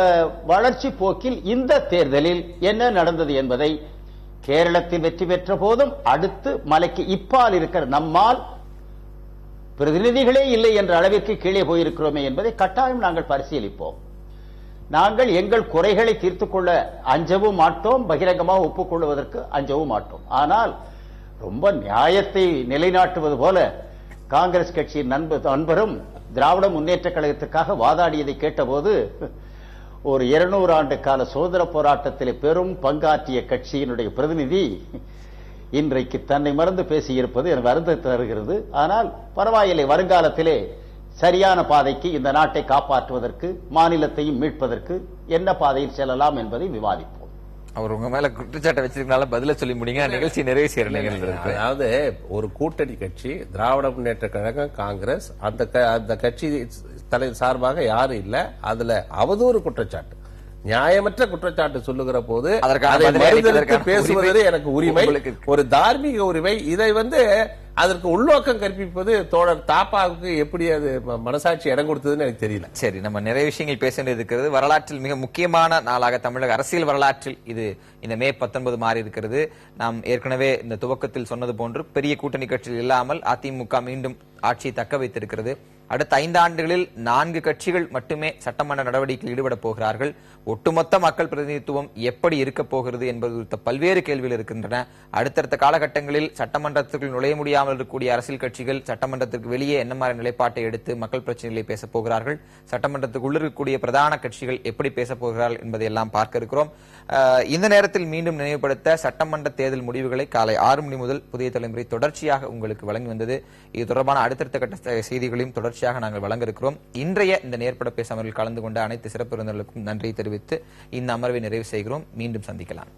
Speaker 4: வளர்ச்சி போக்கில் இந்த தேர்தலில் என்ன நடந்தது என்பதை கேரளத்தில் வெற்றி பெற்ற போதும் அடுத்து மலைக்கு இப்பால் இருக்கிற நம்மால் பிரதிநிதிகளே இல்லை என்ற அளவிற்கு கீழே போயிருக்கிறோமே என்பதை கட்டாயம் நாங்கள் பரிசீலிப்போம். நாங்கள் எங்கள் குறைகளை தீர்த்துக் கொள்ள அஞ்சவும் மாட்டோம், பகிரங்கமாக ஒப்புக்கொள்வதற்கு அஞ்சவும் மாட்டோம். ஆனால் ரொம்ப நியாயத்தை நிலைநாட்டுவது போல காங்கிரஸ் கட்சியின் நண்பரும் திராவிட முன்னேற்ற கழகத்துக்காக வாதாடியதை கேட்டபோது ஒரு 200 ஆண்டு கால சுதந்திர போராட்டத்திலே பெரும் பங்காற்றிய கட்சியினுடைய பிரதிநிதி இன்றைக்கு தன்னை மறந்து பேசியிருப்பது எனக்கு வருத்தத்தை தருகிறது. ஆனால் பரவாயில்லை, வருங்காலத்திலே சரியான பாதைக்கு இந்த நாட்டை காப்பாற்றுவதற்கு, மாநிலத்தையும் மீட்பதற்கு என்ன பாதையில் செல்லலாம் என்பதை விவாதிப்போம்.
Speaker 2: அவர் உங்க மேல குற்றச்சாட்டை வச்சிருக்கனால பதில சொல்லி முடிங்க, நிகழ்ச்சி நிறைவு செய்யறீங்க.
Speaker 1: அதாவது ஒரு கூட்டணி கட்சி திராவிட முன்னேற்ற கழகம், காங்கிரஸ், அந்த கட்சி தலைவர் சார்பாக யாரும் இல்ல, அதுல அவதூறு குற்றச்சாட்டு, நியாயமற்ற குற்றச்சாட்டு சொல்லுகிற போது அதை மறுதலித்து பேசுவது எனக்கு உரிமை, ஒரு தார்மீக உரிமை. இதை அதற்கு உள்நோக்கம் கற்பிப்பது தோழர் தாப்பாவுக்கு எப்படி அது மனசாட்சி இடம் கொடுத்ததுன்னு எனக்கு தெரியல.
Speaker 2: சரி, நம்ம நிறைய விஷயங்கள் பேச வேண்டியிருக்கிறது. வரலாற்றில் மிக முக்கியமான நாளாக தமிழக அரசியல் வரலாற்றில் இது இந்த மே 19 மாறி இருக்கிறது. நாம் ஏற்கனவே இந்த துவக்கத்தில் சொன்னது போன்று பெரிய கூட்டணி கட்சிகள் இல்லாமல் அதிமுக மீண்டும் ஆட்சியை தக்க வைத்திருக்கிறது. அடுத்த 5 ஆண்டுகளில் 4 கட்சிகள் மட்டுமே சட்டமன்ற நடவடிக்கையில் ஈடுபட போகிறார்கள். ஒட்டுமொத்த மக்கள் பிரதிநிதித்துவம் எப்படி இருக்க போகிறது என்பது குறித்த பல்வேறு கேள்விகள் இருக்கின்றன. அடுத்தடுத்த காலகட்டங்களில் சட்டமன்றத்திற்குள் நுழைய முடியாமல் இருக்கக்கூடிய அரசியல் கட்சிகள் சட்டமன்றத்திற்கு வெளியே என்ன மாதிரி நிலைப்பாட்டை எடுத்து மக்கள் பிரச்சனைகளை பேசப் போகிறார்கள், சட்டமன்றத்துக்குள் இருக்கக்கூடிய பிரதான கட்சிகள் எப்படி பேசப் போகிறார்கள் என்பதை எல்லாம் பார்க்க இருக்கிறோம். இந்த நேரத்தில் மீண்டும் நினைவுபடுத்த, சட்டமன்ற தேர்தல் முடிவுகளை காலை 6 மணி முதல் புதிய தலைமுறை தொடர்ச்சியாக உங்களுக்கு வழங்கி வந்தது. இது தொடர்பான அடுத்தடுத்த கட்ட செய்திகளையும் தொடர்ச்சியாக நாங்கள் வழங்க இருக்கிறோம். இன்றைய இந்த நேர்பட பேசாமல் கலந்து கொண்ட அனைத்து சிறப்பு விருந்தினர்களுக்கும் நன்றி தெரிவித்து இந்த அமர்வை நிறைவு செய்கிறோம். மீண்டும் சந்திக்கலாம்.